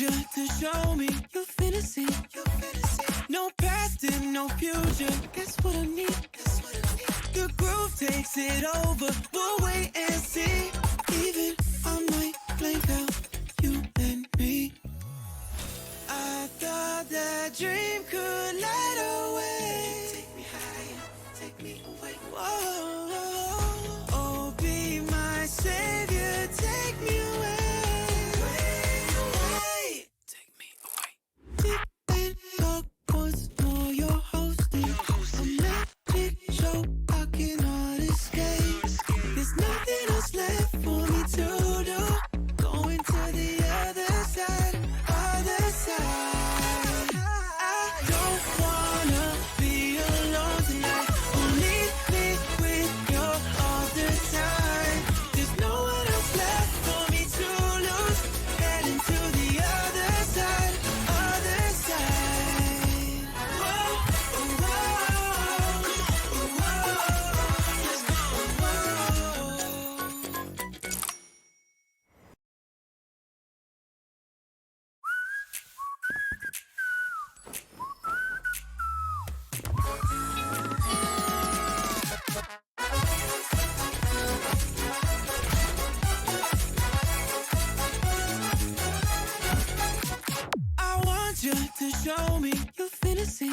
you to show me your fantasy. No past and no future. That's what I need. The groove takes it over. We'll wait and see. Even I might blank out you and me. I thought that dream could light away. Take me higher, take me away. Whoa, oh, be my savior, take me away. Take me away. Deep in dark once more, you're hosting a magic show I cannot escape. There's nothing else left for me to do. Going to the other side, other side. I don't wanna be alone tonight. Only me with you all the time. There's no one else left for me to lose. Heading to the other side, other side. Whoa, oh, whoa, oh, whoa. Let's go, whoa. I want you to show me your fantasy.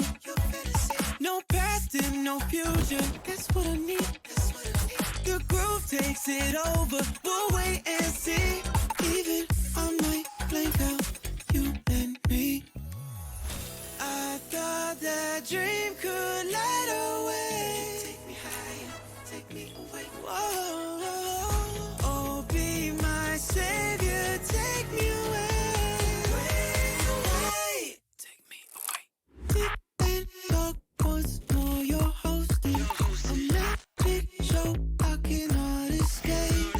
No past and no future. That's what I need. The groove takes it over. We'll wait and see. Even I might blank out you and me. I thought that dream could light away. Take me higher, take me away. Whoa, oh, be my savior, take me away. Take me away. Deep in dark once more, you're hosting a magic show I cannot escape.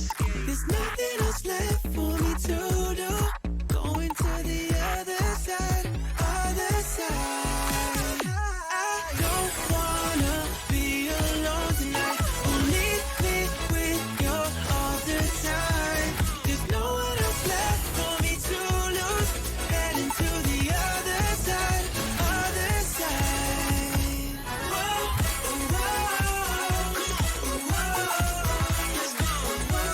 There's nothing else left for me to do. Going to the other side, other side. I don't wanna be alone tonight. Only me with you all the time. There's no one else left for me to lose. Heading to the other side, other side. Whoa, oh, whoa, oh, whoa. Let's go, whoa.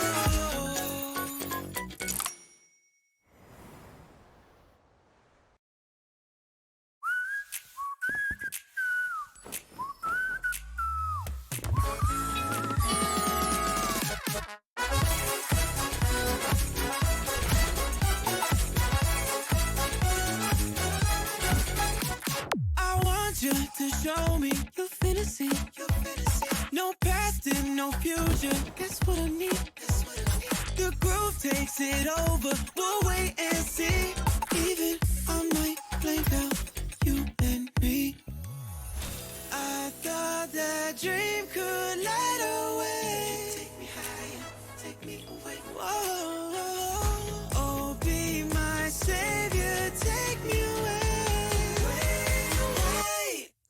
I want you to show me your fantasy. No past and no future. That's what I need. The groove takes it over. We'll wait and see. Even I might blank out you and me. I thought that dream could light away. Take me higher, take me away. Whoa, oh, be my savior, take me away.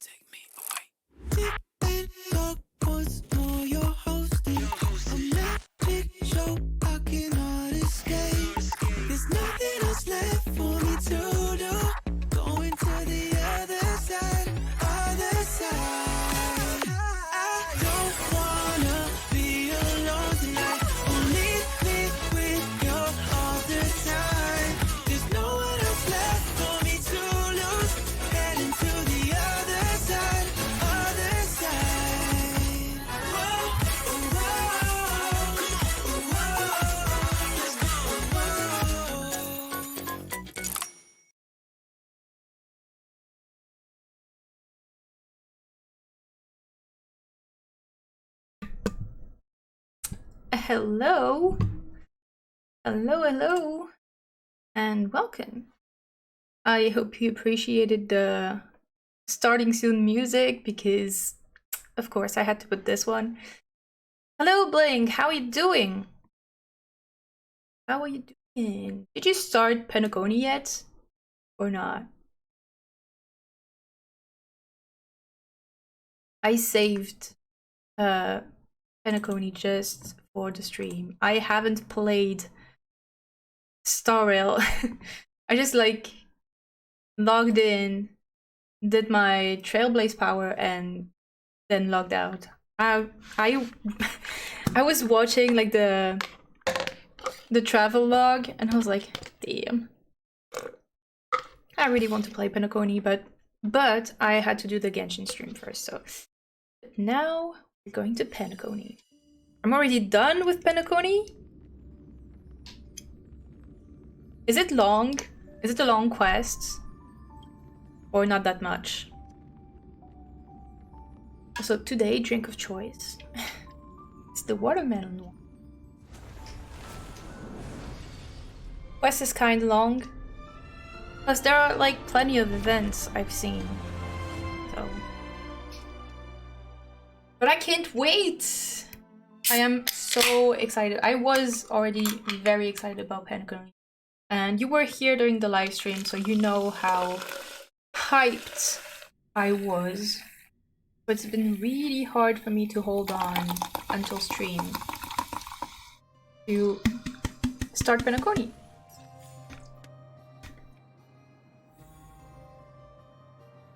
Take me away. Deep in dark once more, you're hosting a magic show I cannot escape. There's nothing else left for me to do. Going to the other side, other side. I don't wanna be alone tonight. Only me with you all the time. There's no one else left for me to lose. Heading to the other side, other side. Whoa, oh, whoa, oh, whoa. Let's go, whoa. Hello, hello, and welcome. I hope you appreciated the starting soon music because, of course, I had to put this one. Hello, Blink. How are you doing? How are you doing? Did you start Penacony yet, or not? I saved Penacony just for the stream. I haven't played Star Rail I just like logged in, did my Trailblaze power, and then logged out. I I was watching like the travel log, and I was like, damn. I really want to play Penacony, but I had to do the Genshin stream first, so now we're going to Penacony. I'm already done with Penacony. Is it long? Is it a long quest? Or not that much? So today, drink of choice. It's the watermelon one. Quest is kinda long. Plus there are like plenty of events I've seen. So. But I can't wait! I am so excited. I was already very excited about Penacony. And you were here during the live stream, so you know how hyped I was. But it's been really hard for me to hold on until stream to start Penacony.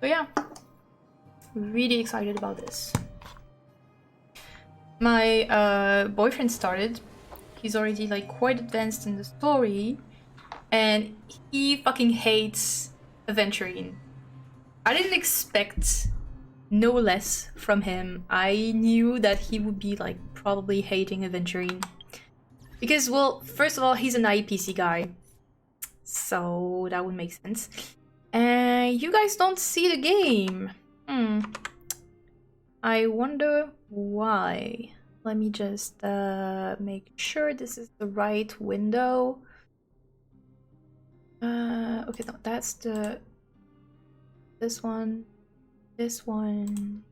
So yeah, really excited about this. My boyfriend started. He's already like quite advanced in the story, and he fucking hates adventuring. I didn't expect no less from him. I knew that he would be like probably hating adventuring because, well, first of all, he's an IPC guy, so that would make sense. And you guys don't see the game. I wonder why. Let me just make sure this is the right window. Okay, no, that's this one. This one.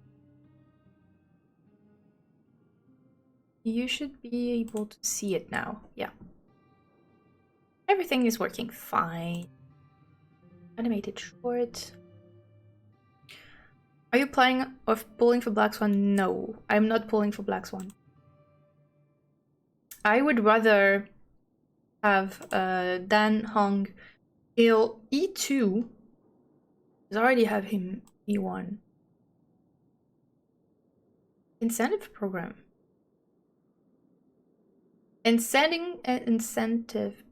You should be able to see it now. Yeah. Everything is working fine. Animated short. Are you planning of pulling for Black Swan? No, I'm not pulling for Black Swan. I would rather have Dan Hong heal E2. I already have him E1. Incentive program. Incentive.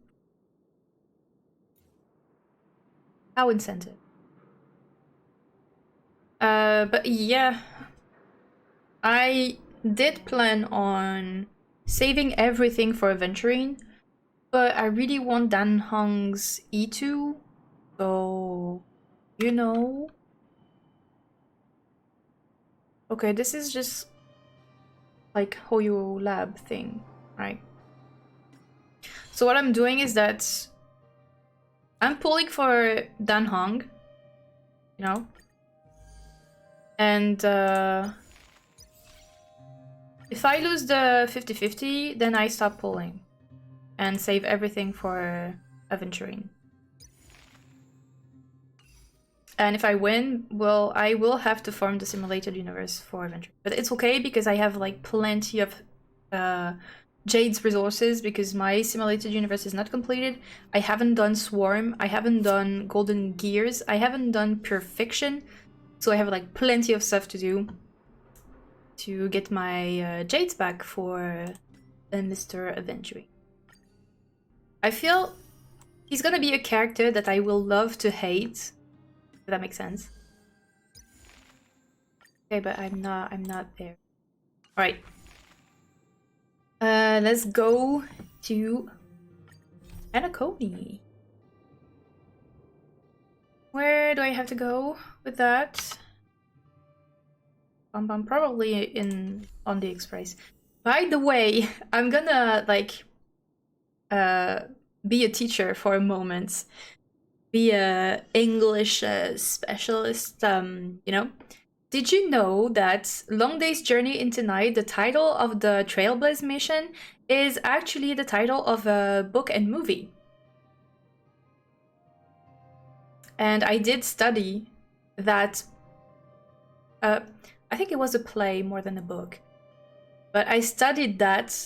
How incentive? But yeah, I did plan on saving everything for adventuring, but I really want Dan Hong's E2, so you know. Okay, this is just like Hoyo Lab thing, right? So what I'm doing is that I'm pulling for Dan Hong, you know, and if I lose the 50-50, then I stop pulling and save everything for adventuring. And if I win, well, I will have to farm the simulated universe for adventure. But it's okay because I have like plenty of Jade's resources because my simulated universe is not completed. I haven't done Swarm, I haven't done Golden Gears, I haven't done Pure Fiction. So I have like plenty of stuff to do to get my Jades back for Mr. Adventuring. I feel he's gonna be a character that I will love to hate. If that makes sense. Okay, but I'm not there. Alright. Let's go to Penacony. Where do I have to go with that? I'm probably on the express. By the way, I'm gonna like be a teacher for a moment. Be a English specialist, you know. Did you know that Long Day's Journey into Night, the title of the Trailblaze mission, is actually the title of a book and movie? And I did study that. I think it was a play more than a book. But I studied that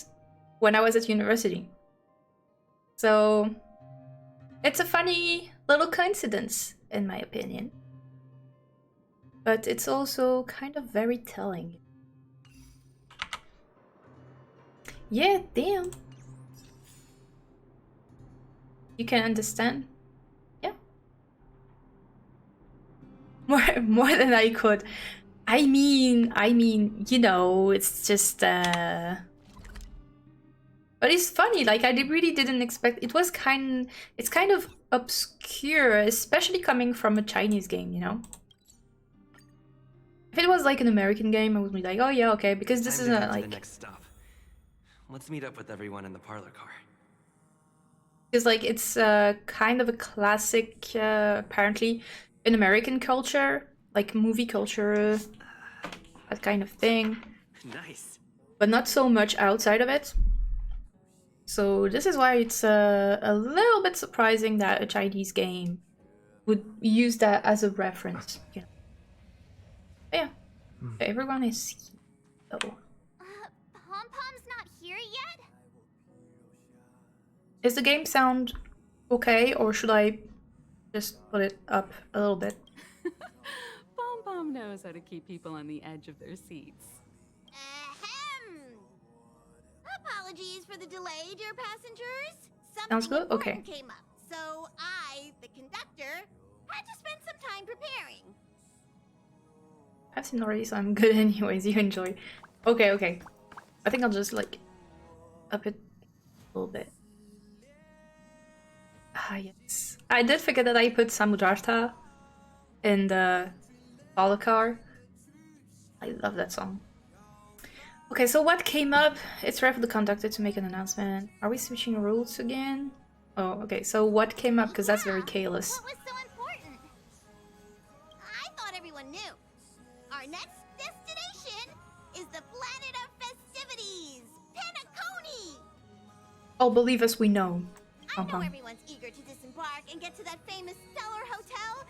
when I was at university. So it's a funny Little coincidence, in my opinion. But it's also kind of very telling. Yeah, damn. You can understand? Yeah. More than I could. I mean, you know, it's just but it's funny, like I really didn't expect it's kind of obscure, especially coming from a Chinese game, you know? If it was like an American game, I would be like, oh yeah, okay, because this Time is to a head to like the next stop. Let's meet up with everyone in the parlor car. because like it's kind of a classic apparently in American culture, like movie culture, that kind of thing. Nice. But not so much outside of it. So this is why it's a little bit surprising that a Chinese game would use that as a reference. You know? But yeah, everyone is here. Pom-Pom's not here yet? Is the game sound okay, or should I just put it up a little bit? Pom-Pom knows how to keep people on the edge of their seats. Ahem! Apologies for the delay, dear passengers. Sounds Something good? Okay. important came up, so I, the conductor, had to spend some time preparing. I've seen already, so I'm good anyways. You enjoy. Okay, okay. I think I'll just like up it a little bit. Ah, yes. I did forget that I put Samudrata in the Balakar. I love that song. Okay, so what came up? It's rare for the conductor to make an announcement. Are we switching routes again? Oh, okay. So what came up? Because that's very careless. What was so important? I thought everyone knew. Our next destination is the planet of festivities, Penacony! Oh, believe us, we know. I know everyone's eager to disembark and get to that famous Stellar Hotel,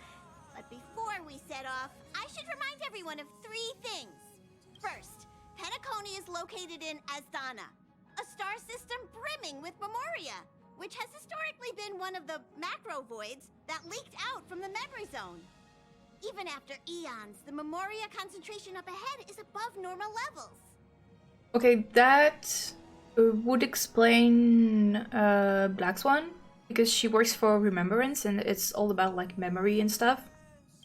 but before we set off, I should remind everyone of 3 things. First, Penacony is located in Asdana, a star system brimming with Memoria, which has historically been one of the macro voids that leaked out from the memory zone. Even after eons, the Memoria concentration up ahead is above normal levels. Okay, that would explain Black Swan, because she works for Remembrance and it's all about like memory and stuff.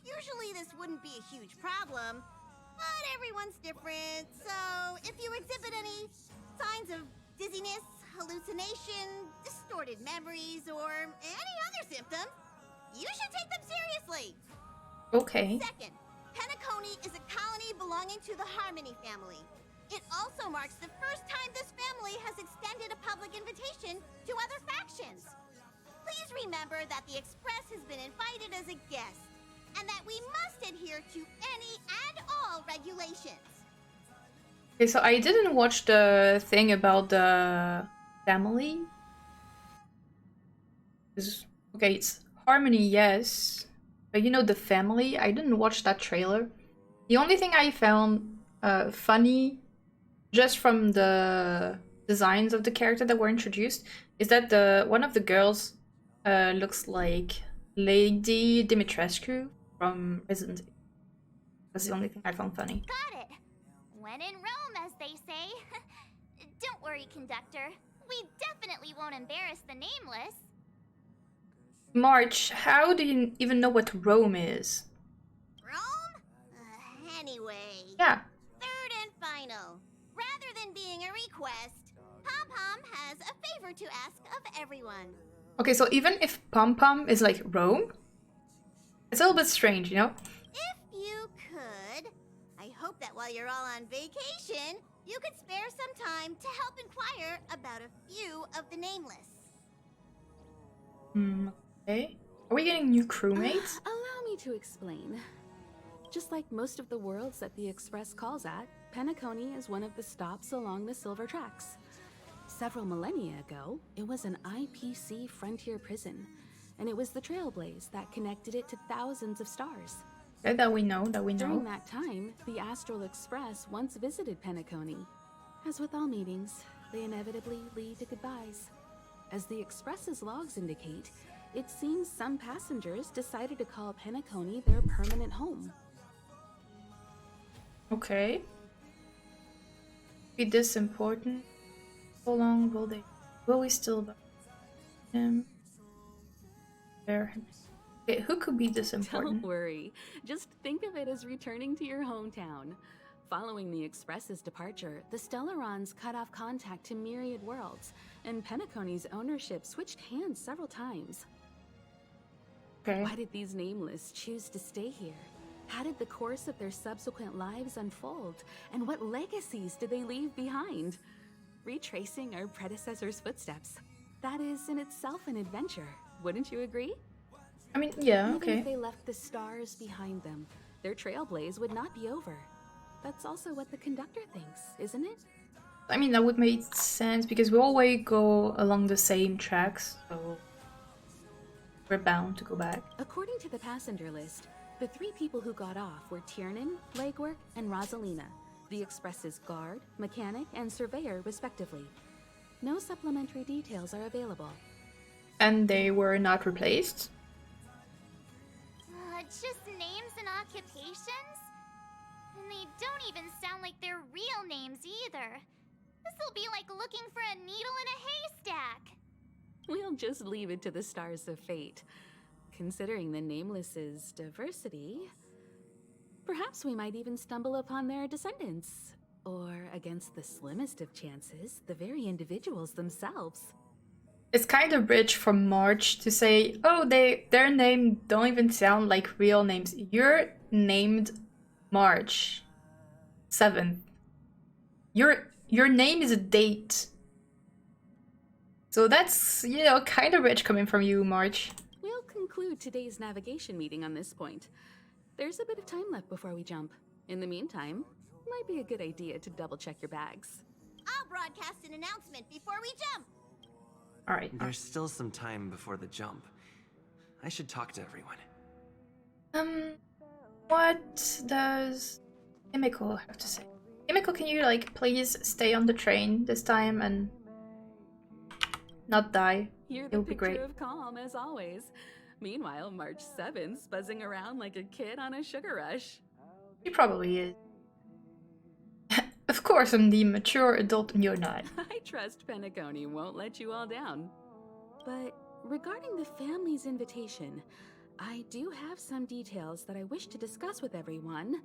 Usually this wouldn't be a huge problem, but everyone's different, so if you exhibit any signs of dizziness, hallucination, distorted memories, or any other symptoms, you should take them seriously. Okay. Second, Penacony is a colony belonging to the Harmony family. It also marks the first time this family has extended a public invitation to other factions. Please remember that the Express has been invited as a guest, and that we must adhere to any and all regulations. Okay, so I didn't watch the thing about the family. Okay, it's Harmony, yes. But you know, the family, I didn't watch that trailer. The only thing I found funny, just from the designs of the character that were introduced, is that one of the girls looks like Lady Dimitrescu from Resident Evil. That's the only thing I found funny. Got it. When in Rome, as they say. Don't worry, conductor. We definitely won't embarrass the nameless. March, how do you even know what Rome is? Rome? Anyway. Yeah. Third and final. Rather than being a request, Pom-Pom has a favor to ask of everyone. Okay, so even if Pom Pom is like Rome, it's a little bit strange, you know? If you could, I hope that while you're all on vacation, you could spare some time to help inquire about a few of the nameless. Okay. Are we getting new crewmates? Allow me to explain. Just like most of the worlds that the Express calls at, Penacony is one of the stops along the Silver Tracks. Several millennia ago, it was an IPC frontier prison, and it was the Trailblaze that connected it to thousands of stars. Yeah, that we know, During that time, the Astral Express once visited Penacony. As with all meetings, they inevitably lead to goodbyes. As the Express's logs indicate, it seems some passengers decided to call Penacony their permanent home. Okay. Be this important? How long will they? Will we still buy him? Bear him? Okay, who could be this important? Don't worry. Just think of it as returning to your hometown. Following the Express's departure, the Stellarons cut off contact to myriad worlds, and Penacony's ownership switched hands several times. Okay. Why did these nameless choose to stay here? How did the course of their subsequent lives unfold? And what legacies did they leave behind? Retracing our predecessors' footsteps. That is in itself an adventure, wouldn't you agree? I mean, yeah, Even okay. if they left the stars behind them, their trailblaze would not be over. That's also what the conductor thinks, isn't it? I mean, that would make sense because we always go along the same tracks, so we're bound to go back. According to the passenger list, the 3 people who got off were Tiernan, Legwork, and Rosalina, the Express's guard, mechanic, and surveyor, respectively. No supplementary details are available. And they were not replaced? Just names and occupations? And they don't even sound like their real names either. This'll be like looking for a needle in a haystack. We'll just leave it to the stars of fate. Considering the Nameless's diversity, perhaps we might even stumble upon their descendants. Or, against the slimmest of chances, the very individuals themselves. It's kind of rich from March to say, oh, their name don't even sound like real names. You're named March 7th. Your name is a date. So that's, you know, kind of rich coming from you, March. We'll conclude today's navigation meeting on this point. There's a bit of time left before we jump. In the meantime, might be a good idea to double-check your bags. I'll broadcast an announcement before we jump. Alright. There's still some time before the jump. I should talk to everyone. What does Chemical have to say? Chemical, can you, like, please stay on the train this time and not die? You're It the would be picture great. of calm, as always. Meanwhile, March 7th's buzzing around like a kid on a sugar rush. He probably is. Of course, I'm the mature adult and you're not. I trust Penacony won't let you all down. But regarding the family's invitation, I do have some details that I wish to discuss with everyone.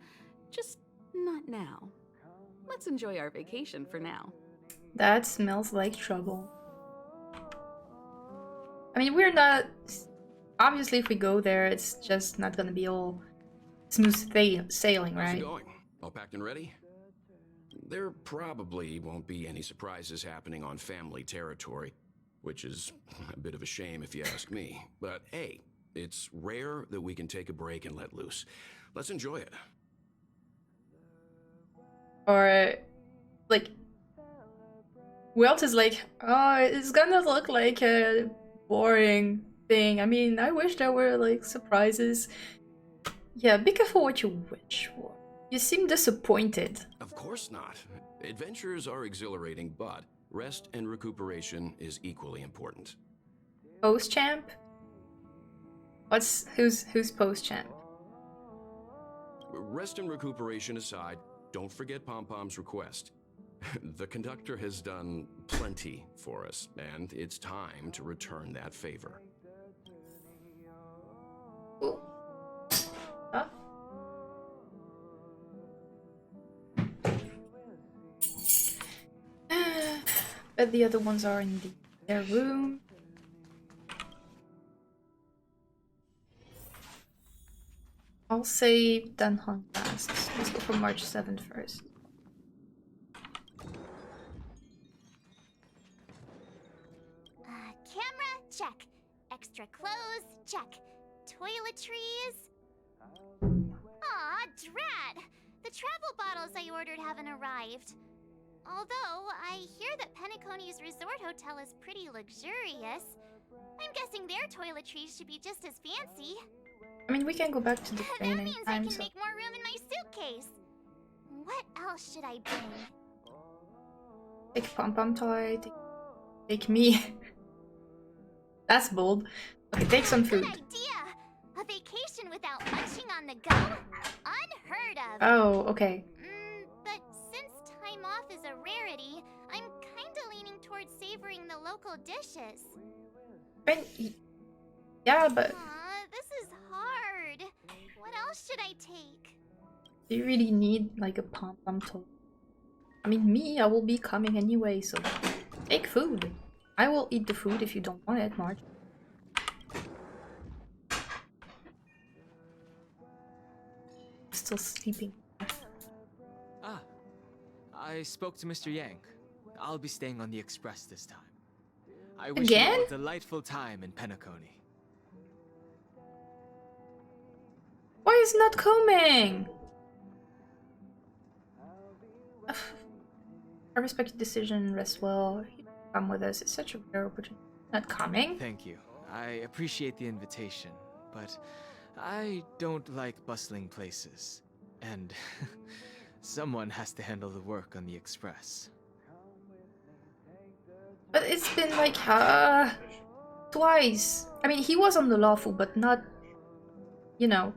Just not now. Let's enjoy our vacation for now. That smells like trouble. I mean, we're not... Obviously, if we go there, it's just not gonna be all smooth sailing, How's it right? going? All packed and ready? There probably won't be any surprises happening on family territory, which is a bit of a shame if you ask me. But hey, it's rare that we can take a break and let loose. Let's enjoy it. Or, like... Welt is like, oh, it's gonna look like a boring thing. I mean, I wish there were, like, surprises. Yeah, be careful what you wish for. You seem disappointed. Of course not. Adventures are exhilarating, but rest and recuperation is equally important. Post champ? Who's post champ? Rest and recuperation aside, don't forget Pom-Pom's request. The conductor has done plenty for us, and it's time to return that favor. Ooh. Huh? But the other ones are in their room. I'll save then hunt last. Let's go for March 7th first. Camera, check. Extra clothes, check. Toiletries. Aw, drat! The travel bottles I ordered haven't arrived. Although, I hear that Penacony's resort hotel is pretty luxurious. I'm guessing their toiletries should be just as fancy. I mean, we can go back to the That train means I anytime, can so... make more room in my suitcase. What else should I bring? Take Pom Pom toy, take me. That's bold. Okay, take some food. Good idea. A vacation without munching on the go? Unheard of. Oh, okay. But since time off is a rarity, I'm kinda leaning towards savoring the local dishes. Yeah, but Aw, this is hard. What else should I take? do you really need like a pom-pom toy? I mean, I will be coming anyway, so take food. I will eat the food if you don't want it, Marge. Still sleeping. Ah, I spoke to Mr. Yang. I'll be staying on the express this time. I wish Again? you a delightful time in Penacony. Why is not coming? Ugh. I respect your decision. Rest well. Come with us. It's such a rare opportunity. Not coming. Thank you. I appreciate the invitation, but I don't like bustling places. And someone has to handle the work on the express. But it's been like twice. I mean, he was on the lawful, but not, you know.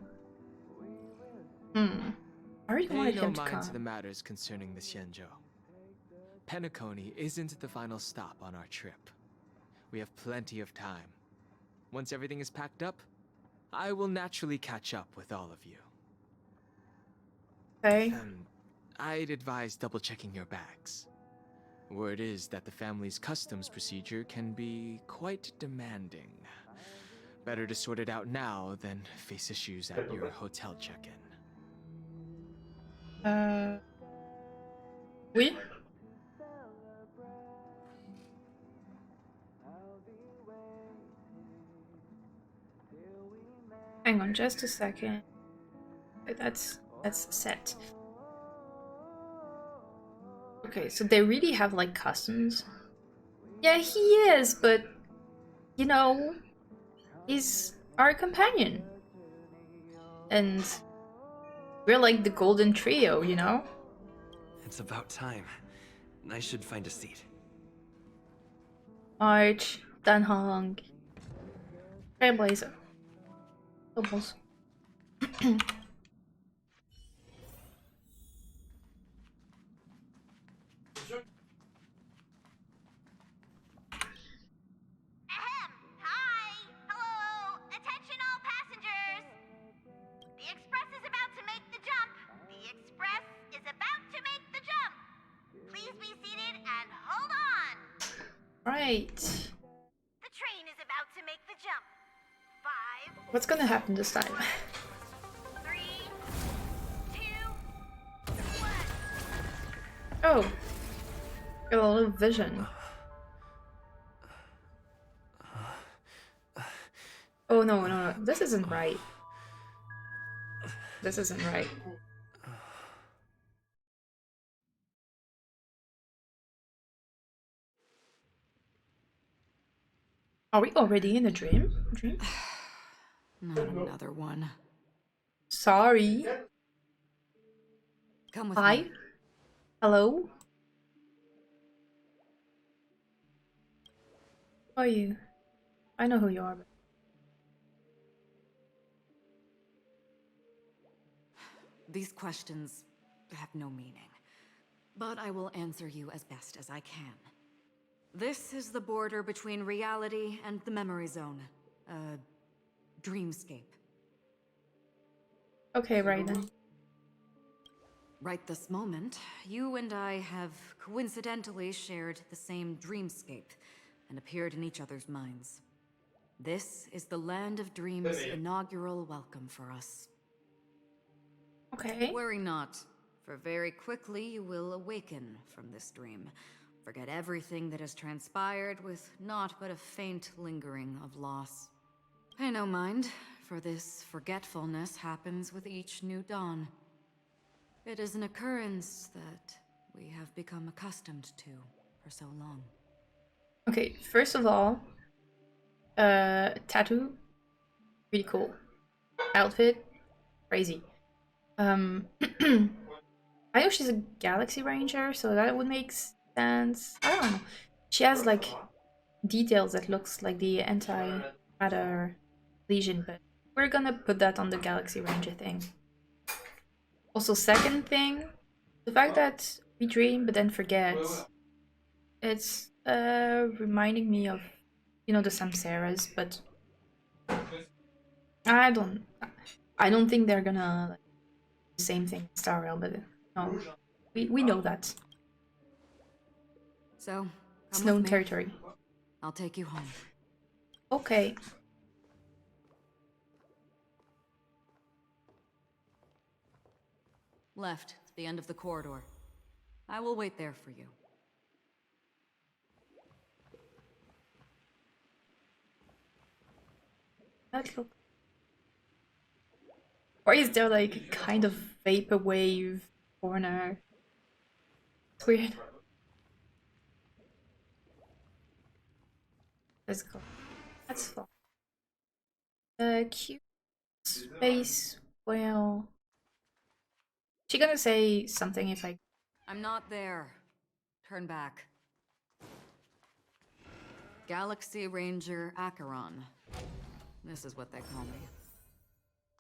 I really wanted Pay him no to mind come. to the matters concerning the Xianzhou. Penacony isn't the final stop on our trip. We have plenty of time. Once everything is packed up, I will naturally catch up with all of you. Okay. I'd advise double-checking your bags. Word is that the family's customs procedure can be quite demanding. Better to sort it out now than face issues at your hotel check-in. Oui. Hang on just a second. Okay, that's set. Okay, so they really have like customs. Yeah, he is, but you know, he's our companion. And we're like the golden trio, you know? It's about time. I should find a seat. March, Dan Hong, Trailblazer. Almost. Hi! Hello! Attention all passengers! The express is about to make the jump! The express is about to make the jump! Please be seated and hold on! Right. The train is about to make the jump. 5, What's gonna happen this time? 3, 2, 1. Oh. Got a little vision. Oh no, this isn't right. This isn't right. Are we already in a dream? Not another one. Sorry. Come with Hi? me. Hello? Who are you? I know who you are. These questions have no meaning, but I will answer you as best as I can. This is the border between reality and the memory zone. A dreamscape. Okay, right then. Right this moment, you and I have coincidentally shared the same dreamscape and appeared in each other's minds. This is the Land of Dreams' inaugural welcome for us. Okay. Worry not, for very quickly you will awaken from this dream. Forget everything that has transpired with naught but a faint lingering of loss. Pay no mind, for this forgetfulness happens with each new dawn. It is an occurrence that we have become accustomed to for so long. Okay, first of all, tattoo, really cool. Outfit, crazy. I know she's a Galaxy Ranger, so that would make sense. I don't know. She has like details that looks like the anti rather Legion, but we're gonna put that on the Galaxy Ranger thing. Also, second thing, the fact that we dream but then forget. It's reminding me of, you know, the Samsaras, but I don't think they're gonna like, do the same thing in Star Rail, but no, we know that. So, It's come with known me. territory. I'll take you home. Okay. Left, to the end of the corridor. I will wait there for you. That look. Or is there like a kind of vaporwave corner? It's weird. Let's go. That's fun. Cute space whale. She gonna say something if I. I'm not there. Turn back. Galaxy Ranger Acheron. This is what they call me.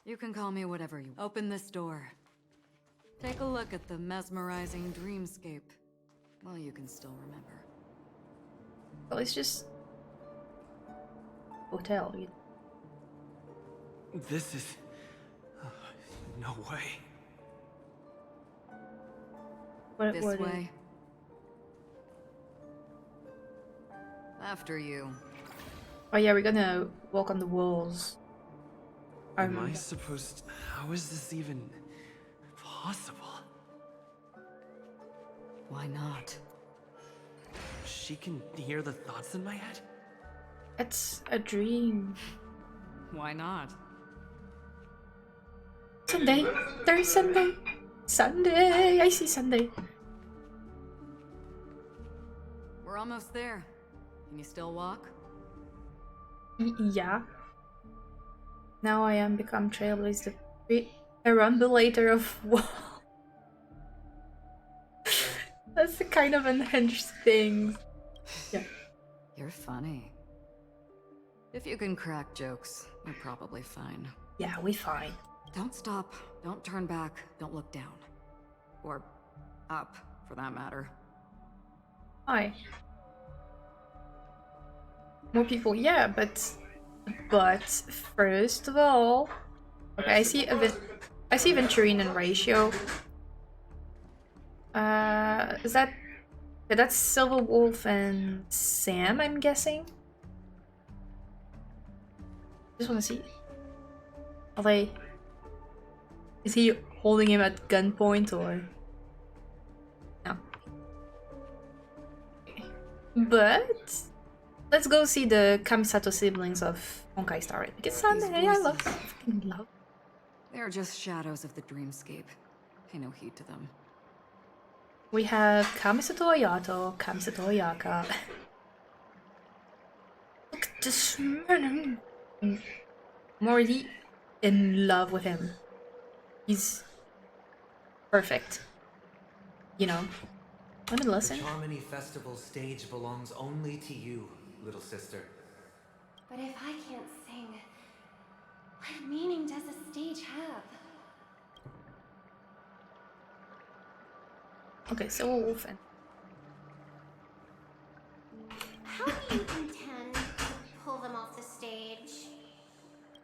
You can call me whatever you... Open this door. Take a look at the mesmerizing dreamscape. Well, you can still remember. Well, it's just hotel. This is... no way. This What way. After you. Oh yeah, we're gonna walk on the walls. I Am I remember. supposed... How is this even... possible? Why not? She can hear the thoughts in my head? It's a dream. Why not? Sunday. There is Sunday. Sunday. I see Sunday. We're almost there. Can you still walk? Yeah. Now I am become Trailblazer, the perambulator of wall. That's the kind of unhinged thing. Yeah. You're funny. If you can crack jokes, you're probably fine. Yeah, we fine. Don't stop. Don't turn back. Don't look down. Or up, for that matter. Hi. More people, yeah, but first of all, okay, I see Venturine and Ratio. Is that yeah, that's Silver Wolf and Sam, I'm guessing. Just want to see. Are they? Is he holding him at gunpoint or? No. Okay. But let's go see the Kamisato siblings of Honkai Star Rail. Because Sunday, I fucking love. They're just shadows of the dreamscape. Pay no heed to them. We have Kamisato Ayato, Kamisato Ayaka. Look at this man. I'm already in love with him. He's perfect. You know. Wanna listen? The Charmony Festival stage belongs only to you, little sister. But if I can't sing, what meaning does a stage have? Okay, so Wolf and How do you intend to pull them off the stage?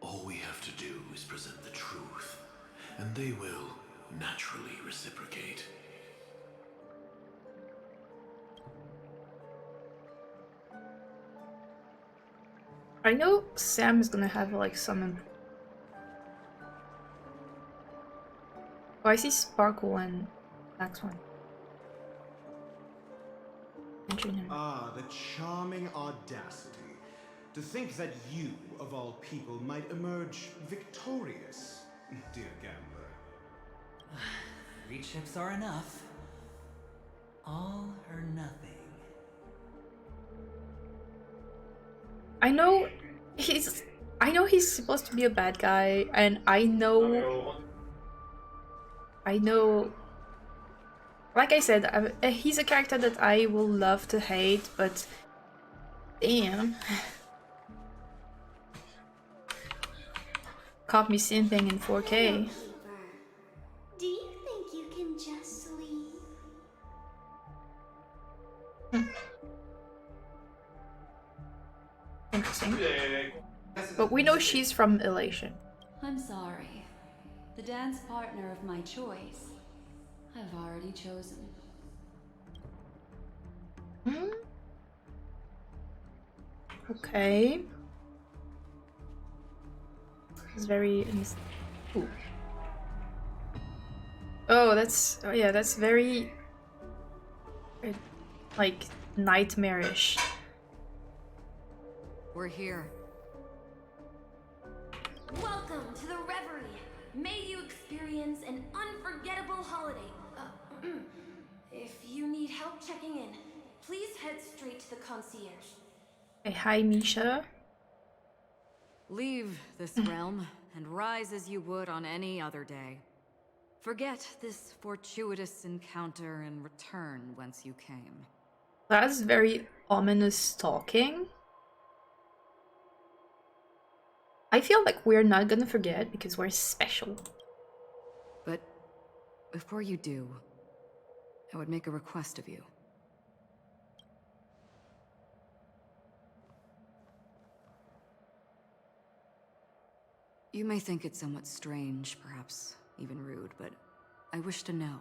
All we have to do is present the truth, and they will naturally reciprocate. I know Sam is gonna have like some. Oh, I see Sparkle and next one. Ah, the charming audacity. To think that you, of all people, might emerge victorious, dear gambler. 3 chips are enough. All or nothing. I know he's supposed to be a bad guy, and I know, like I said, he's a character that I will love to hate, but damn. caught me simping in 4K. Do you think you can just leave? Interesting. But we know she's from Elation. I'm sorry. The dance partner of my choice, I've already chosen. Okay. It's very... Ooh. Oh, that's... Oh yeah, that's very... like, nightmarish. We're here. Welcome to the Reverie. May you experience an unforgettable holiday. If you need help checking in, please head straight to the concierge. Hey, hi, Misha. Leave this realm and rise as you would on any other day. Forget this fortuitous encounter and return whence you came. That's very ominous talking. I feel like we're not gonna forget because we're special. But before you do, I would make a request of you. You may think it somewhat strange, perhaps even rude, but I wish to know.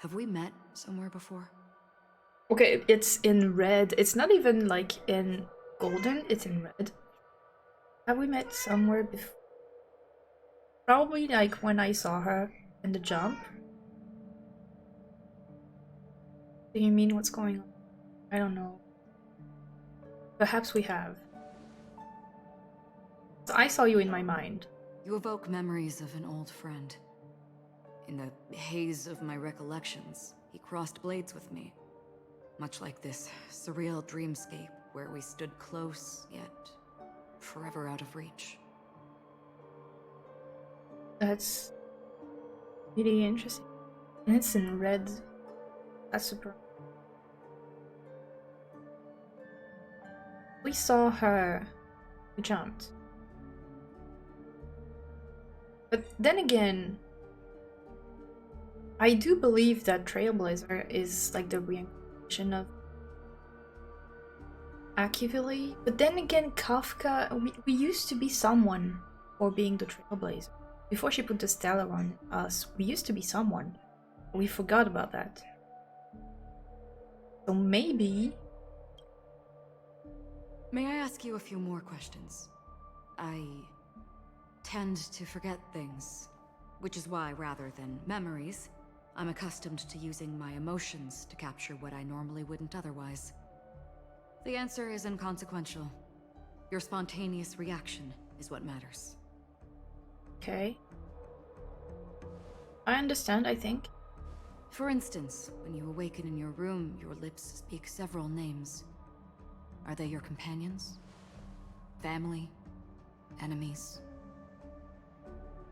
Have we met somewhere before? Okay, it's in red. It's not even like in golden, it's in red. Have we met somewhere before? Probably like when I saw her in the jump. Do you mean what's going on? I don't know. Perhaps we have. So I saw you in my mind. You evoke memories of an old friend. In the haze of my recollections, he crossed blades with me. Much like this surreal dreamscape where we stood close, yet forever out of reach. That's really interesting. And it's in red. That's super. We saw her. We jumped. But then again, I do believe that Trailblazer is like the reincarnation of Akivili. But then again, Kafka, we used to be someone for being the Trailblazer. Before she put the stellar on us, we used to be someone. We forgot about that. So maybe... May I ask you a few more questions? I tend to forget things, which is why, rather than memories, I'm accustomed to using my emotions to capture what I normally wouldn't otherwise. The answer is inconsequential. Your spontaneous reaction is what matters. Okay. I understand, I think. For instance, when you awaken in your room, your lips speak several names. Are they your companions? Family? Enemies?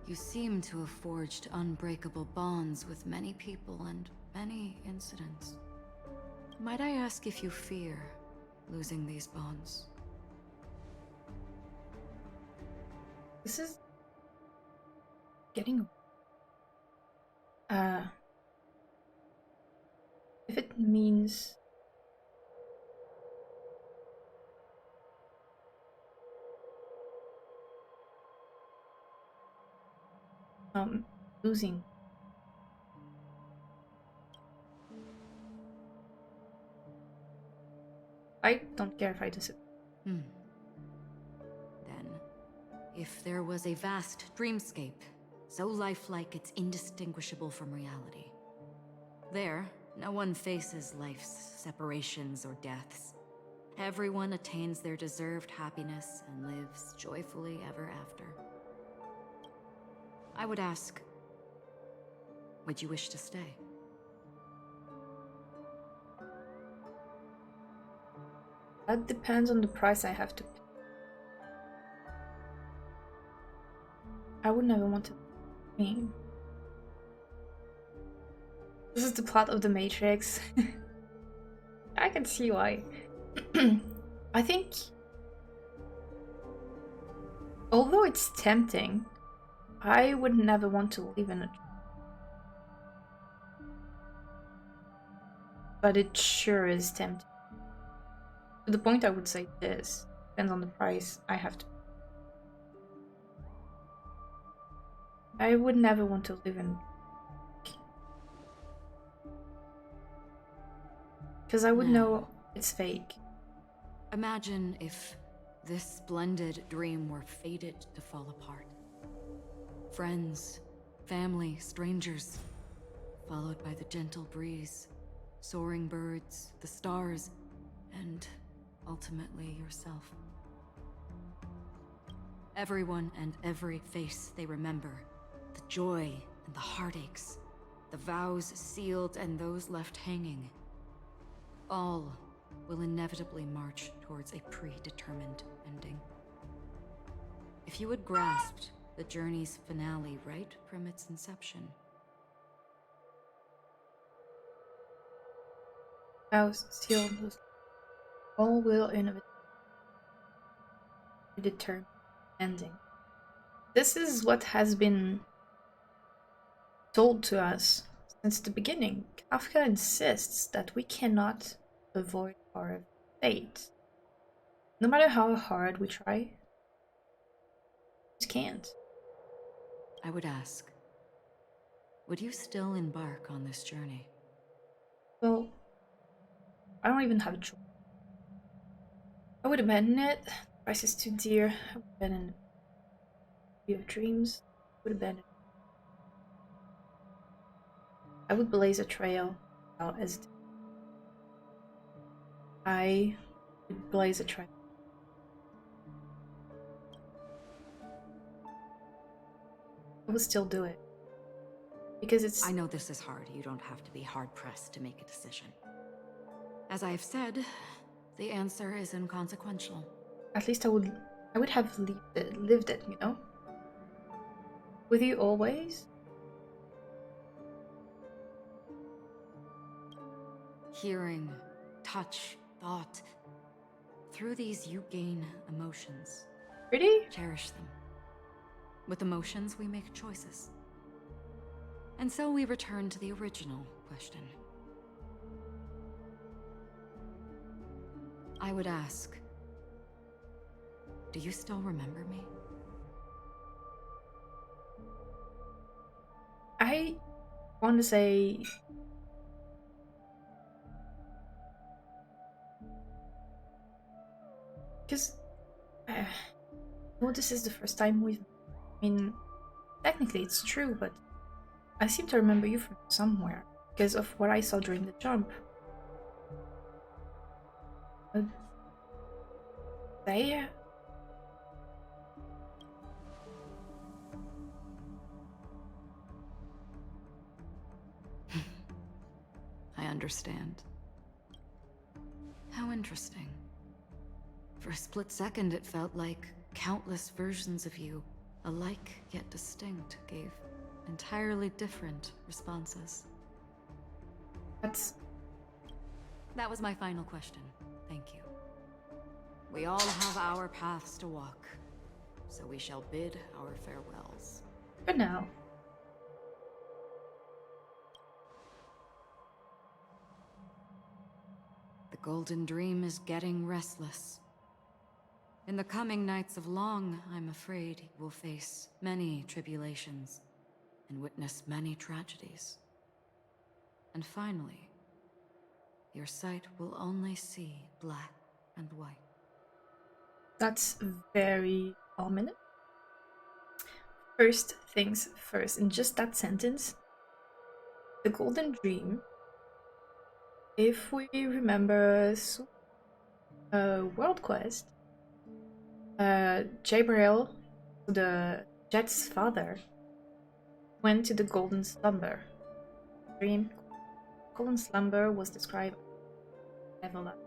You seem to have forged unbreakable bonds with many people and many incidents. Might I ask if you fear losing these bonds? This is... getting... if it means... losing. I don't care if I disagree. Then, if there was a vast dreamscape, so lifelike it's indistinguishable from reality. There, no one faces life's separations or deaths. Everyone attains their deserved happiness and lives joyfully ever after. I would ask, would you wish to stay? That depends on the price I have to pay. I would never want to pay. This is the plot of the Matrix. I can see why. I think Although it's tempting, I would never want to live in a... But it sure is tempting. To the point I would say this. Depends on the price I have to... I would never want to live in... Because I would know it's fake. Imagine if this splendid dream were fated to fall apart. Friends, family, strangers, followed by the gentle breeze, soaring birds, the stars, and ultimately yourself. Everyone and every face they remember, the joy and the heartaches, the vows sealed and those left hanging, all will inevitably march towards a predetermined ending. If you had grasped the journey's finale right from its inception. Vows sealed, all will inevitably determine ending. This is what has been told to us since the beginning. Kafka insists that we cannot avoid our fate. No matter how hard we try, we just can't. I would ask, would you still embark on this journey? Well, I don't even have a choice. I would abandon it. The price is too dear. I would abandon the of dreams. I would abandon. I would blaze a trail out as I would blaze a trail. I would still do it. Because it's... I know this is hard. You don't have to be hard-pressed to make a decision. As I've said, the answer is inconsequential. At least I would have lived it, you know? With you always? Hearing, touch, thought. Through these you gain emotions. Really? Cherish them. With emotions we make choices. And so we return to the original question. I would ask, do you still remember me? I want to say... Because... well, this is the first time we've... I mean, technically it's true, but I seem to remember you from somewhere because of what I saw during the jump. There? I understand. How interesting. For a split second it felt like countless versions of you, alike yet distinct, gave entirely different responses. That was my final question. Thank you. We all have our paths to walk, so we shall bid our farewells. For now. The Golden Dream is getting restless. In the coming nights of Long, I'm afraid he will face many tribulations and witness many tragedies. And finally, your sight will only see black and white. That's very ominous. First things first, in just that sentence, the Golden Dream, if we remember World Quest, Jabrail, the Jet's father, went to the Golden Slumber. Dream. Golden Slumber was described as everlasting.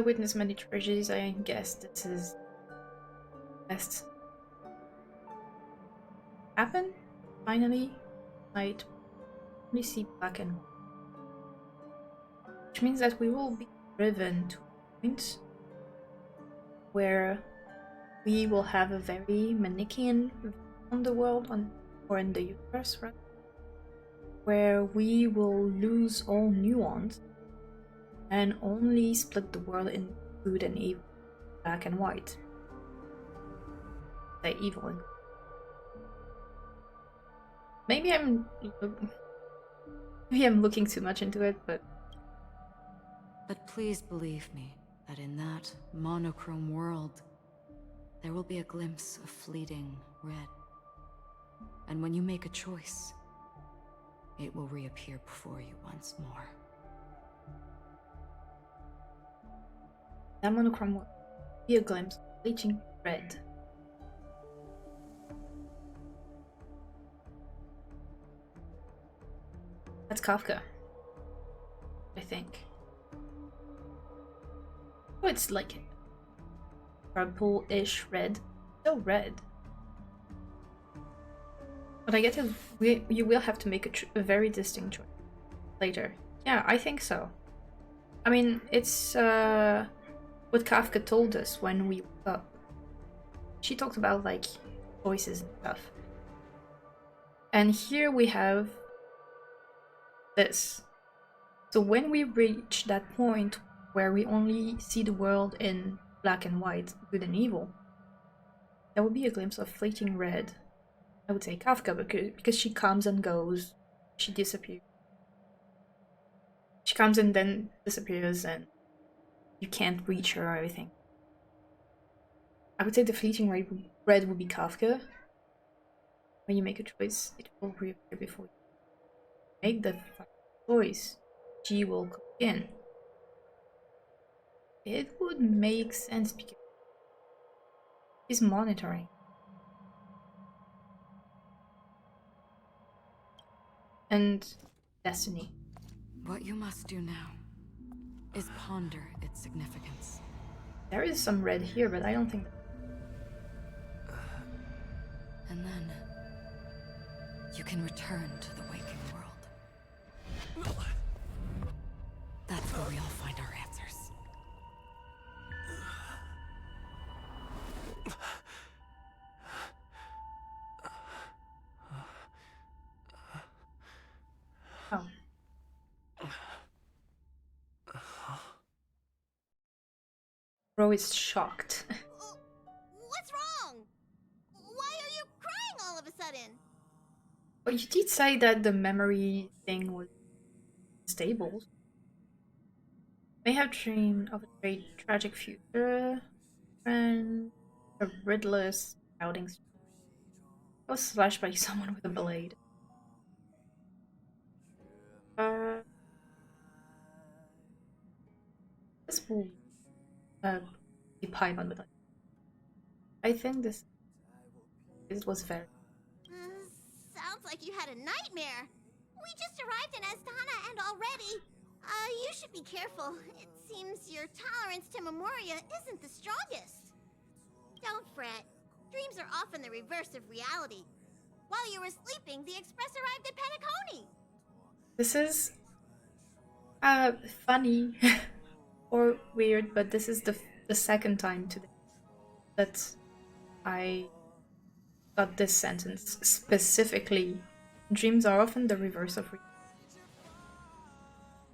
Witness many tragedies. I guess this is best happen. Finally, might only see black and white. which means that we will be driven to a point where we will have a very Manichaean view on the world, or in the universe, right? Where we will lose all nuance and only split the world in good and evil, black and white. Say evil and maybe I'm looking too much into it, but please believe me that in that monochrome world, there will be a glimpse of fleeting red. And when you make a choice, it will reappear before you once more. that monochrome will be a glimpse of bleaching red. That's Kafka, I think. Oh, it's like purple-ish red. Still red. But I get it. You will have to make a very distinct choice later. Yeah, I think so. I mean, it's what Kafka told us when we woke up. She talked about like choices and stuff. And here we have this. So when we reach that point where we only see the world in black and white, good and evil, there will be a glimpse of fleeting red. I would say Kafka, because she comes and goes, she disappears. She comes and then disappears, and you can't reach her or everything. I would say the fleeting red would be Kafka. When you make a choice, it will reappear before you make the choice. She will come in. It would make sense because she's monitoring. And destiny. What you must do now is ponder its significance. There is some red here, but I don't think And then you can return to the waking world. That's where we all find our answers. Oh. Bro is shocked. What's wrong? Why are you crying all of a sudden? But you did say that the memory thing was stable. May have dreamed of a very tragic future and a riddler's outing. I was slashed by someone with a blade. This will be Paimon, but I think this was very. Sounds like you had a nightmare. We just arrived in Astana and already. You should be careful. It seems your tolerance to Memoria isn't the strongest. Don't fret. Dreams are often the reverse of reality. While you were sleeping, the express arrived at Penacony. This is funny or weird, but this is the second time today that I got this sentence specifically. Dreams are often the reverse of reality.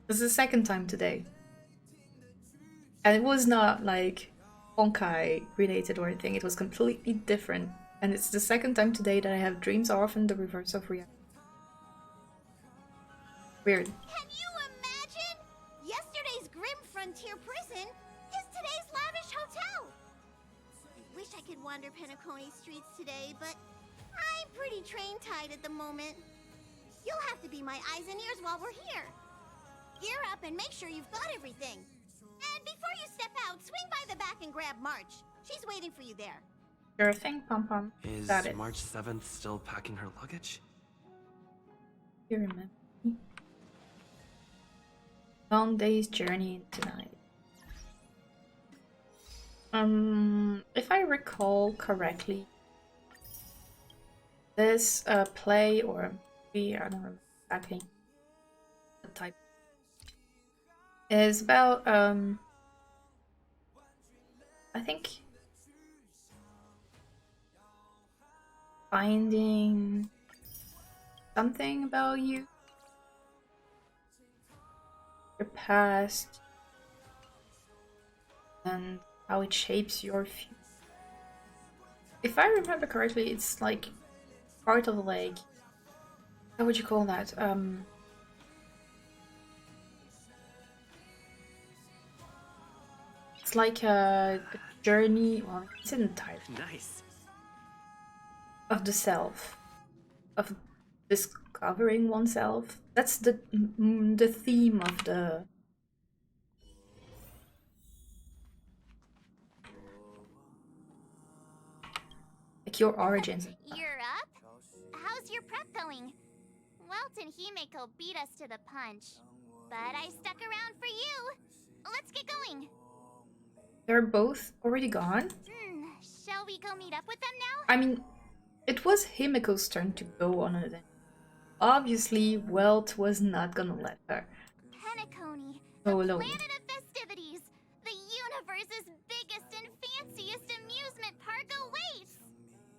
This is the second time today. And it was not like Honkai related or anything, it was completely different. And it's the second time today that I have dreams are often the reverse of reality. Weird. Can you imagine? Yesterday's grim frontier prison is today's lavish hotel. I wish I could wander Penacony streets today, but I'm pretty train-tied at the moment. You'll have to be my eyes and ears while we're here. Gear up and make sure you've got everything. And before you step out, swing by the back and grab March. She's waiting for you there. Sure thing, Pom Pom. Is Got it. March 7th still packing her luggage? You remember me? Long day's journey tonight. If I recall correctly, this play or movie, I don't remember exactly the type, is about I think finding something about you, your past, and how it shapes your future. If I remember correctly, it's like part of like, how would you call that? It's like a journey. Well, it's an entire Nice. of the self, of discovering oneself. That's the theme of the. Like your origins. You're up? How's your prep going? Welt and Himeko beat us to the punch, but I stuck around for you. Let's get going. They're both already gone? Shall we go meet up with them now? I mean, it was Himiko's turn to go on it. Obviously, Welt was not gonna let her. Penacony, Go the alone. planet of festivities. The universe's biggest and fanciest amusement park awaits.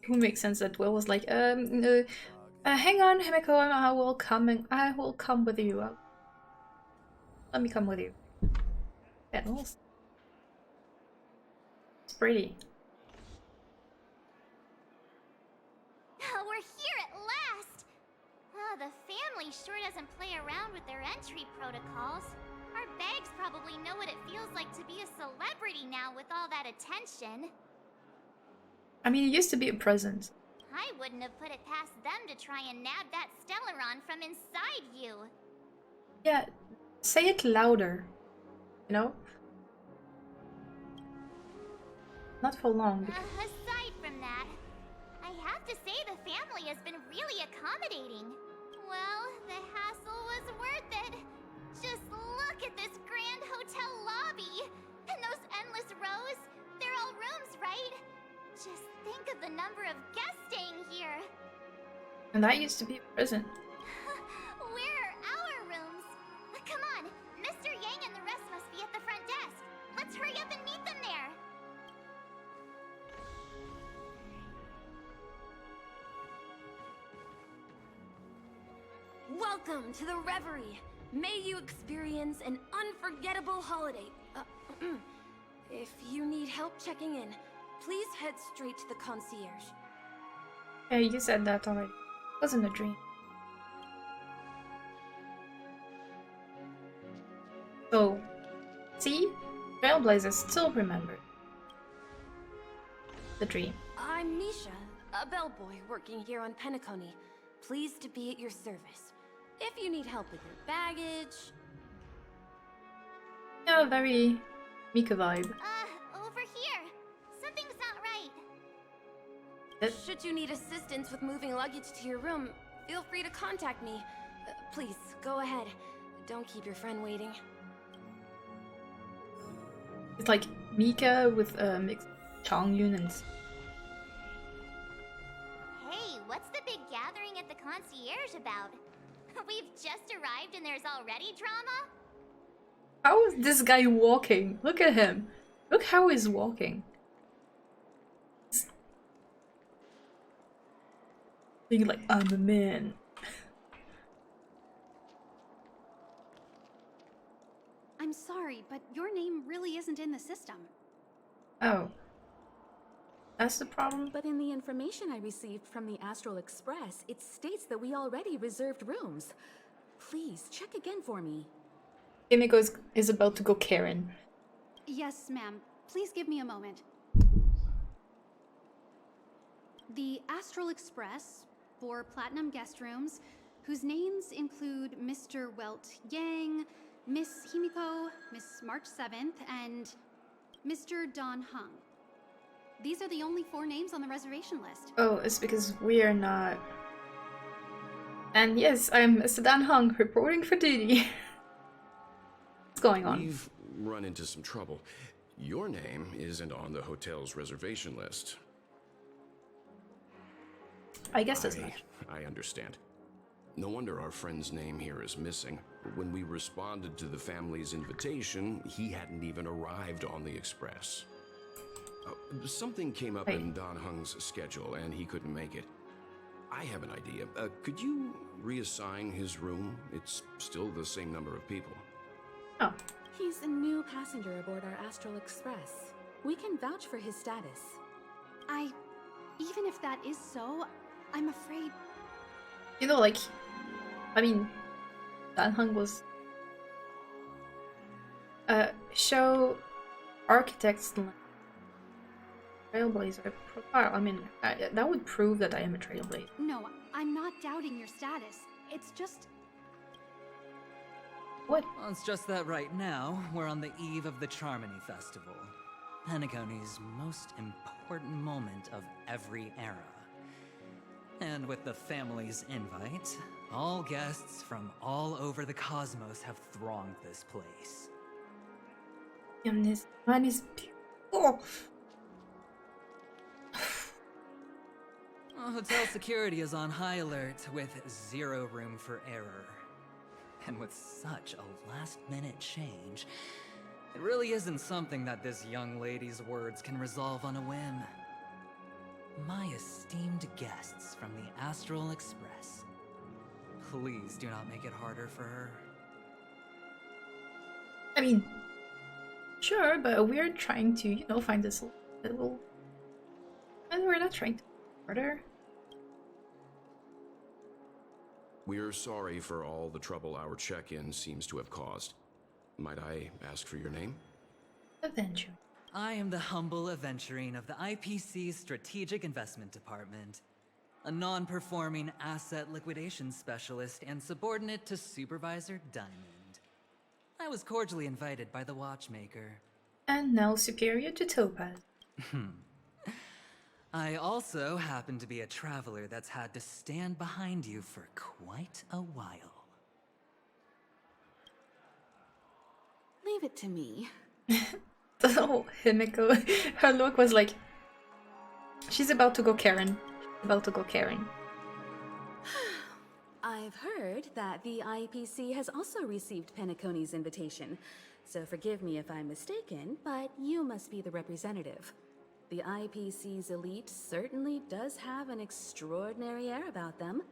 Who makes sense that Will was like, hang on, Himiko, I will come with you. Let me come with you. Petals. It's pretty. We're here at last! The family sure doesn't play around with their entry protocols. Our bags probably know what it feels like to be a celebrity now with all that attention. I mean, it used to be a present. I wouldn't have put it past them to try and nab that Stellaron from inside you. Yeah, say it louder. You know? Not for long. Aside from that, I have to say the family has been really accommodating. Well, the hassle was worth it. Just look at this grand hotel lobby. And those endless rows. They're all rooms, right? Just think of the number of guests staying here. And that used to be a prison. Where are our rooms? Come on, Mr. Yang and the rest must be at the front desk. Let's hurry up and meet them there. Welcome to the Reverie. May you experience an unforgettable holiday. If you need help checking in, please head straight to the concierge. Yeah, you said that already. It wasn't a dream. So, see? Trailblazers still remember the dream. I'm Misha, a bellboy working here on Penacony. Pleased to be at your service. If you need help with your baggage... Yeah, very Mika vibe. Over here. Something's not right. Should you need assistance with moving luggage to your room, feel free to contact me. Please, go ahead. Don't keep your friend waiting. It's like Mika with mixed Changyun and... Hey, what's the big gathering at the concierge about? We've just arrived and there's already drama? How is this guy walking? Look at him. Look how he's walking. Being like, I'm a man. I'm sorry, but your name really isn't in the system. Oh. That's the problem? But in the information I received from the Astral Express, it states that we already reserved rooms. Please, check again for me. Himiko is about to go Karen. Yes, ma'am. Please give me a moment. The Astral Express, 4 platinum guest rooms, whose names include Mr. Welt Yang, Miss Himiko, Miss March 7th, and Mr. Don Hung. These are the only 4 names on the reservation list. Oh, it's because we are not... And yes, I'm Mr. Dan Hung, reporting for duty. What's going on? We've run into some trouble. Your name isn't on the hotel's reservation list. I guess that's much. I understand. No wonder our friend's name here is missing. When we responded to the family's invitation, he hadn't even arrived on the express. Something came up in Don Hung's schedule, and he couldn't make it. I have an idea. Could you reassign his room? It's still the same number of people. Oh. He's a new passenger aboard our Astral Express. We can vouch for his status. Even if that is so, I'm afraid... You know, like, I mean, Dan Hung was show architects trailblazer profile. I mean, that would prove that I am a trailblazer. No, I'm not doubting your status. It's just... What? Well, it's just that right now, we're on the eve of the Charmony Festival. Penacony's most important moment of every era. And with the family's invite, all guests from all over the cosmos have thronged this place. And this man is beautiful. Hotel security is on high alert with zero room for error. And with such a last-minute change, it really isn't something that this young lady's words can resolve on a whim. My esteemed guests from the Astral Express, please do not make it harder for her. I mean, sure, but we're trying to, you know, find this little... And we're not trying to harder. We're sorry for all the trouble our check-in seems to have caused. Might I ask for your name? Adventure. I am the humble aventurine of the IPC's Strategic Investment Department, a non-performing asset liquidation specialist and subordinate to Supervisor Diamond. I was cordially invited by the watchmaker. And now superior to Topaz. I also happen to be a traveler that's had to stand behind you for quite a while. Leave it to me. Oh, Himiko, her look was like, she's about to go Karen. About to go Karen. I've heard that the IPC has also received Penacony's invitation, so forgive me if I'm mistaken, but you must be the representative. The IPC's elite certainly does have an extraordinary air about them.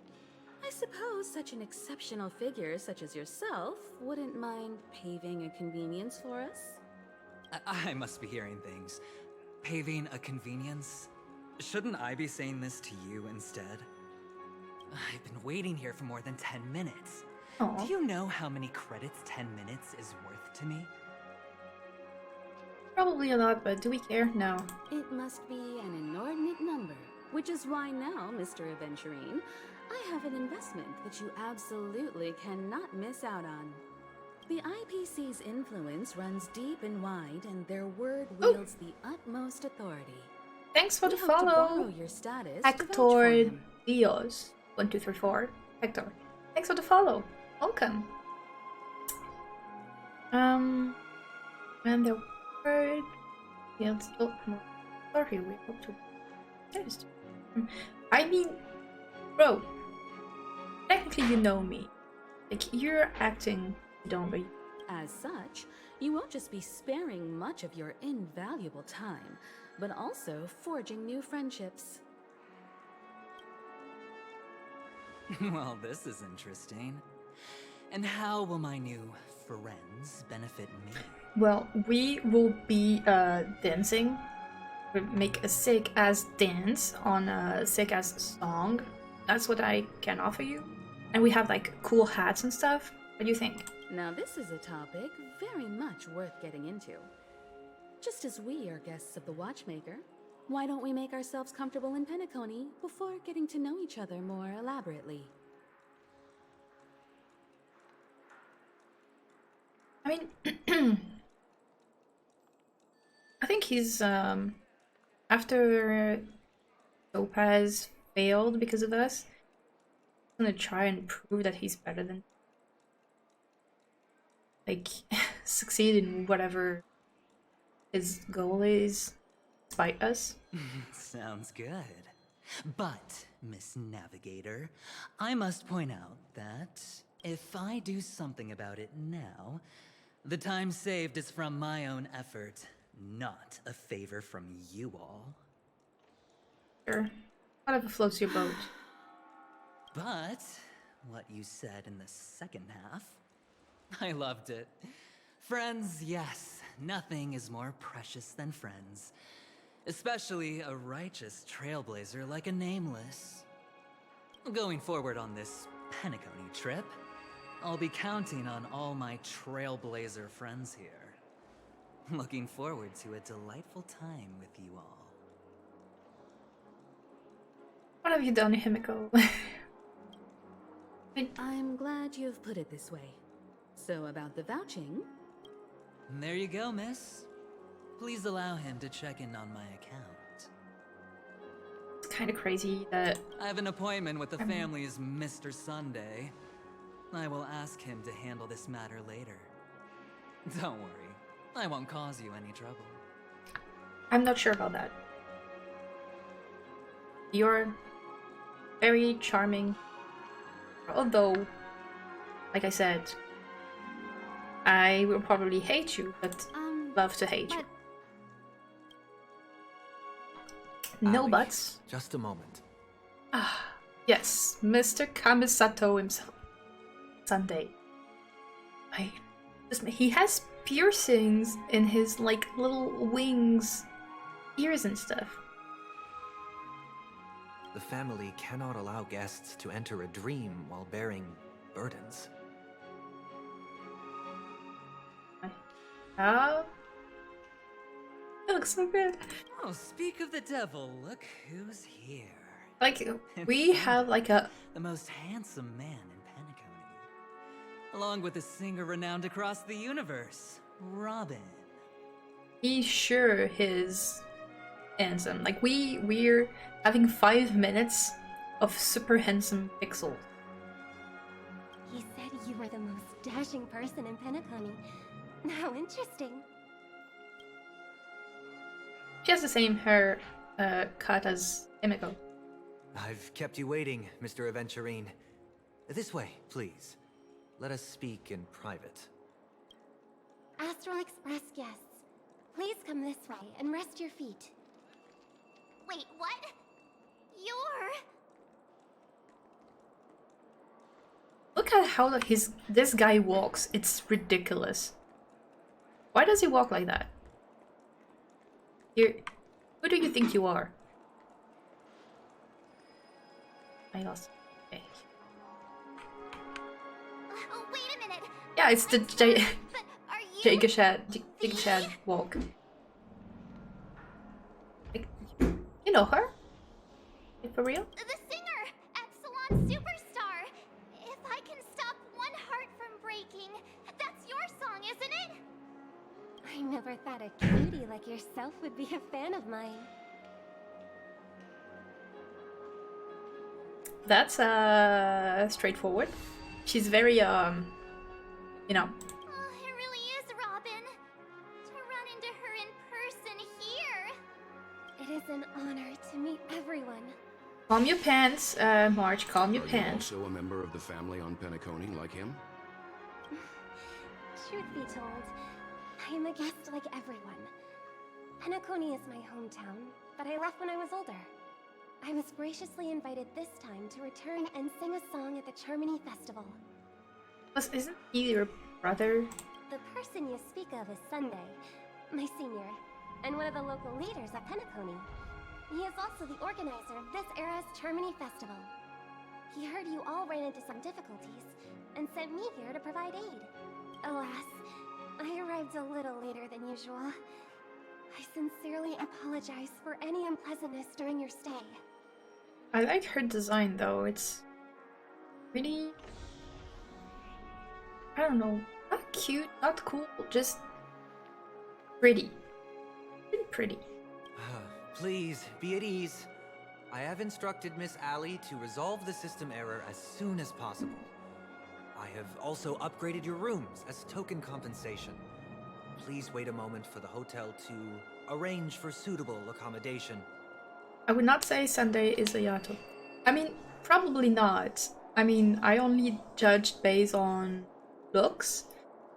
I suppose such an exceptional figure such as yourself wouldn't mind paving a convenience for us? I must be hearing things. Paving a convenience? Shouldn't I be saying this to you instead? I've been waiting here for more than 10 minutes. Aww. Do you know how many credits 10 minutes is worth to me? Probably a lot, but do we care? No. It must be an inordinate number, which is why now, Mr. Aventurine, I have an investment that you absolutely cannot miss out on. The IPC's influence runs deep and wide, and their word wields the utmost authority. Thanks for the We hope to follow. borrow your status to vouch for Hector him. Dios. 1, 2, 3, 4. Hector. Thanks for the follow. Welcome. And the word wields the utmost authority. We hope to. I mean, bro. Technically, you know me. Like, you're acting dumb, but... As such, you won't just be sparing much of your invaluable time, but also forging new friendships. Well, this is interesting. And how will my new friends benefit me? Well, we will be dancing. We'll make a sick-ass dance on a sick-ass song. That's what I can offer you. And we have, like, cool hats and stuff. What do you think? Now this is a topic very much worth getting into. Just as we are guests of the Watchmaker, why don't we make ourselves comfortable in Penacony before getting to know each other more elaborately? I mean, I think he's, after Topaz failed because of us, he's gonna try and prove that he's better than, like, succeed in whatever his goal is, despite us. Sounds good. But, Miss Navigator, I must point out that If I do something about it now, the time saved is from my own effort, not a favor from you all. Sure. Whatever floats your boat. But what you said in the second half, I loved it. Friends, yes, nothing is more precious than friends. Especially a righteous trailblazer like a Nameless. Going forward on this Penacony trip, I'll be counting on all my trailblazer friends here. Looking forward to a delightful time with you all. What have you done, Himiko? I'm glad you've put it this way. So about the vouching... There you go, miss. Please allow him to check in on my account. It's kind of crazy that... I have an appointment with the family's Mr. Sunday. I will ask him to handle this matter later. Don't worry, I won't cause you any trouble. I'm not sure about that. You're very charming. Although, like I said, I will probably hate you, but love to hate you. No Ali, buts. Just a moment. Ah, yes, Mr. Kamisato himself. Sunday. He has piercings in his, like, little wings, ears and stuff. The family cannot allow guests to enter a dream while bearing burdens. Oh. It looks so good. Oh, speak of the devil, look who's here. Like, we have, like, the most handsome man in Penacony. Along with a singer renowned across the universe, Robin. He sure is handsome. Like, we're having 5 minutes of super handsome pixels. He said you were the most dashing person in Penacony. How interesting. She has the same hair cut as Himiko. I've kept you waiting, Mr. Aventurine. This way, please. Let us speak in private. Astral Express guests, please come this way and rest your feet. Wait, what? You're... Look at how this guy walks. It's ridiculous. Why does he walk like that? Who do you think you are? I lost. Okay. Oh, wait a minute. Yeah, it's the Jake Shad walk. Like, you know her? Like, for real? The singer, Epsilon Superstar. If I can stop one heart from breaking, that's your song, isn't it? I never thought a cutie like yourself would be a fan of mine. That's straightforward. She's very you know. Oh, it really is Robin. To run into her in person here. It is an honor to meet everyone. Calm your pants, March. Calm your pants. Are you also a member of the family on Penacony, like him? Truth be told, I am a guest like everyone. Penacony is my hometown, but I left when I was older. I was graciously invited this time to return and sing a song at the Charmony Festival. Isn't he your brother? The person you speak of is Sunday, my senior, and one of the local leaders at Penacony. He is also the organizer of this era's Charmony Festival. He heard you all ran into some difficulties, and sent me here to provide aid. Alas, I arrived a little later than usual. I sincerely apologize for any unpleasantness during your stay. I like her design though. It's really, I don't know, not cute, not cool, just pretty. Pretty pretty. Please, be at ease. I have instructed Miss Allie to resolve the system error as soon as possible. I have also upgraded your rooms as token compensation. Please wait a moment for the hotel to arrange for suitable accommodation. I would not say Sunday is a Yato. I mean, probably not. I mean, I only judged based on looks,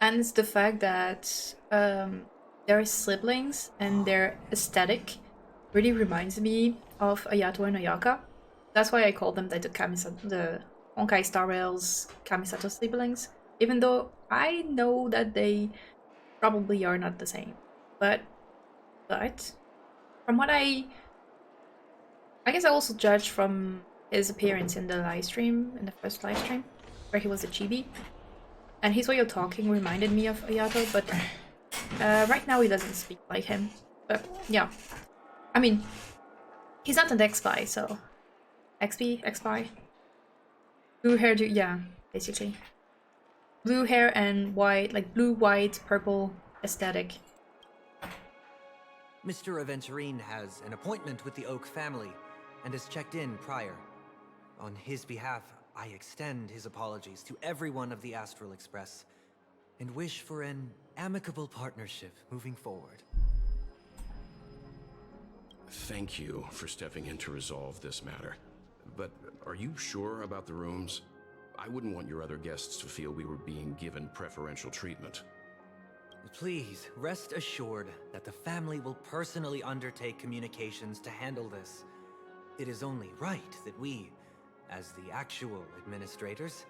and it's the fact that their siblings and their aesthetic really reminds me of Ayato and Oyaka. That's why I call them the Honkai Star Rail's Kamisato siblings, even though I know that they probably are not the same. But from what I guess I also judge from his appearance in the live stream, in the first live stream, where he was a chibi. And his way of talking reminded me of Ayato, but right now he doesn't speak like him. But yeah, I mean, he's not an X-Spy, so... XP? X-Spy? Blue hair, yeah, basically. Blue hair and white, like blue, white, purple aesthetic. Mr. Aventurine has an appointment with the Oak family and has checked in prior. On his behalf, I extend his apologies to everyone of the Astral Express and wish for an amicable partnership moving forward. Thank you for stepping in to resolve this matter. But are you sure about the rooms? I wouldn't want your other guests to feel we were being given preferential treatment. Please, rest assured that the family will personally undertake communications to handle this. It is only right that we, as the actual administrators,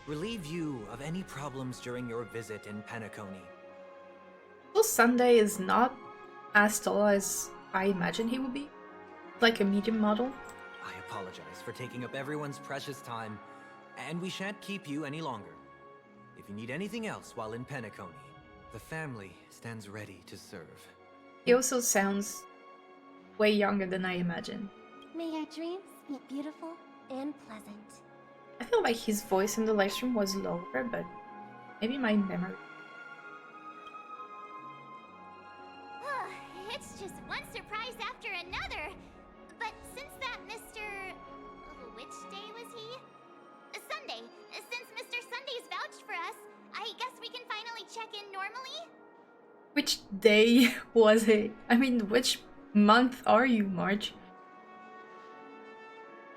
relieve you of any problems during your visit in Penacony. Well, Sunday is not as tall as I imagined he would be. Like a medium model. I apologize for taking up everyone's precious time, and we shan't keep you any longer. If you need anything else while in Penacony, the family stands ready to serve. He also sounds way younger than I imagined. May your dreams be beautiful and pleasant. I feel like his voice in the live stream was lower, but maybe my memory. It's just one surprise after another. But since that Mr... which day was he? Sunday. Since Mr. Sunday's vouched for us, I guess we can finally check in normally? Which day was it? I mean, which month are you, March?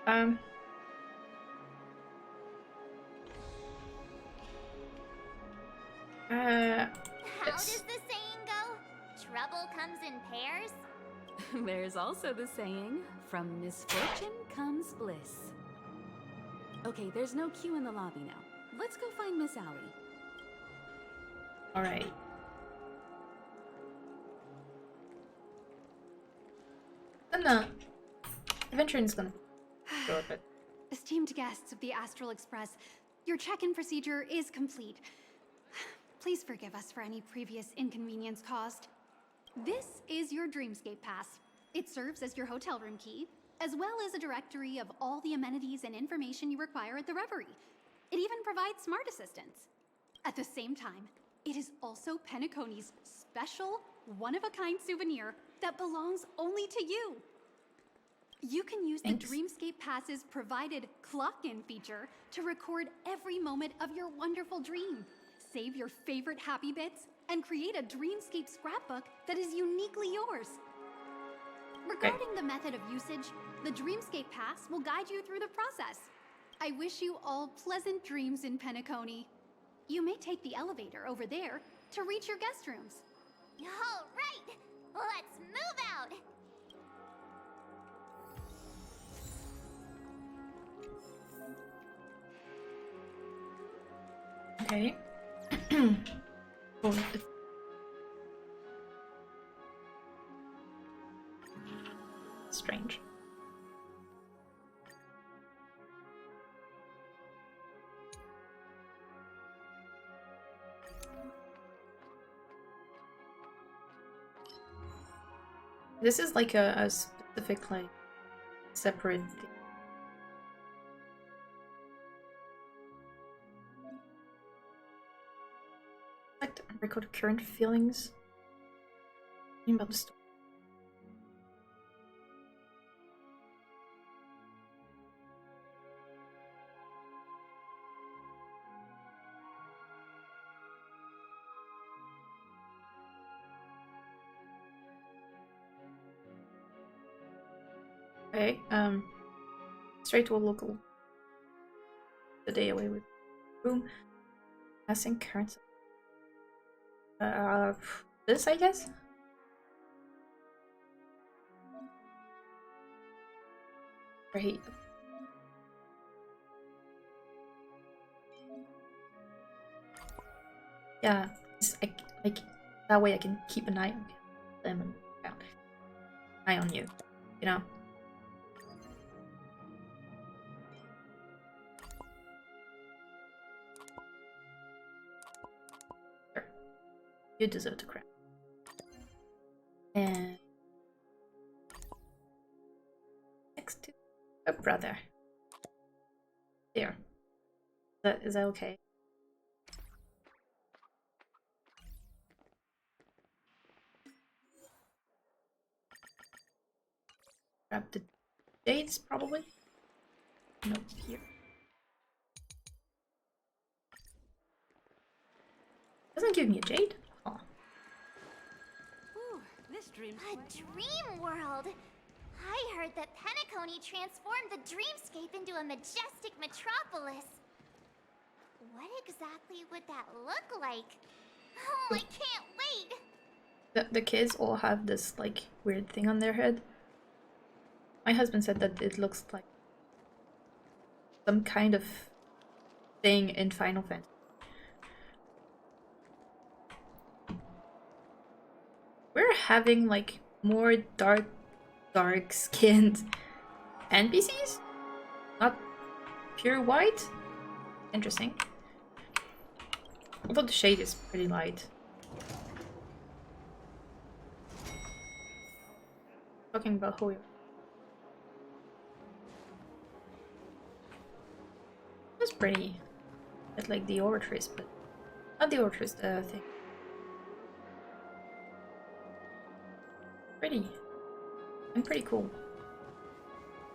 How does the saying go? Trouble comes in pairs? There's also the saying, from misfortune comes bliss. Okay, there's no queue in the lobby now. Let's go find Miss Allie. Alright. Adventuring's gonna go a bit. Esteemed guests of the Astral Express, your check-in procedure is complete. Please forgive us for any previous inconvenience caused. This is your Dreamscape Pass. It serves as your hotel room key, as well as a directory of all the amenities and information you require at the Reverie. It even provides smart assistants. At the same time, it is also Penacony's special, one-of-a-kind souvenir that belongs only to you. You can use Thanks. the Dreamscape Pass's provided clock-in feature to record every moment of your wonderful dream. Save your favorite happy bits and create a Dreamscape scrapbook that is uniquely yours. Regarding the method of usage, the Dreamscape Pass will guide you through the process. I wish you all pleasant dreams in Penacony. You may take the elevator over there to reach your guest rooms. All right, let's move out. Okay. Oh, strange. This is like a specific, like, separate thing. Like to record current feelings about the story. Okay, straight to a local. day away with room. Passing current. This, I guess. Great. Yeah, like that way I can keep an eye on them and eye on you, you know. Sure. You deserve the crown. And next to a brother. There. Is that okay? Grab the jades, probably. Nope, here. Doesn't give me a jade. Oh. Ooh, this dream's a dream world. I heard that Penacony transformed the dreamscape into a majestic metropolis. What exactly would that look like? Oh, I can't wait! The kids all have this like weird thing on their head. My husband said that it looks like some kind of thing in Final Fantasy. We're having like more dark-skinned NPCs? Not pure white? Interesting. Although the shade is pretty light. Talking about who we are. It's pretty. It's like the Oratrice, but not the Oratrice, the thing. Pretty. And pretty cool.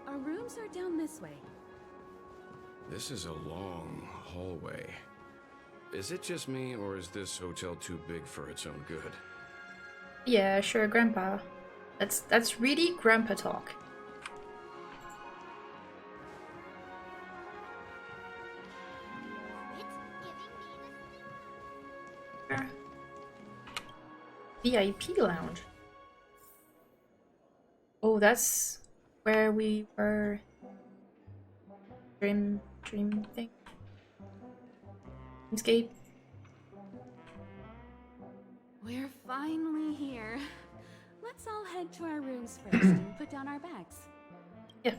Our rooms are down this way. This is a long hallway. Is it just me, or is this hotel too big for its own good? Yeah, sure, Grandpa. That's really Grandpa talk. VIP lounge. Oh, that's where we were. Dream thing. Dreamscape. We're finally here. Let's all head to our rooms first and put down our bags. Yeah.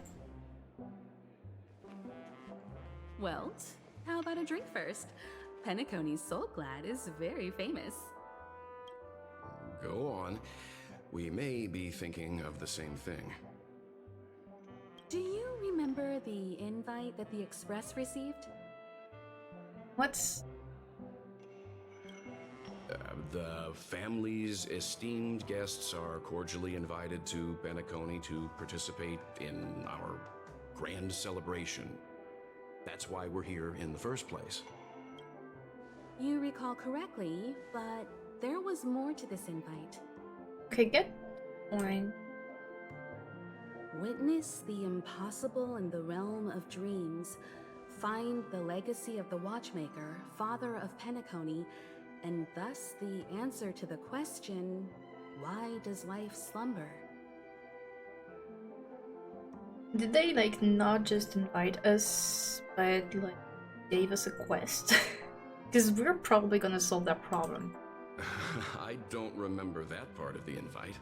Well, how about a drink first? Penacony's Soul Glad is very famous. Go on. We may be thinking of the same thing. Do you remember the invite that the Express received? What's... The family's esteemed guests are cordially invited to Penacony to participate in our grand celebration. That's why we're here in the first place. You recall correctly, but there was more to this invite. Okay, get point. Witness the impossible in the realm of dreams. Find the legacy of the Watchmaker, father of Penacony, and thus the answer to the question, why does life slumber? Did they like not just invite us, but like gave us a quest? Because we're probably gonna solve that problem. I don't remember that part of the invite.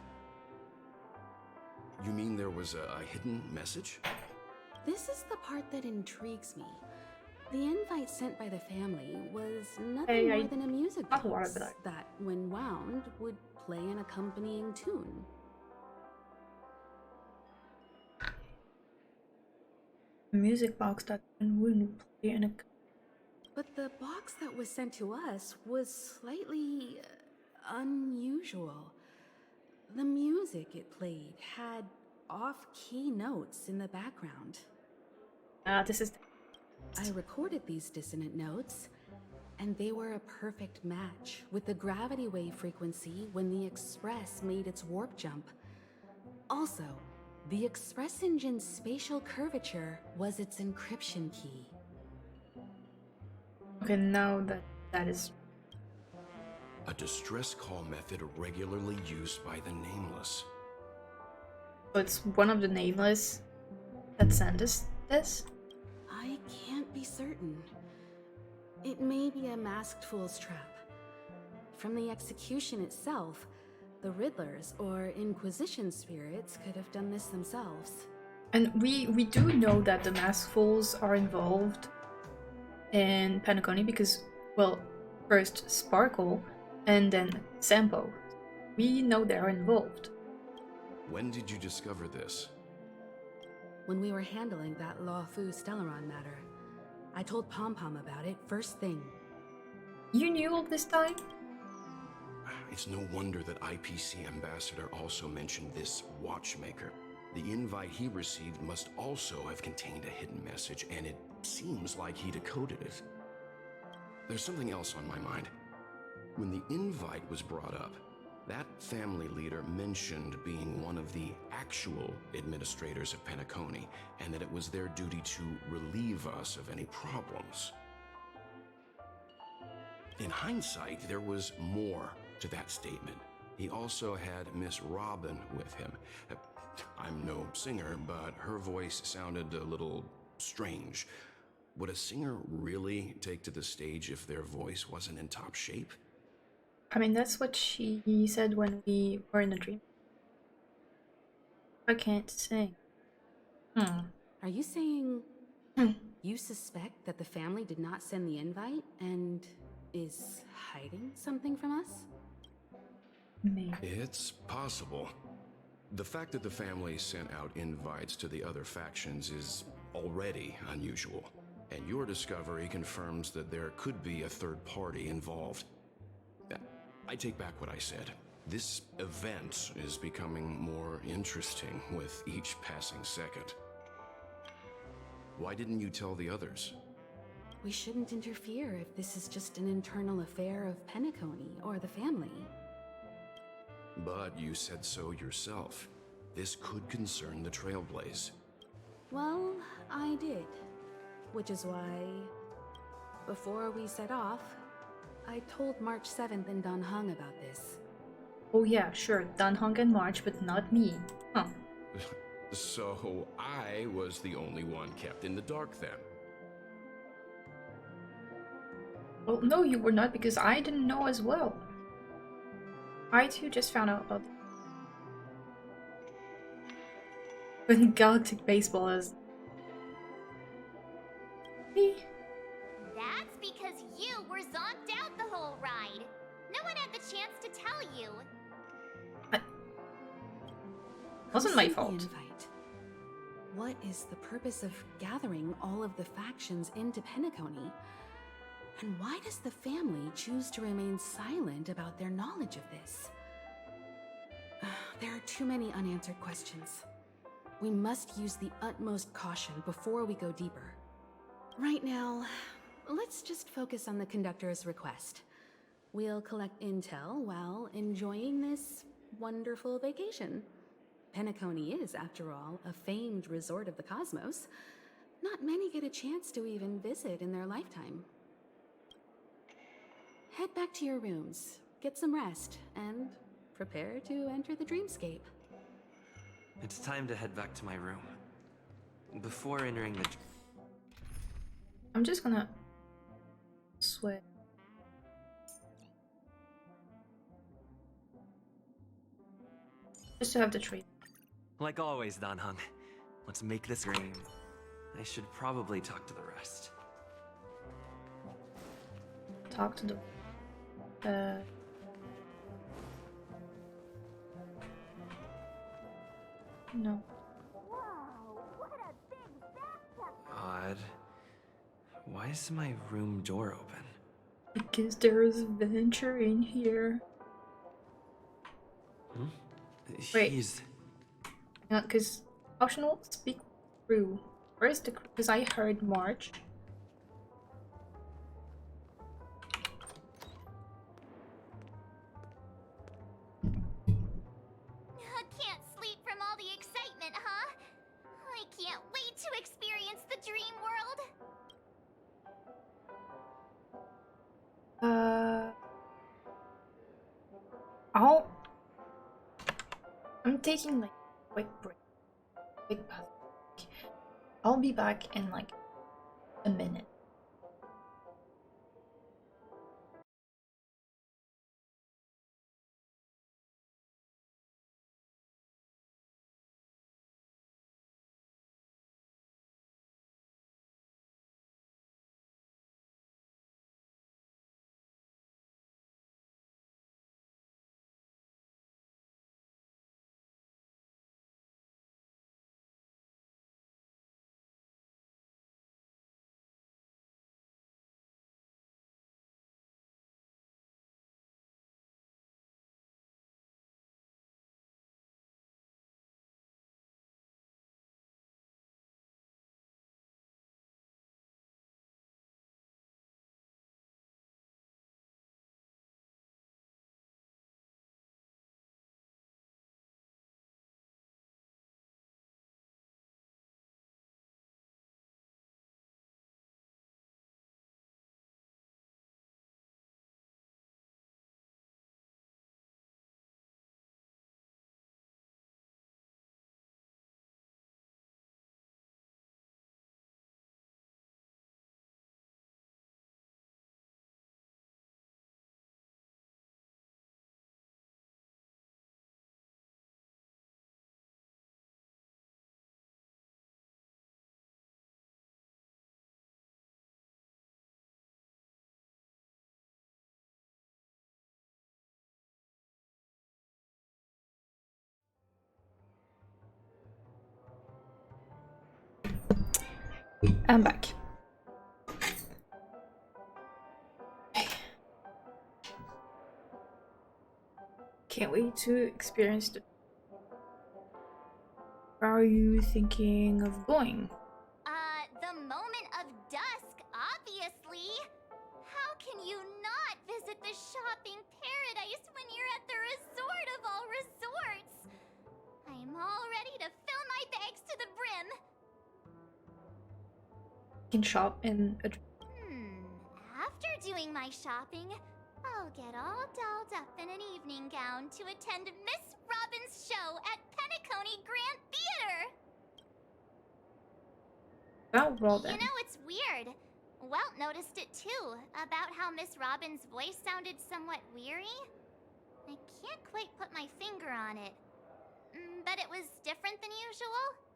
You mean there was a hidden message? This is the part that intrigues me. The invite sent by the family was nothing more than a music box that, when wound, would play an accompanying tune. A music box that wouldn't play in a... But the box that was sent to us was slightly unusual. The music it played had off-key notes in the background. This is... I recorded these dissonant notes, and they were a perfect match with the gravity wave frequency when the Express made its warp jump. Also, the Express engine's spatial curvature was its encryption key. Okay, now that is... A distress call method regularly used by the Nameless. So it's one of the Nameless that sent us this? I can't be certain. It may be a masked fool's trap. From the execution itself, the Riddlers or Inquisition spirits could have done this themselves. And we do know that the Masked Fools are involved in Penacony because, well, first Sparkle and then Sampo. We know they're involved. When did you discover this? When we were handling that Law Fu Stellaron matter, I told Pom Pom about it first thing. You knew all this time? It's no wonder that IPC Ambassador also mentioned this watchmaker. The invite he received must also have contained a hidden message, and it seems like he decoded it. There's something else on my mind. When the invite was brought up, that family leader mentioned being one of the actual administrators of Penacony, and that it was their duty to relieve us of any problems. In hindsight, there was more to that statement. He also had Miss Robin with him. I'm no singer, but her voice sounded a little strange. Would a singer really take to the stage if their voice wasn't in top shape? I mean, that's what she said when we were in a dream. I can't sing. Are you saying you suspect that the family did not send the invite and is hiding something from us? Maybe. It's possible. The fact that the family sent out invites to the other factions is already unusual, and your discovery confirms that there could be a third party involved. I take back what I said. This event is becoming more interesting with each passing second. Why didn't you tell the others? We shouldn't interfere if this is just an internal affair of Penacony or the family. But you said so yourself. This could concern the Trailblaze. Well, I did. Which is why, before we set off, I told March 7th and Dan Heng about this. Oh yeah, sure, Dan Heng and March, but not me. Huh. So I was the only one kept in the dark then. Well, no, you were not, because I didn't know as well. I too just found out about when Galactic Baseball is... Me? That's because you were zonked out the whole ride. No one had the chance to tell you. Wasn't my Who sent the fault. invite? What is the purpose of gathering all of the factions into Penacony? And why does the family choose to remain silent about their knowledge of this? There are too many unanswered questions. We must use the utmost caution before we go deeper. Right now, let's just focus on the conductor's request. We'll collect intel while enjoying this wonderful vacation. Penacony is, after all, a famed resort of the cosmos. Not many get a chance to even visit in their lifetime. Head back to your rooms, get some rest, and prepare to enter the dreamscape. It's time to head back to my room. Before entering the... I'm just gonna sweat. Just to have the tree. Like always, Dan Heng. Let's make this dream. I should probably talk to the rest. Talk to the... No. Odd. Why is my room door open? Because there's adventure in here. Wait. He's... Yeah, because optional speak through. Where is the... Because I heard March. Can't sleep from all the excitement, huh? I can't wait to experience the dream world. I'm taking like a quick break. Quick bath break. I'll be back in like a minute. I'm back. Can't wait to experience the... Where are you thinking of going? The moment of dusk, obviously. How can you not visit the shopping paradise when you're at the resort of all resorts? I'm all ready to fill my bags to the brim. You can shop in a... After doing my shopping, I'll get all dolled up in an evening gown to attend Miss Robin's show at Penacony Grand Theater. Oh, well then. You know, it's weird. Welt noticed it too, about how Miss Robin's voice sounded somewhat weary. I can't quite put my finger on it. But it was different than usual?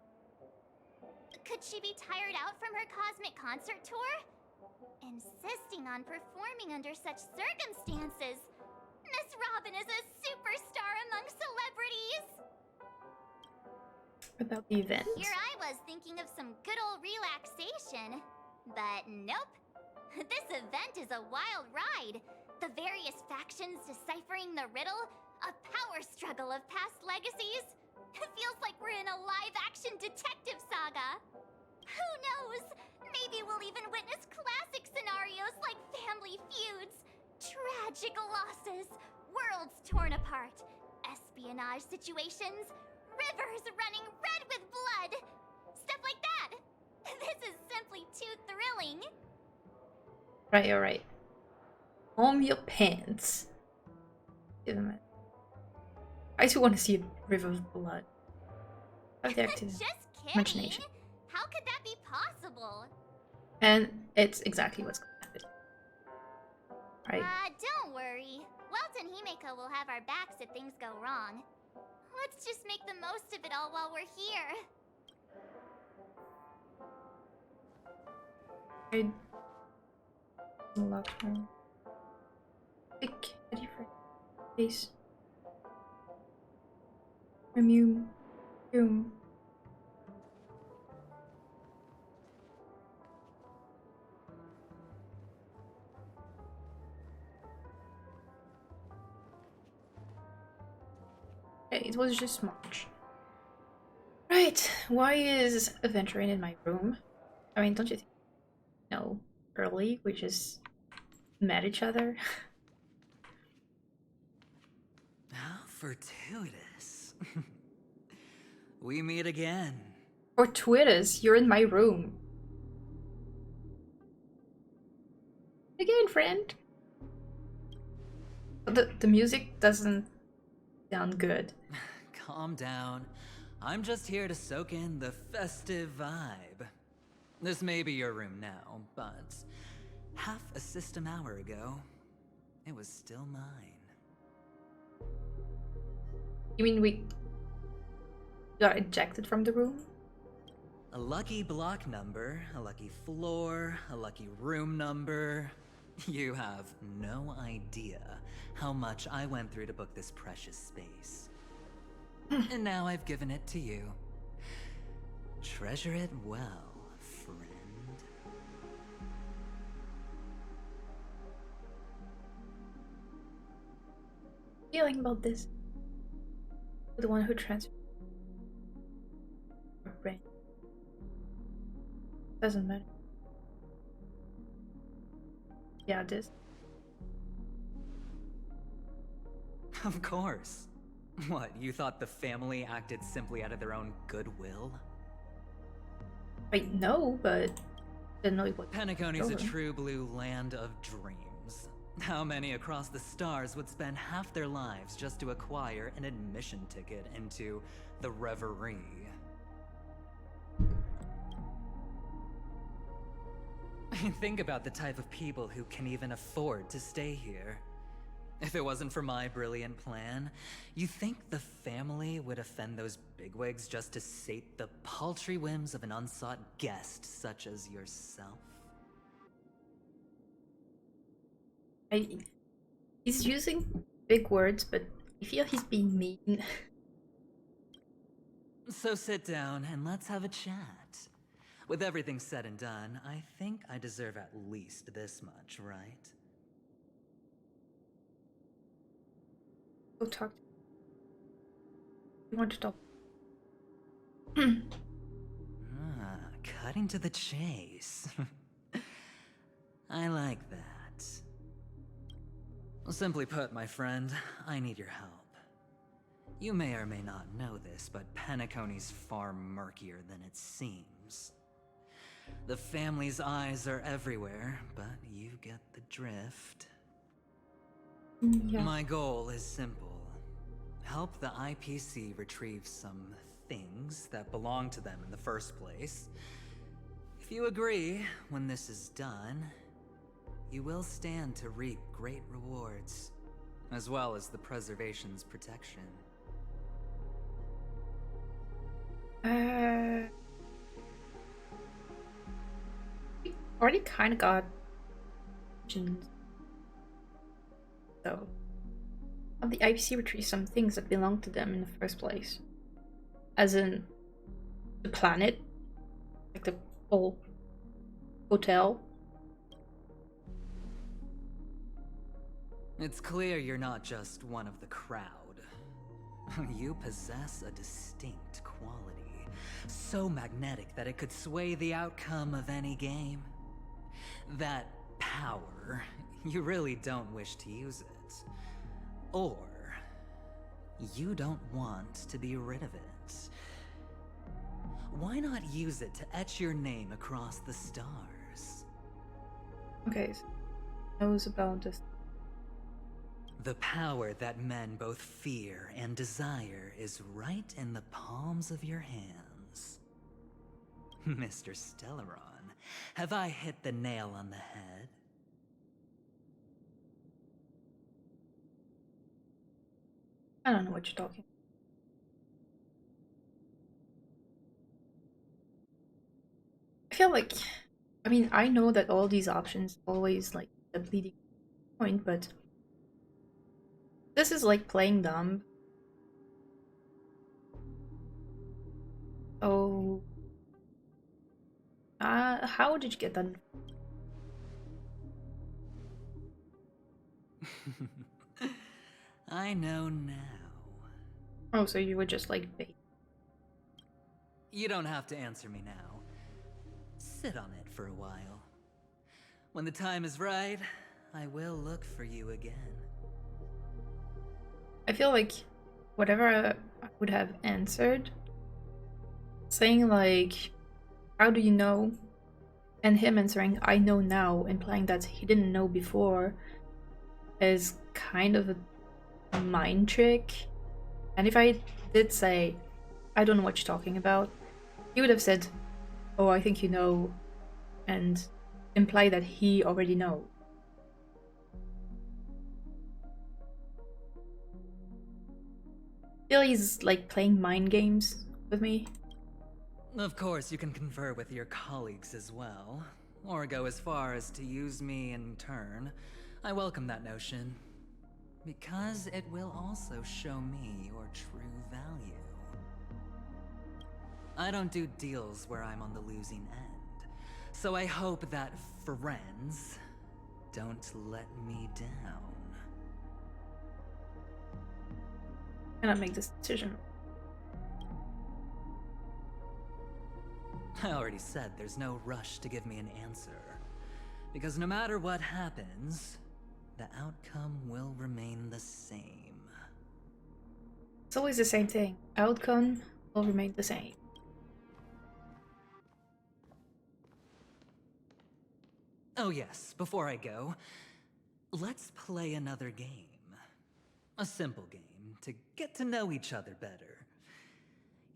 Could she be tired out from her cosmic concert tour? Insisting on performing under such circumstances. Miss Robin is a superstar among celebrities! About the event? Here I was thinking of some good old relaxation. But nope. This event is a wild ride. The various factions deciphering the riddle, a power struggle of past legacies. It feels like we're in a live-action detective saga. Who knows? Maybe we'll even witness classic scenarios like family feuds, tragic losses, worlds torn apart, espionage situations, rivers running red with blood. Stuff like that. This is simply too thrilling. Right, alright. Calm your pants. Give them a... I too want to see a river of blood. Have the active imagination. How could that be possible? And it's exactly what's going to happen. Right. Don't worry. Welt and Himeko will have our backs if things go wrong. Let's just make the most of it all while we're here. I love her. Pick a different face. Remove. Boom. It was just March. Right, why is Adventuring in my room? I mean, don't you think? No, early, we just met each other. How fortuitous. We meet again. Fortuitous, you're in my room. Again, friend. the music doesn't sound good. Calm down. I'm just here to soak in the festive vibe. This may be your room now, but half a system hour ago, it was still mine. You mean we got ejected from the room? A lucky block number, a lucky floor, a lucky room number. You have no idea how much I went through to book this precious space. And now I've given it to you. Treasure it well, friend. Feeling about this? The one who transferred our brain. Doesn't matter. Yeah, this. Of course. What, you thought the family acted simply out of their own goodwill? I know, but didn't know what. Penacony's a true blue land of dreams. How many across the stars would spend half their lives just to acquire an admission ticket into the Reverie? Think about the type of people who can even afford to stay here. If it wasn't for my brilliant plan, you think the family would offend those bigwigs just to sate the paltry whims of an unsought guest such as yourself? He's using big words, but I feel he's being mean. So sit down and let's have a chat. With everything said and done, I think I deserve at least this much, right? Go talk. You want to talk? Cutting to the chase. I like that. Simply put, my friend, I need your help. You may or may not know this, but Penacony's far murkier than it seems. The family's eyes are everywhere, but you get the drift. Yeah. My goal is simple. Help the IPC retrieve some things that belong to them in the first place. If you agree, when this is done, you will stand to reap great rewards, as well as the preservation's protection. We already kind of got options. So, the IPC retrieve some things that belong to them in the first place. As in, the planet, like the whole hotel. It's clear you're not just one of the crowd. You possess a distinct quality, so magnetic that it could sway the outcome of any game. That power, you really don't wish to use it. Or, you don't want to be rid of it. Why not use it to etch your name across the stars? Okay, so knows about this. The power that men both fear and desire is right in the palms of your hands. Mr. Stellaron, have I hit the nail on the head? I don't know what you're talking. I feel like, I mean, I know that all these options always like the bleeding point, but this is like playing dumb. Oh, how did you get that? I know now. Oh, so you were just like bait. You don't have to answer me now. Sit on it for a while. When the time is right, I will look for you again. I feel like whatever I would have answered, saying like, how do you know? And him answering, I know now, implying that he didn't know before. is kind of a mind trick. And if I did say, I don't know what you're talking about, he would have said, oh, I think you know, and imply that he already knows. I feel he's like playing mind games with me. Of course, you can confer with your colleagues as well, or go as far as to use me in turn. I welcome that notion, because it will also show me your true value. I don't do deals where I'm on the losing end, so I hope that friends don't let me down. Cannot make this decision. I already said there's no rush to give me an answer, because no matter what happens, the outcome will remain the same. It's always the same thing. Outcome will remain the same. Oh yes, before I go, let's play another game. A simple game to get to know each other better.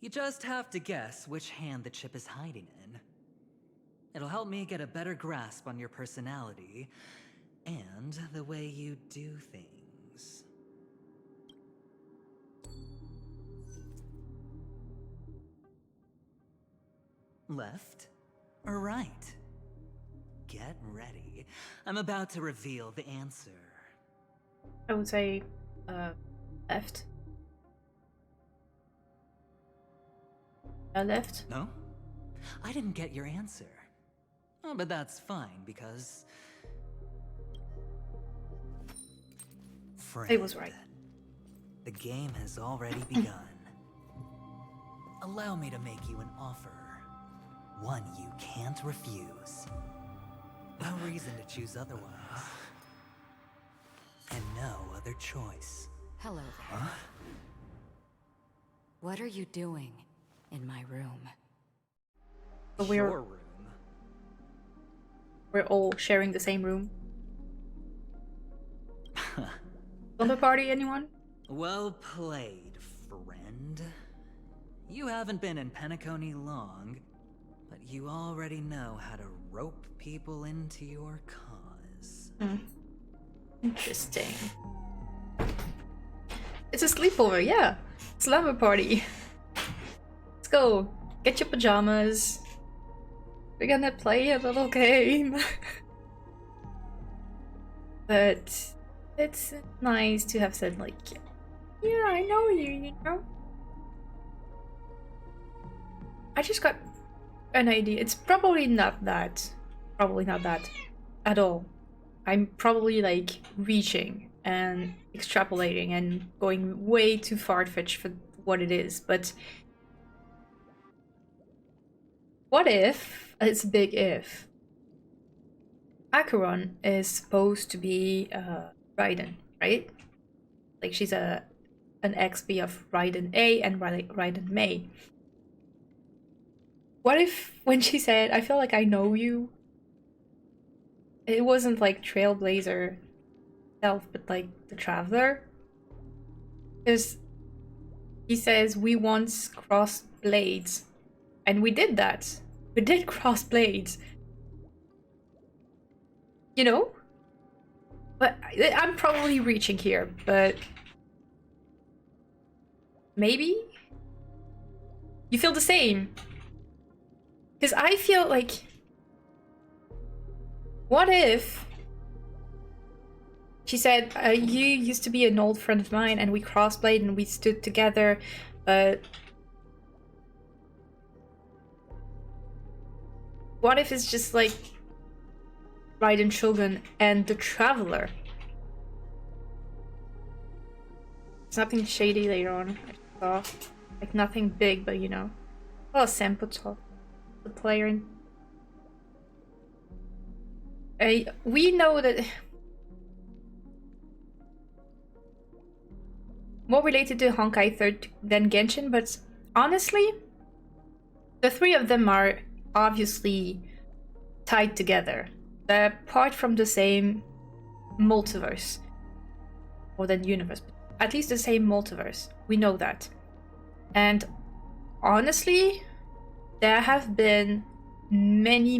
You just have to guess which hand the chip is hiding in. It'll help me get a better grasp on your personality and the way you do things. Left or right? Get ready. I'm about to reveal the answer. I would say, left. Left? No? I didn't get your answer. Oh, but that's fine, because... Friend, I was right. The game has already begun. Allow me to make you an offer. One you can't refuse. No reason to choose otherwise. And no other choice. Hello there. Huh? What are you doing in my room? But Your room? we're all sharing the same room. Slumber party, anyone? Well played, friend. You haven't been in Penacony long, but you already know how to rope people into your cause. Interesting. It's a sleepover, yeah. Slumber party. Let's go. Get your pajamas. We're gonna play a little game. But it's nice to have said, like, yeah, I know you, you know? I just got an idea. It's probably not that. Probably not that at all. I'm probably, like, reaching and extrapolating and going way too far-fetched for what it is, but what if, it's a big if, Acheron is supposed to be Raiden, right? Like, she's an XP of Raiden A and Raiden May. What if, when she said, I feel like I know you, it wasn't like Trailblazer itself, but like the Traveler? Because he says, we once crossed blades. And we did that. We did cross blades. You know? But I'm probably reaching here, but maybe? You feel the same? Because I feel like, what if she said, you used to be an old friend of mine and we crossblade and we stood together, but what if it's just like Raiden Shogun and the Traveler? It's nothing shady later on, I saw. Like, nothing big, but you know. Oh, Senputsu, the player. We know that more related to Honkai 3rd than Genshin, but honestly, the three of them are obviously tied together. They're part from the same multiverse. or than universe, but at least the same multiverse. We know that. And honestly, there have been many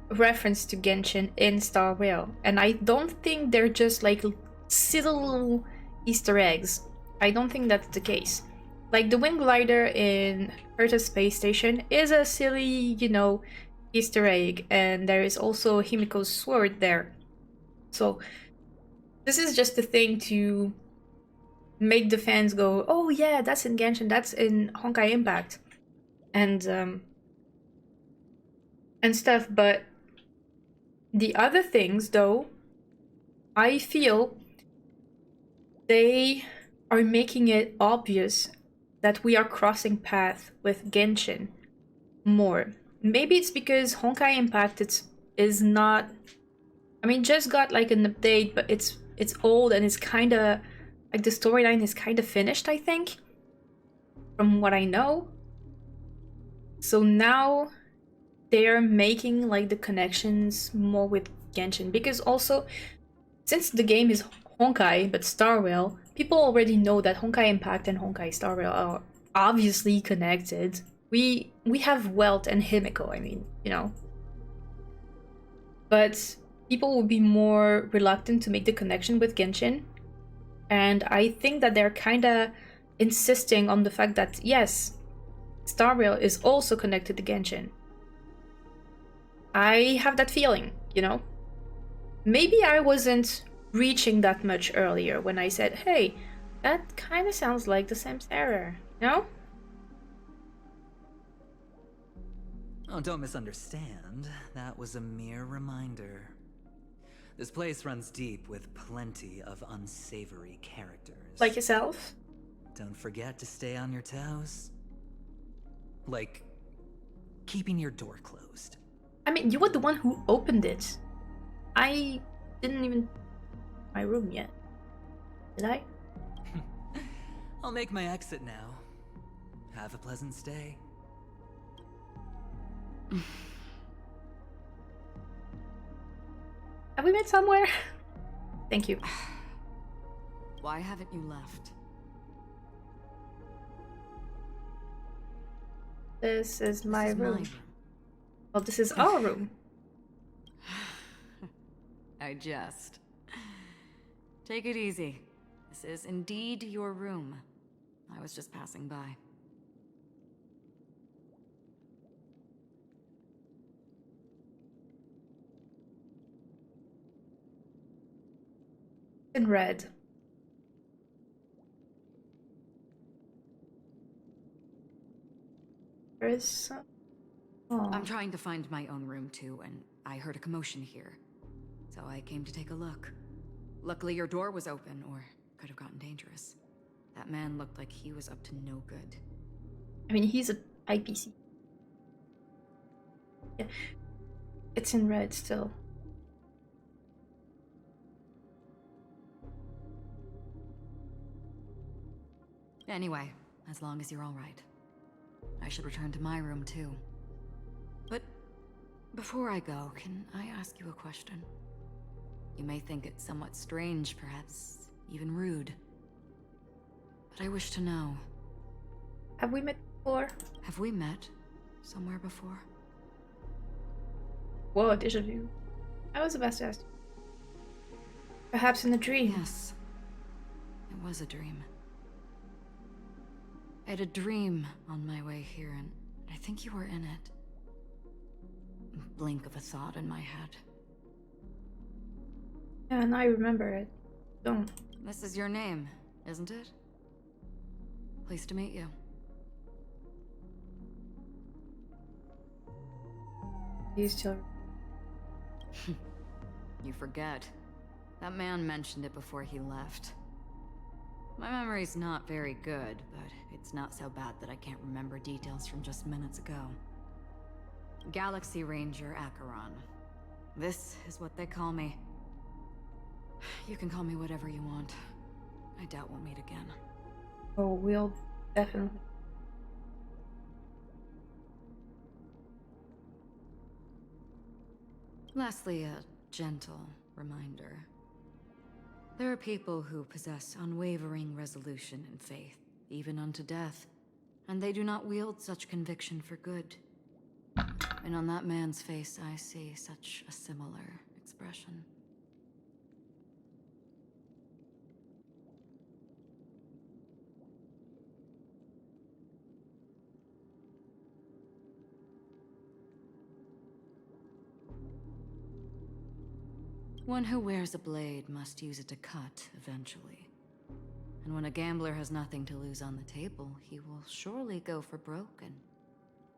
reference to Genshin in Star Rail, and I don't think they're just like silly little Easter eggs. I don't think that's the case. Like the Wind Glider in Earth Space Station is a silly, you know, Easter egg, and there is also Himiko's sword there. So this is just a thing to make the fans go, oh yeah, that's in Genshin, that's in Honkai Impact, and stuff. But the other things, though, I feel they are making it obvious that we are crossing paths with Genshin more. Maybe it's because Honkai Impact is not. I mean, just got like an update, but it's old and it's kind of like the storyline is kind of finished, I think, from what I know. So now they're making like the connections more with Genshin, because also since the game is Honkai but Star Rail, people already know that Honkai Impact and Honkai Star Rail are obviously connected. We have Welt and Himiko, I mean, you know. But people will be more reluctant to make the connection with Genshin. And I think that they're kind of insisting on the fact that, yes, Star Rail is also connected to Genshin. I have that feeling, you know? Maybe I wasn't reaching that much earlier when I said, hey, that kind of sounds like the Sims error, no? Oh, don't misunderstand. That was a mere reminder. This place runs deep with plenty of unsavory characters. Like yourself? Don't forget to stay on your toes. Like, keeping your door closed. I mean, you were the one who opened it. I didn't even my room yet. Did I? I'll make my exit now. Have a pleasant stay. Have we met somewhere? Thank you. Why haven't you left? This is my This is room. my room. Well, this is our room. I jest. Take it easy. This is indeed your room. I was just passing by. In red. There is some... Oh. I'm trying to find my own room too, and I heard a commotion here. So I came to take a look. Luckily your door was open, or could have gotten dangerous. That man looked like he was up to no good. I mean, he's a IPC. Yeah. It's in red still. Anyway, as long as you're all right. I should return to my room too. But before I go, can I ask you a question? You may think it somewhat strange, perhaps even rude. But I wish to know. Have we met before? Have we met somewhere before? Whoa, déjà vu. I was about to ask. Perhaps in a dream. Yes. It was a dream. I had a dream on my way here, and I think you were in it. Blink of a thought in my head. Yeah, and I remember it. Don't. This is your name, isn't it? Pleased to meet you. You still... You forget. That man mentioned it before he left. My memory's not very good, but it's not so bad that I can't remember details from just minutes ago. Galaxy Ranger Acheron. This is what they call me. You can call me whatever you want. I doubt we'll meet again. Oh, we'll definitely... Lastly, a gentle reminder. There are people who possess unwavering resolution and faith, even unto death, and they do not wield such conviction for good. And on that man's face, I see such a similar expression. One who wears a blade must use it to cut eventually. And when a gambler has nothing to lose on the table, he will surely go for broke and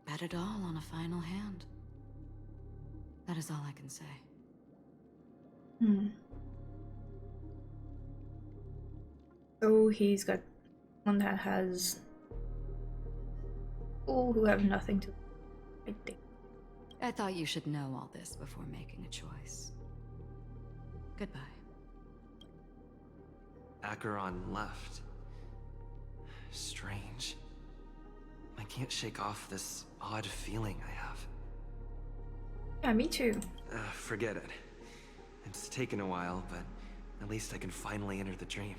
bet it all on a final hand. That is all I can say. So he's got one that has people who have nothing to, I think. I thought you should know all this before making a choice. Goodbye. Acheron left. Strange. I can't shake off this odd feeling I have. Yeah, me too. Forget it. It's taken a while, but at least I can finally enter the dream.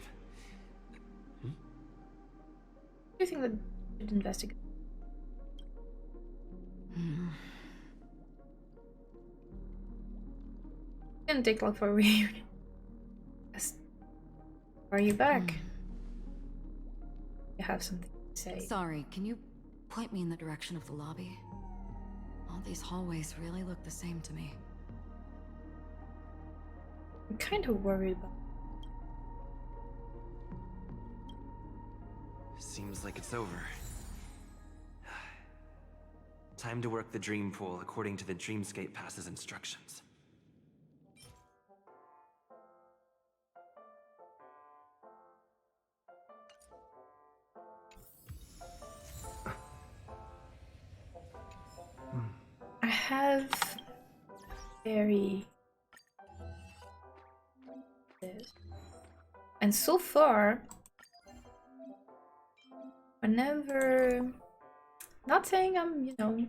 Do you think that we should investigate? Didn't take long for a reunion. Yes. Are you back? You have something to say. Sorry, can you point me in the direction of the lobby? All these hallways really look the same to me. I'm kind of worried about. Seems like it's over. Time to work the dream pool according to the Dreamscape Pass's instructions. I have very this. And so far, whenever, not saying I'm, you know,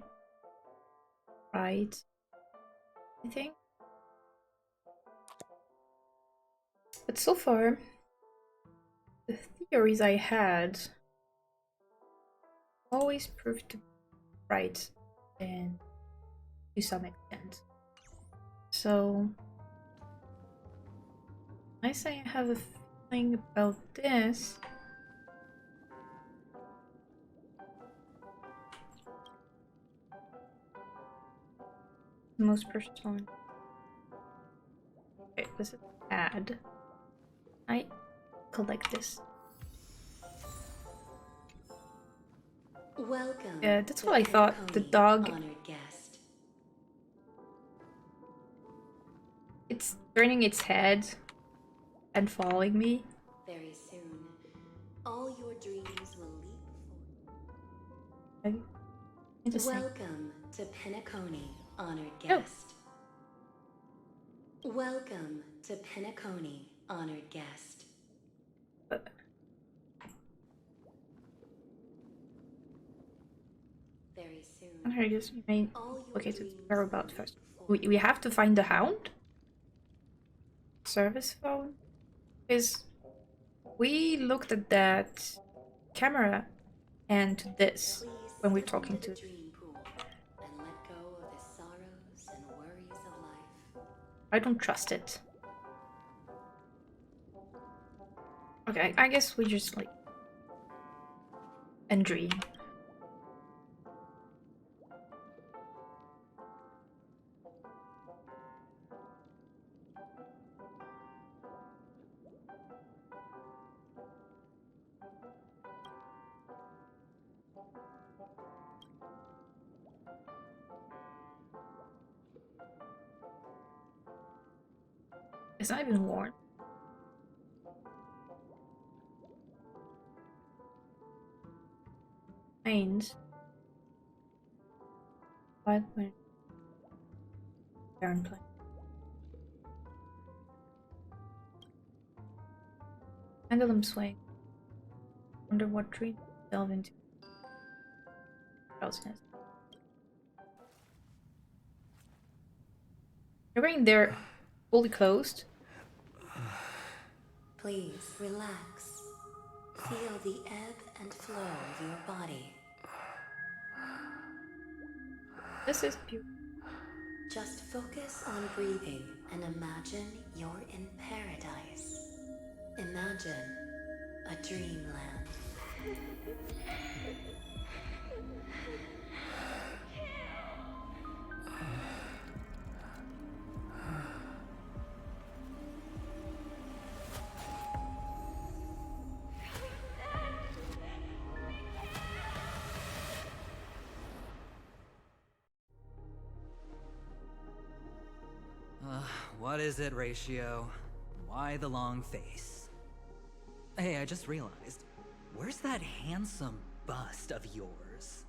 right, I think, but so far, the theories I had always proved to be right, and to some extent. So I say I have a feeling about this. Most personal. Okay, was it add? I collect this. Welcome. Yeah, that's what I thought. The dog. Honored guest. It's turning its head and following me. Very soon, all your dreams will leap forward. Interesting. Welcome to Penacony, honored guest. Welcome to Penacony, honored guest. Very soon. I just remain okay to care about first. We have to find the hound? Service phone? Because we looked at that camera and this when we're talking to. And let go of the sorrows and worries of life. I don't trust it. Okay, I guess we just like and dream. It's not even warm. Planes. What when airplane? Pendulum swing. Wonder what tree to delve into. Drowsiness. You're going there fully closed. Please relax. Feel the ebb and flow of your body. This is beautiful. Just focus on breathing and imagine you're in paradise. Imagine a dreamland. What is it, Ratio? Why the long face? Hey, I just realized, where's that handsome bust of yours?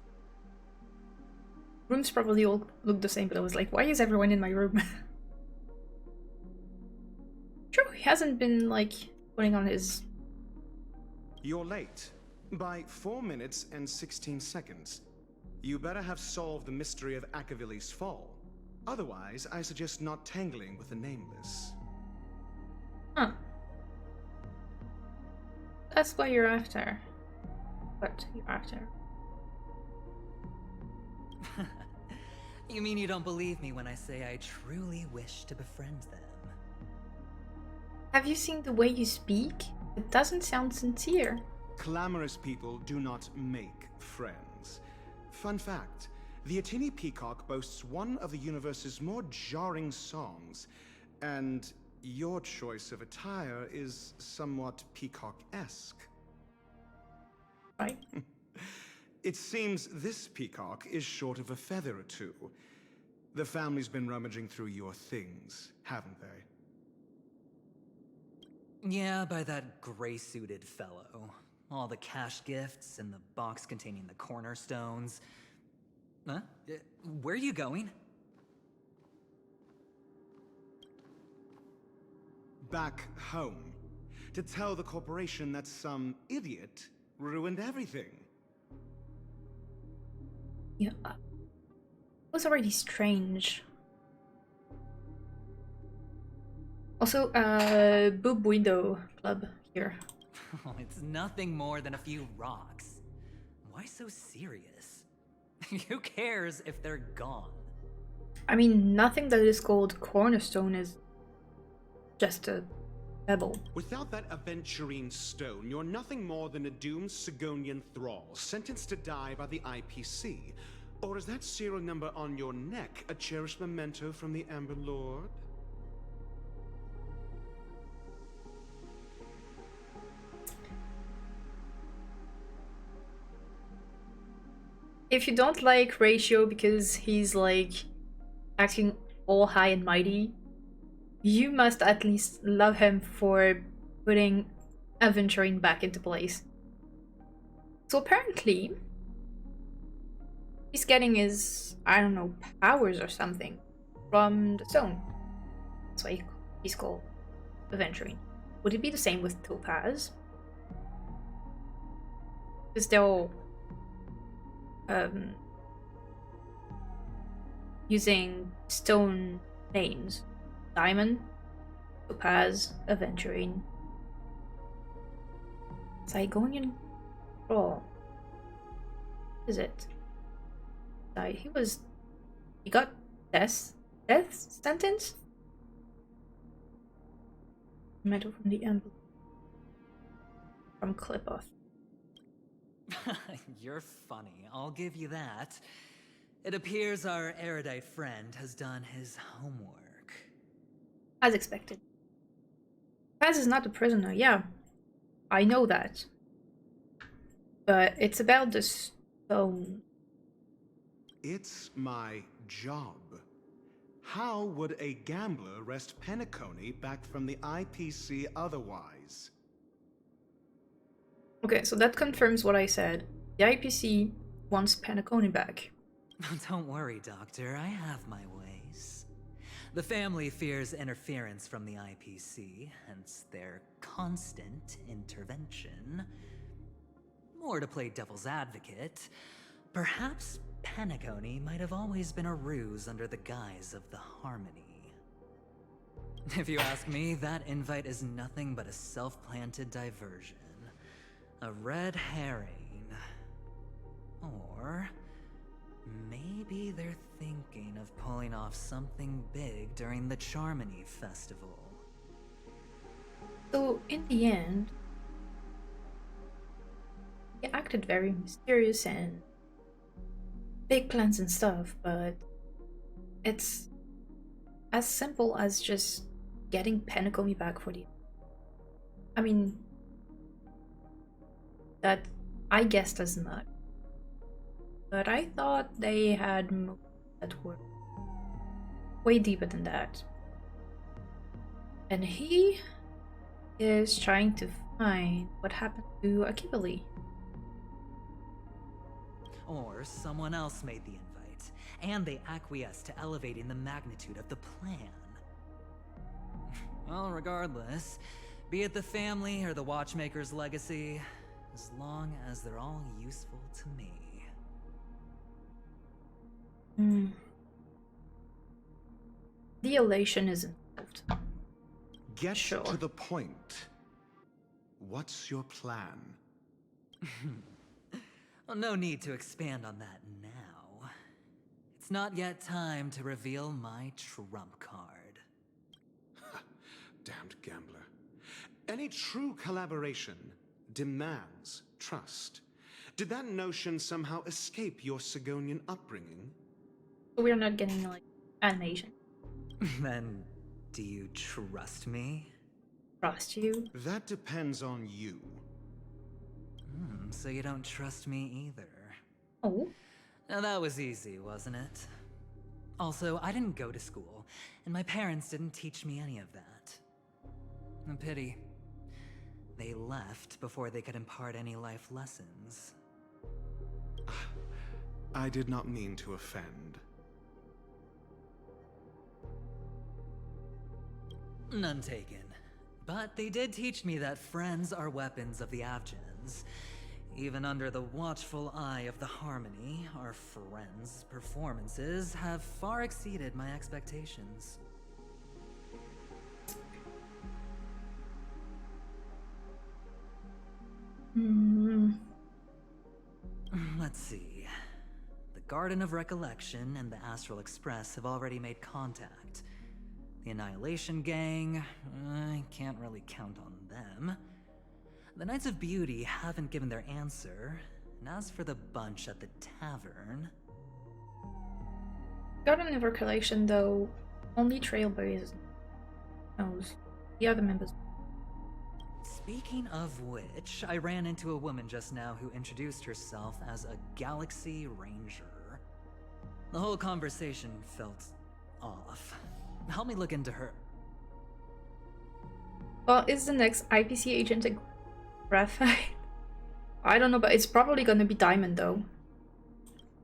Rooms probably all look the same, but I was like, why is everyone in my room? Sure, he hasn't been, like, putting on his... You're late. By 4 minutes and 16 seconds. You better have solved the mystery of Akavili's fall. Otherwise, I suggest not tangling with the nameless. Huh. That's what you're after. What you're after. You mean you don't believe me when I say I truly wish to befriend them? Have you seen the way you speak? It doesn't sound sincere. Clamorous people do not make friends. Fun fact, the Atini Peacock boasts one of the universe's more jarring songs, and your choice of attire is somewhat peacock-esque. Right. It seems this peacock is short of a feather or two. The family's been rummaging through your things, haven't they? Yeah, by that gray-suited fellow. All the cash gifts and the box containing the cornerstones. Huh? Where are you going? Back home. To tell the corporation that some idiot ruined everything. Yeah. It was already strange. Also, Boob Window Club here. Oh, it's nothing more than a few rocks. Why so serious? Who cares if they're gone? I mean, nothing that is called cornerstone is just a pebble. Without that aventurine stone, you're nothing more than a doomed Sigonian thrall, sentenced to die by the IPC. Or is that serial number on your neck a cherished memento from the Amber Lord? If you don't like Ratio because he's like acting all high and mighty, you must at least love him for putting Aventurine back into place. So apparently, he's getting his, I don't know, powers or something from the stone. That's why he's called Aventurine. Would it be the same with Topaz? Because they're all using stone names. Diamond, Topaz, Aventurine, Sigonian Thrall. Is it? He got death sentence? Metal from the emblem. From Clip-Off. You're funny, I'll give you that. It appears our erudite friend has done his homework. As expected. Paz is not a prisoner, yeah. I know that. But it's about the stone. It's my job. How would a gambler wrest Penacony back from the IPC otherwise? Okay, so that confirms what I said. The IPC wants Penacony back. Don't worry, Doctor, I have my ways. The family fears interference from the IPC, hence their constant intervention. Or to play devil's advocate, perhaps Penacony might have always been a ruse under the guise of the Harmony. If you ask me, that invite is nothing but a self-planted diversion. A red herring. Or maybe they're thinking of pulling off something big during the Charmony Festival. So, in the end, he acted very mysterious and big plans and stuff, but it's as simple as just getting Penacony back for the... I mean, that I guessed as much. But I thought they had moves that were way deeper than that. And he is trying to find what happened to Akibali. Or someone else made the invite, and they acquiesced to elevating the magnitude of the plan. Well, regardless, be it the family or the Watchmaker's legacy, as long as they're all useful to me. The elation is involved. Get Sure. to the point. What's your plan? Well, no need to expand on that now. It's not yet time to reveal my trump card. Damned gambler. Any true collaboration demands trust. Did that notion somehow escape your Sigonian upbringing? We're not getting, like, animation. Then, do you trust me? Trust you? That depends on you. So you don't trust me either. Oh? Now that was easy, wasn't it? Also, I didn't go to school, and my parents didn't teach me any of that. A pity. They left before they could impart any life lessons. I did not mean to offend. None taken. But they did teach me that friends are weapons of the Avgens. Even under the watchful eye of the Harmony, our friends' performances have far exceeded my expectations. Let's see. The Garden of Recollection and the Astral Express have already made contact. The Annihilation Gang, I can't really count on them. The Knights of Beauty haven't given their answer, and as for the bunch at the tavern... Garden of Recollection, though, only Trailblazers knows. The other members. Speaking of which, I ran into a woman just now who introduced herself as a Galaxy Ranger. The whole conversation felt off. Help me look into her. Well, is the next IPC agent a graphite? I don't know, but it's probably gonna be Diamond, though.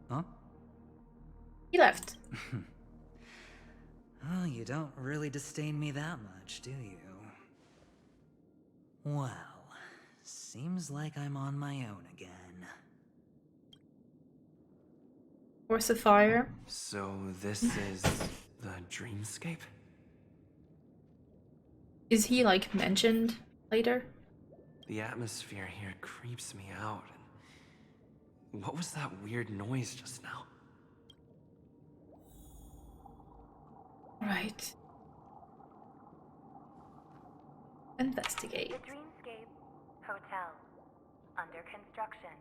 Huh? He left. Oh, you don't really disdain me that much, do you? Well, seems like I'm on my own again. Or Sapphire. So this is the dreamscape? Is he, like, mentioned later? The atmosphere here creeps me out. What was that weird noise just now? Right. Investigate. The Dreamscape Hotel. Under construction.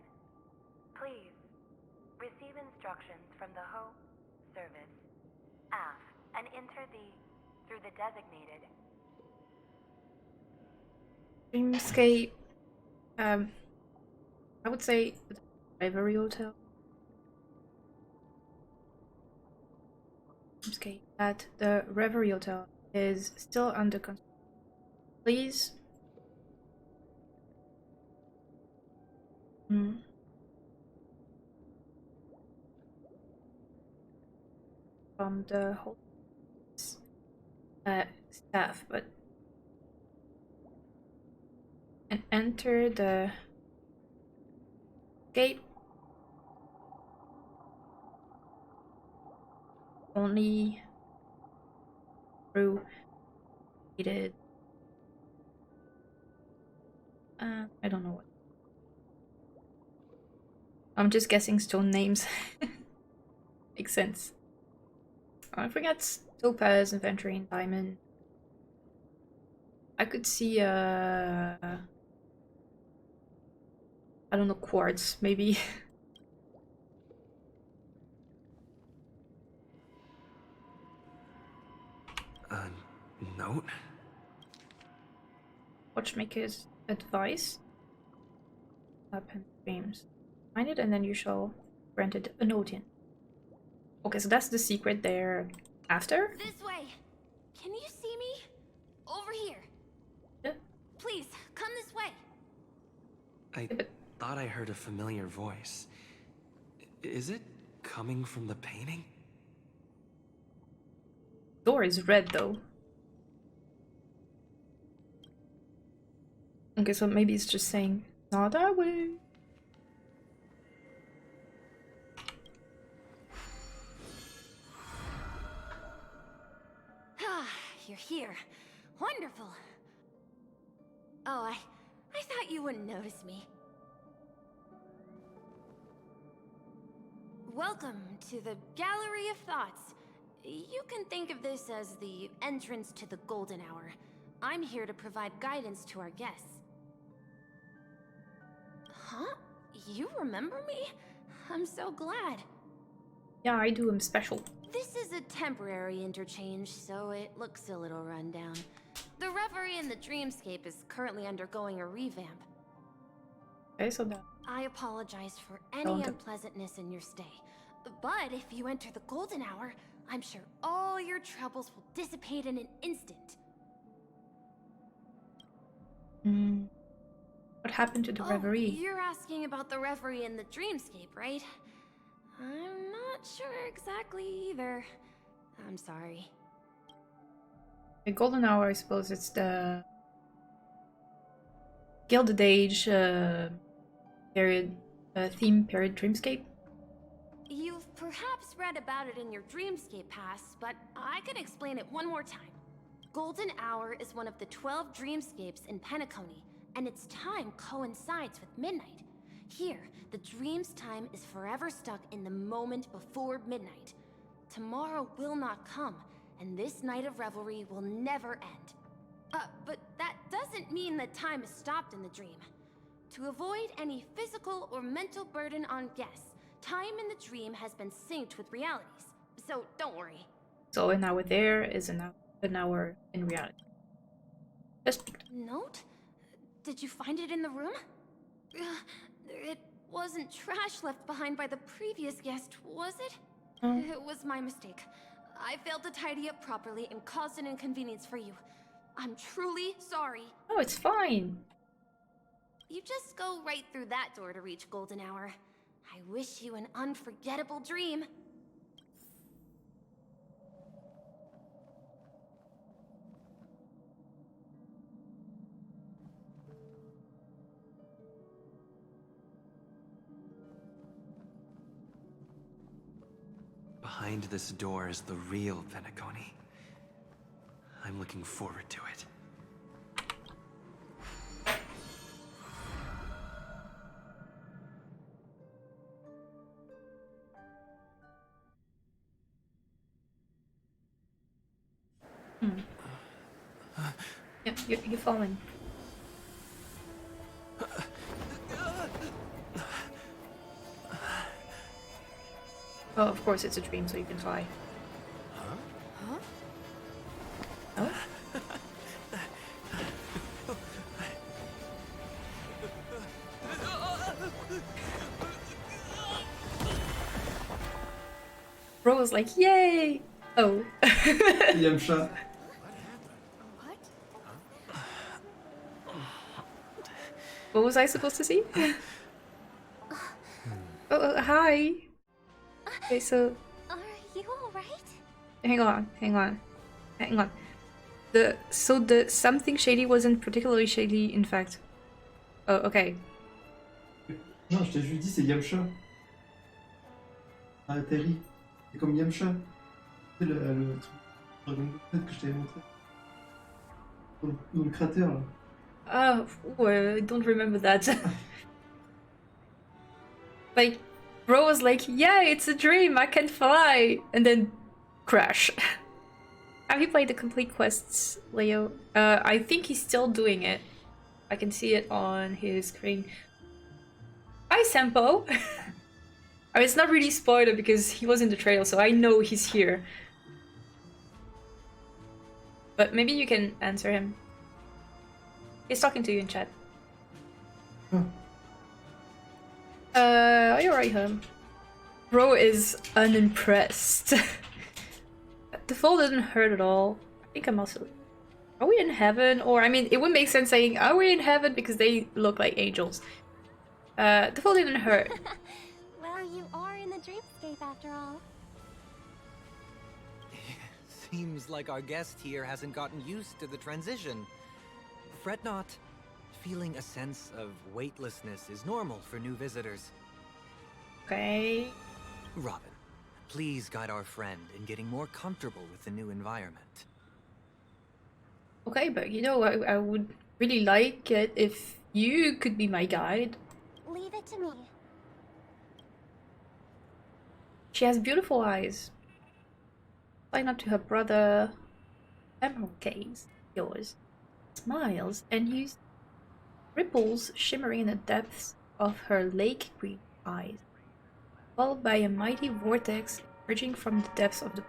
Please receive instructions from the Ho service. Aft and enter through the designated. Dreamscape. I would say Reverie Hotel. Dreamscape at the Reverie Hotel is still under construction. Please. From the whole staff, but and enter the gate only through Needed. I don't know what. I'm just guessing stone names. Makes sense. I forget topaz, aventurine, diamond. I could see I don't know, quartz maybe. Note? Watchmaker's advice. Pen dreams. Find it and then you shall grant it a notian. Okay, so that's the secret there after. This way. Can you see me? Over here. Yeah. Please, come this way. I thought I heard a familiar voice. Is it coming from the painting? Door is red though. Okay, so maybe it's just saying, not that way. Ah, you're here. Wonderful. Oh, I thought you wouldn't notice me. Welcome to the Gallery of Thoughts. You can think of this as the entrance to the Golden Hour. I'm here to provide guidance to our guests. Huh? You remember me? I'm so glad. Yeah, I do. I'm special. This is a temporary interchange, so it looks a little rundown. The Reverie in the Dreamscape is currently undergoing a revamp. Okay, so that. I apologize for any Don't. unpleasantness in your stay. But if you enter the Golden Hour, I'm sure all your troubles will dissipate in an instant. What happened to the Reverie? You're asking about the Reverie in the Dreamscape, right? I'm not sure exactly either. I'm sorry. The Golden Hour, I suppose it's the Gilded Age period, theme period dreamscape. You've perhaps read about it in your Dreamscape Pass, but I can explain it one more time. Golden Hour is one of the 12 dreamscapes in Penacony, and its time coincides with midnight. Here, the dream's time is forever stuck in the moment before midnight. Tomorrow will not come, and this night of revelry will never end. But that doesn't mean that time is stopped in the dream. To avoid any physical or mental burden on guests, time in the dream has been synced with realities, so don't worry. So an hour there is an hour in reality. Just Note? Did you find it in the room? It wasn't trash left behind by the previous guest, was it? It was my mistake. I failed to tidy up properly and caused an inconvenience for you. I'm truly sorry. Oh, it's fine. You just go right through that door to reach Golden Hour. I wish you an unforgettable dream. Behind this door is the real Penacony. I'm looking forward to it. Yeah, you're falling. Oh, of course it's a dream, so you can fly. Huh? Oh? Bro was like, yay! Oh. Yamcha. What was I supposed to see? Hi. Okay, so Are you alright? hang on. The something shady wasn't particularly shady, in fact. Oh, okay. Non, je t'ai juste dit, c'est Yamcha. Ah, Terry. C'est comme Yamcha. C'est le truc Dragon Ball Z que je t'avais montré. Dans le cratère, là. I don't remember that. Like, bro was like, yeah, it's a dream, I can fly, and then crash. Have you played the complete quests, Leo? I think he's still doing it. I can see it on his screen. Hi, Sempo! I mean, it's not really spoiler because he was in the trailer, so I know he's here. But maybe you can answer him. He's talking to you in chat. Are you alright, home? Bro is unimpressed. The fall didn't hurt at all. I think I'm also... Are we in heaven? Or, I mean, it would make sense saying, are we in heaven? Because they look like angels. The fall didn't hurt. Well, you are in the dreamscape after all. Seems like our guest here hasn't gotten used to the transition. Fret not. Feeling a sense of weightlessness is normal for new visitors. Okay. Robin, please guide our friend in getting more comfortable with the new environment. Okay, but you know, I would really like it if you could be my guide. Leave it to me. She has beautiful eyes. Sign up to her brother. Emerald gaze. Yours. Smiles and use ripples shimmering in the depths of her lake green eyes, followed by a mighty vortex emerging from the depths of the...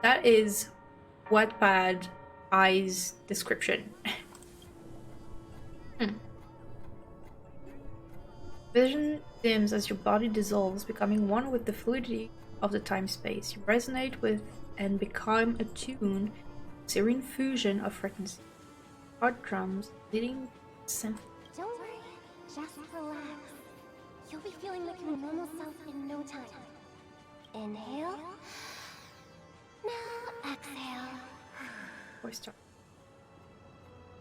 That is Wattpad eyes description. Vision dims as your body dissolves, becoming one with the fluidity of the time-space. You resonate with and become attuned to serene fusion of frequency. Heart drums leading symphony. Don't worry, just relax. You'll be feeling like your normal self in no time. Inhale. Now exhale. Voice start.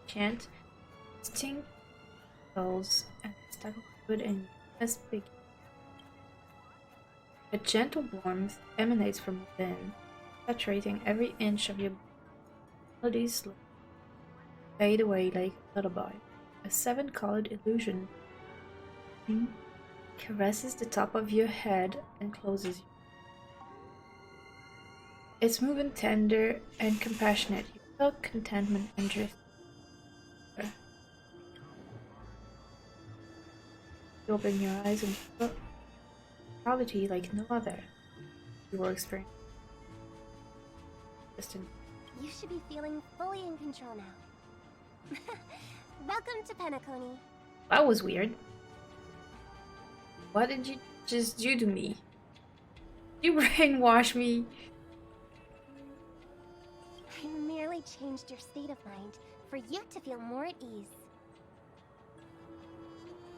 Chant. Sting. Bells and stagger foot and chest big. A gentle warmth emanates from within, saturating every inch of your melodies fade away like a lullaby. A seven-colored illusion caresses the top of your head and closes you. It's smooth and tender and compassionate. You feel contentment and drift. You open your eyes and feel reality like no other you will experience. You should be feeling fully in control now. Welcome to Penacony. That was weird. What did you just do to me? You brainwashed me. I merely changed your state of mind for you to feel more at ease.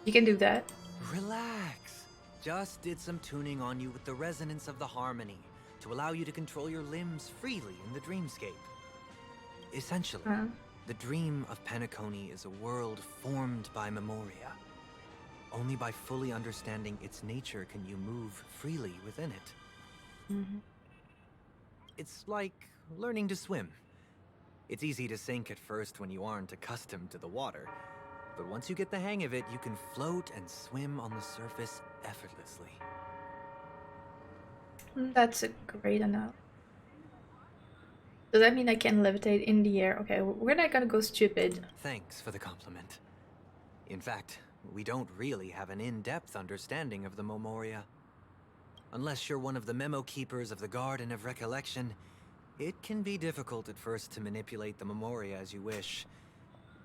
You can do that. Relax. Just did some tuning on you with the resonance of the harmony to allow you to control your limbs freely in the dreamscape. Essentially, the dream of Penacony is a world formed by memoria. Only by fully understanding its nature can you move freely within it. It's like learning to swim. It's easy to sink at first when you aren't accustomed to the water. But once you get the hang of it, you can float and swim on the surface effortlessly. That's a great enough. Does that mean I can levitate in the air? Okay, we're not gonna go stupid. Thanks for the compliment. In fact, we don't really have an in-depth understanding of the memoria. Unless you're one of the memo keepers of the Garden of Recollection, it can be difficult at first to manipulate the memoria as you wish.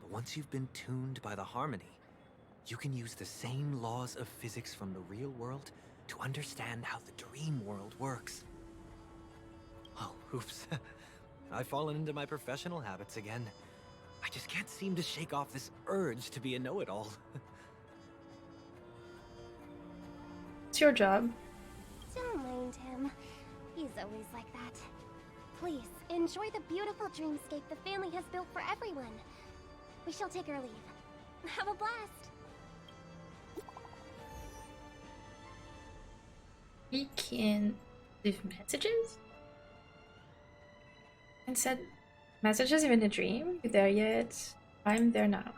But once you've been tuned by the harmony, you can use the same laws of physics from the real world to understand how the dream world works. Oh, oops. I've fallen into my professional habits again. I just can't seem to shake off this urge to be a know-it-all. It's your job. Don't mind him. He's always like that. Please, enjoy the beautiful dreamscape the family has built for everyone. We shall take our leave. Have a blast! We can leave messages? And said Messages in a dream? You there yet? I'm there now.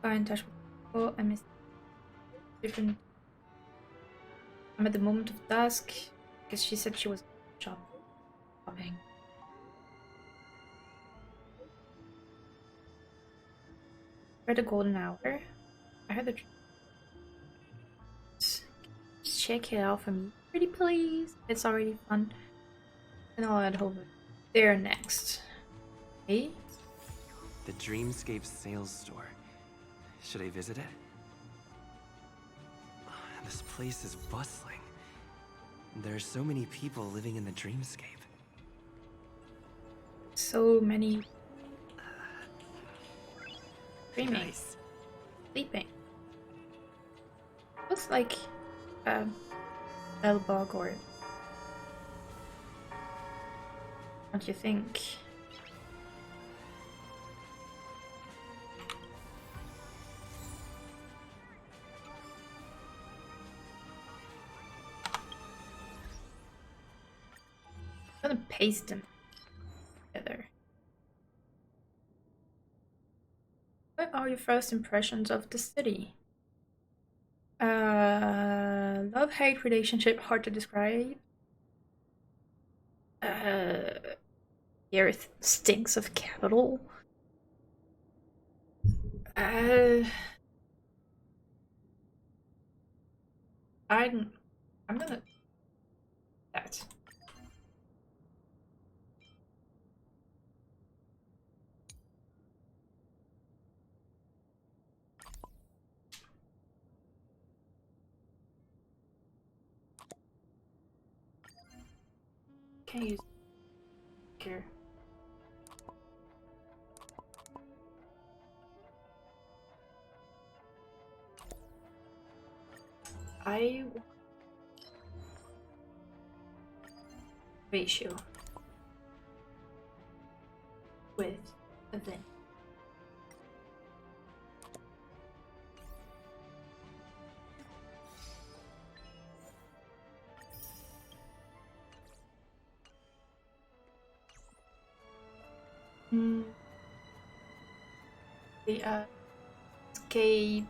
Are in touch with people. I miss different. I'm at the moment of dusk because she said she was shopping. Read the golden hour. I heard the. Just check it out for me, pretty please. It's already fun. And I'll head over there next. Hey. The Dreamscape sales store. Should I visit it? This place is bustling. There are so many people living in the Dreamscape. So many dreaming, Nice. sleeping. Looks like a bellbug, or what do you think? I'm gonna paste them together. What are your first impressions of the city? Love-hate relationship, hard to describe. The earth stinks of capital. I'm gonna that. Can't use here. I ratio with a thing. The escape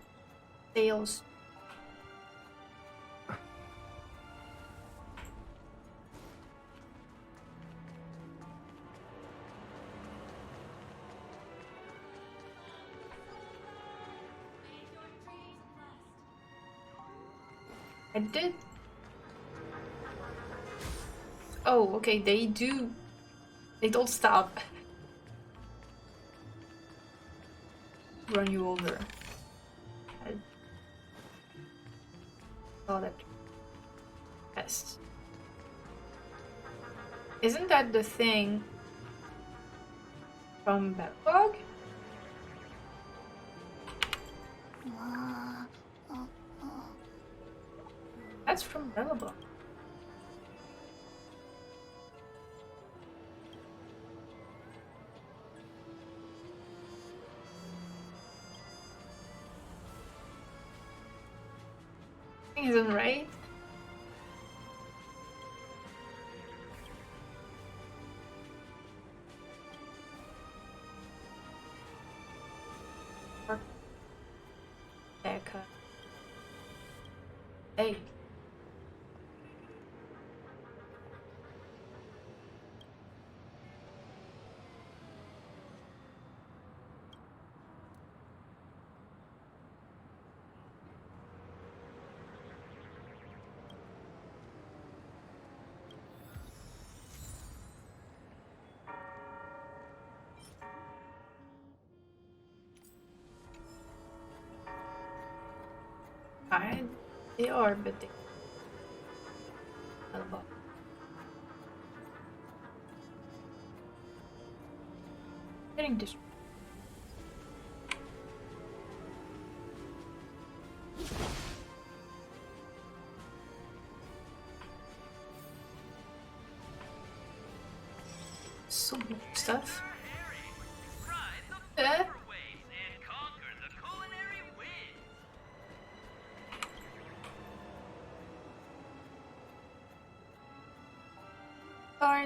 sales. I did. Oh, okay, they do. They don't stop. Run you over. I saw that. Yes. Isn't that the thing from Backlog? That's from Bellabog. Isn't right? Becca. Hey. They are, but they getting this. So much stuff.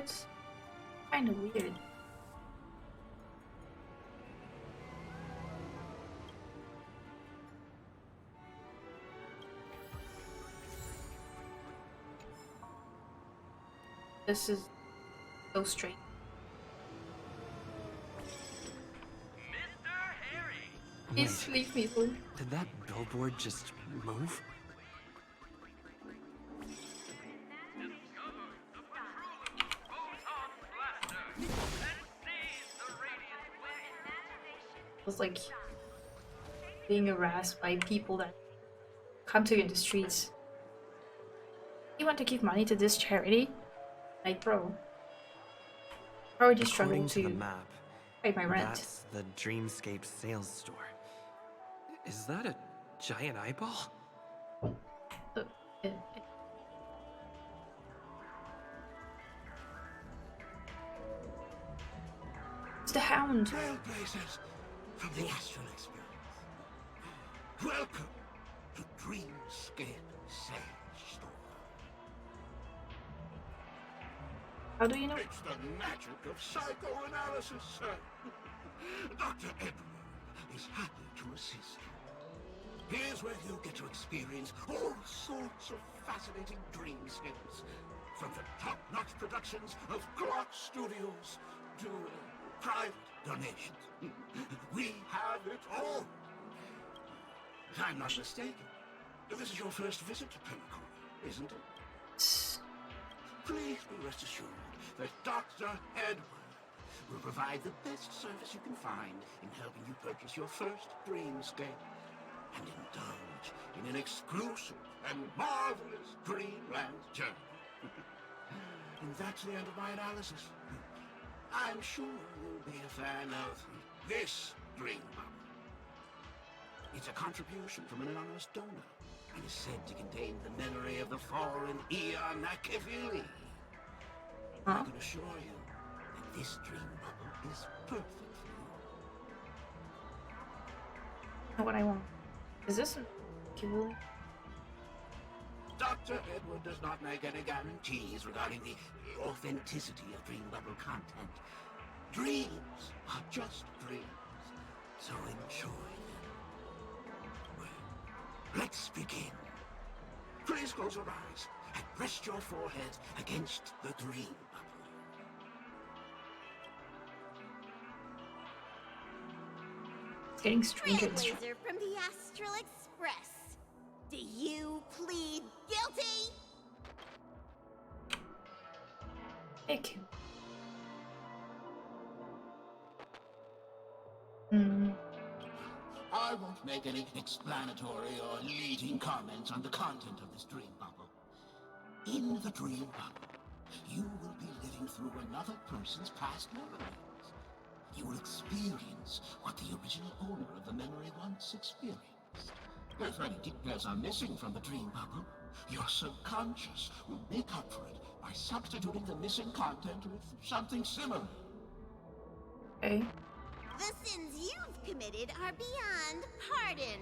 It's kind of weird. This is so strange. Please leave me alone. Did that billboard just move? It was like being harassed by people that come to you in the streets. You want to give money to this charity? Like, bro, how would you struggle According to the to map, pay my rent? that's the Dreamscape sales store. Is that a giant eyeball? It's the Hound. Trailblazers from the Astral Experience. Welcome to Dreamscape Sales Store. How do you know? It's the magic of psychoanalysis, sir. Dr. Edward is happy to assist you. Here's where you get to experience all sorts of fascinating dreamscapes. From the top-notch productions of Clark Studios to private donations. We have it all. If I'm not mistaken, this is your first visit to Penacony, isn't it? Please be rest assured that Dr. Edward will provide the best service you can find in helping you purchase your first dreamscape and indulge in an exclusive and marvelous dreamland journey. And that's the end of my analysis. I'm sure you'll be a fan of this dream bubble. It's a contribution from an anonymous donor and is said to contain the memory of the fallen Eon Nakavili. I can assure you that this dream bubble is perfect for you. Not what I want. Is this a Kibble? Dr. Edward does not make any guarantees regarding the authenticity of dream bubble content. Dreams are just dreams, so enjoy them. Well, let's begin. Please close your eyes and rest your forehead against the dream bubble. It's getting stranger and stranger. Trailblazer from the Astral Express. Do you plead guilty? Thank you. I won't make any explanatory or leading comments on the content of this dream bubble. In the dream bubble, you will be living through another person's past memories. You will experience what the original owner of the memory once experienced. If any details are missing from the dream bubble, your subconscious will make up for it by substituting the missing content with something similar. Okay. The sins you've committed are beyond pardon.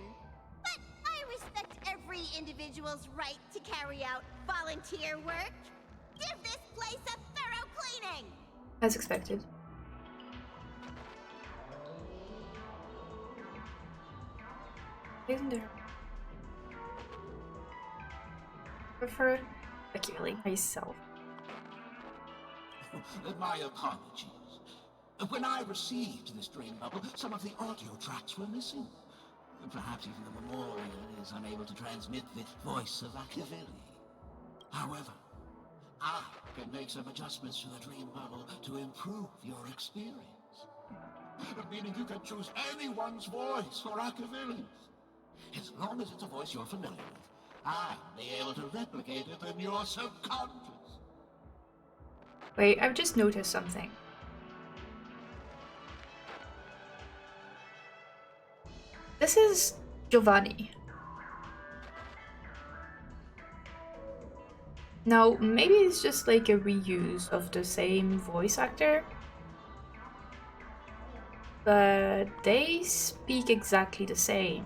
But I respect every individual's right to carry out volunteer work. Give this place a thorough cleaning! As expected. Isn't there? Prefer speculating myself. My apologies. When I received this dream bubble, some of the audio tracks were missing. Perhaps even the memorial is unable to transmit the voice of Akavili. However, I can make some adjustments to the dream bubble to improve your experience. Meaning you can choose anyone's voice for Akavili's. As long as it's a voice you're familiar with, I'll be able to replicate it in your subconscious. Wait, I've just noticed something. This is Giovanni. Now, maybe it's just like a reuse of the same voice actor, but they speak exactly the same.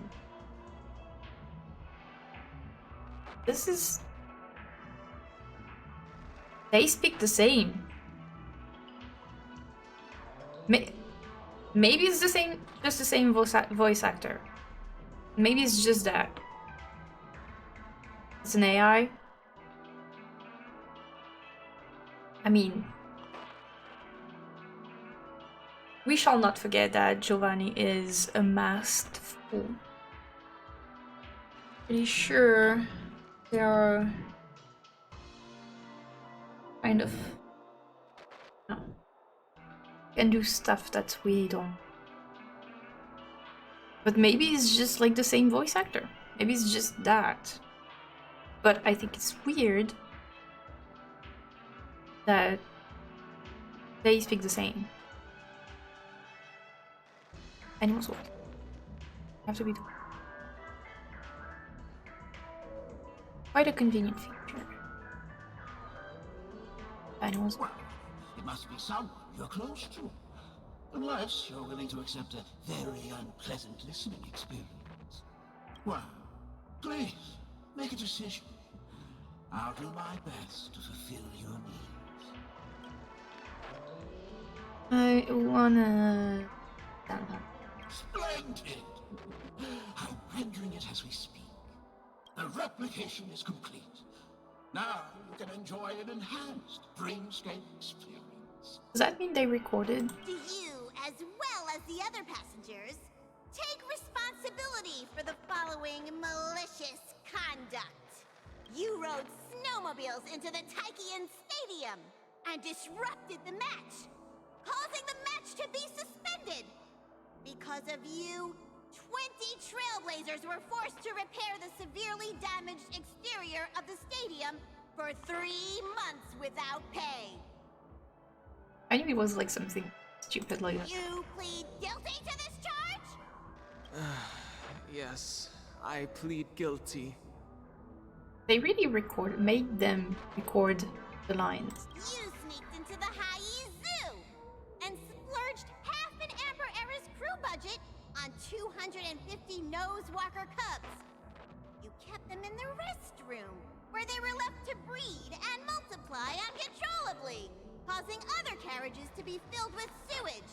They speak the same. Maybe it's the same, just the same voice actor. Maybe it's just that. It's an AI. I mean, we shall not forget that Giovanni is a masked fool. Pretty sure there are kind of can do stuff that we don't. But maybe it's just like the same voice actor. Maybe it's just that. But I think it's weird that they speak the same. Animals what? Have to be quite a convenient feature. Animals. Well, it must be someone you're close to. Unless you're willing to accept a very unpleasant listening experience. Well, please, make a decision. I'll do my best to fulfill your needs. I wanna... Splendid! I'm rendering it as we speak. The replication is complete. Now you can enjoy an enhanced dreamscape experience. Does that mean they recorded? Do you, as well as the other passengers, take responsibility for the following malicious conduct? You rode snowmobiles into the Taikian Stadium and disrupted the match, causing the match to be suspended. Because of you, 20 trailblazers were forced to repair the severely damaged exterior of the stadium for 3 months without pay. I knew it was like something stupid like that. You plead guilty to this charge? Yes, I plead guilty. They really made them record the lines. You sneaked into the Haie Zoo and splurged half an Amber Era's crew budget on 250 Nosewalker cubs. You kept them in the restroom, where they were left to breed and multiply uncontrollably, causing other carriages to be filled with sewage.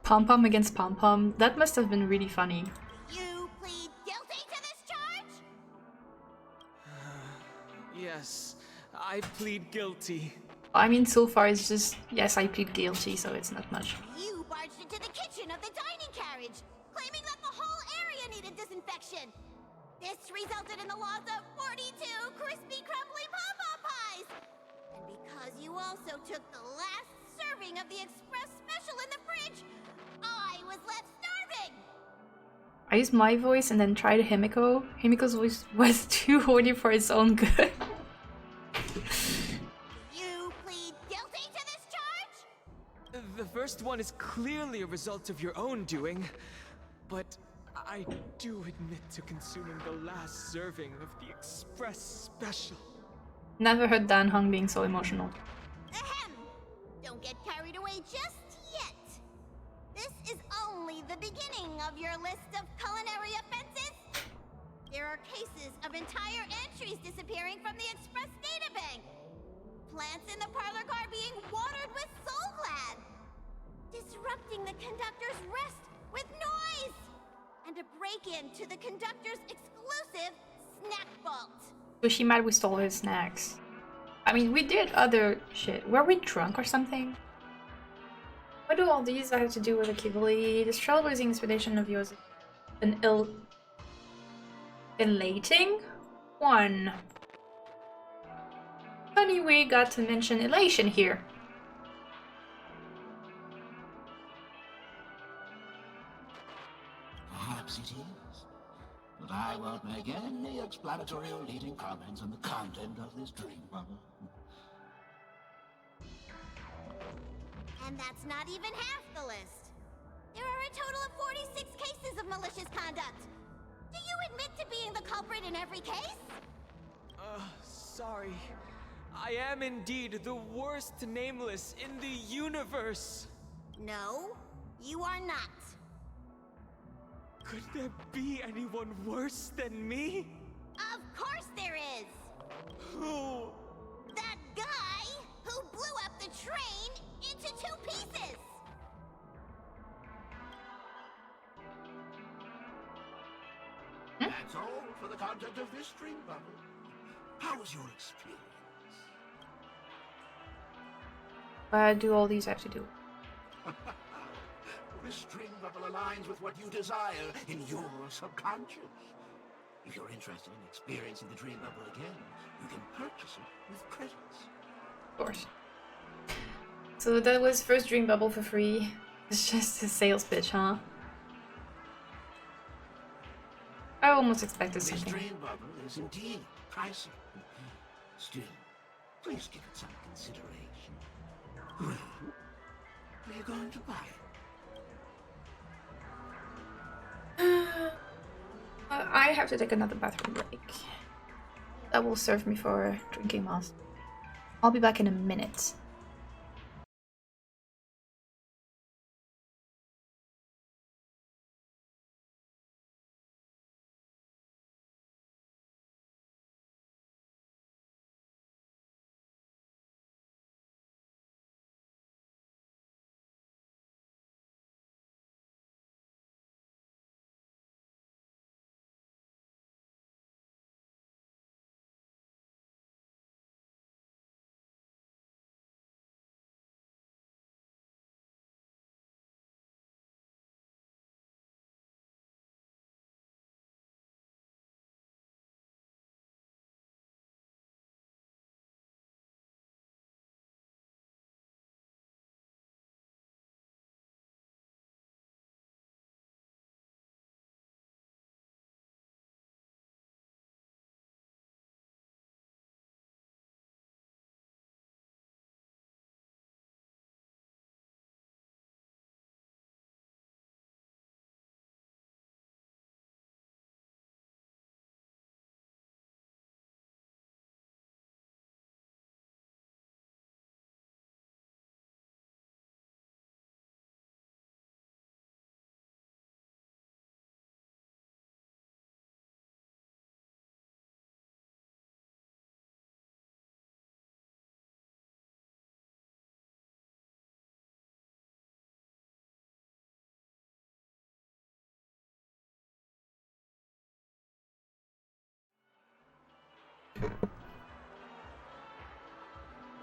Pom-pom against pom-pom, that must have been really funny. You plead guilty to this charge? Yes, I plead guilty. I mean, so far it's just, yes, I plead guilty, so it's not much. You barged into the kitchen of the dining carriage, claiming that the whole area needed disinfection. This resulted in the loss of 42 crispy, crumbly pom-pom pies. And because you also took the last serving of the express special in the fridge, I was left starving. I used my voice and then tried Himiko. Himiko's voice was too horny for its own good. You plead guilty to this charge? The first one is clearly a result of your own doing, but I do admit to consuming the last serving of the express special. Never heard Dan Hung being so emotional. Ahem! Don't get carried away just yet. This is only the beginning of your list of culinary offenses. There are cases of entire entries disappearing from the express databank. Plants in the parlor car being watered with Soul Glad. Disrupting the conductor's rest with noise. And a break-in to the conductor's exclusive snack vault. Was she mad we stole his snacks? I mean, we did other shit. Were we drunk or something? What do all these have to do with the Kibali? This trailblazing expedition of yours is an elating one. Funny we got to mention elation here. Perhaps it is. But I won't make any explanatory or leading comments on the content of this dream bubble. And that's not even half the list. There are a total of 46 cases of malicious conduct. Do you admit to being the culprit in every case? Sorry. I am indeed the worst nameless in the universe. No, you are not. Could there be anyone worse than me? Of course there is! Who? That guy who blew up the train into 2 pieces! That's all for the content of this dream bubble. How was your experience? What do all these have to do? This dream bubble aligns with what you desire in your subconscious. If you're interested in experiencing the dream bubble again, you can purchase it with credits. Of course. So that was first dream bubble for free. It's just a sales pitch, huh? I almost expected This something. dream bubble is indeed pricey. Still, please give it some consideration. Well, are you going to buy it? I have to take another bathroom break. That will serve me for drinking mask. I'll be back in a minute.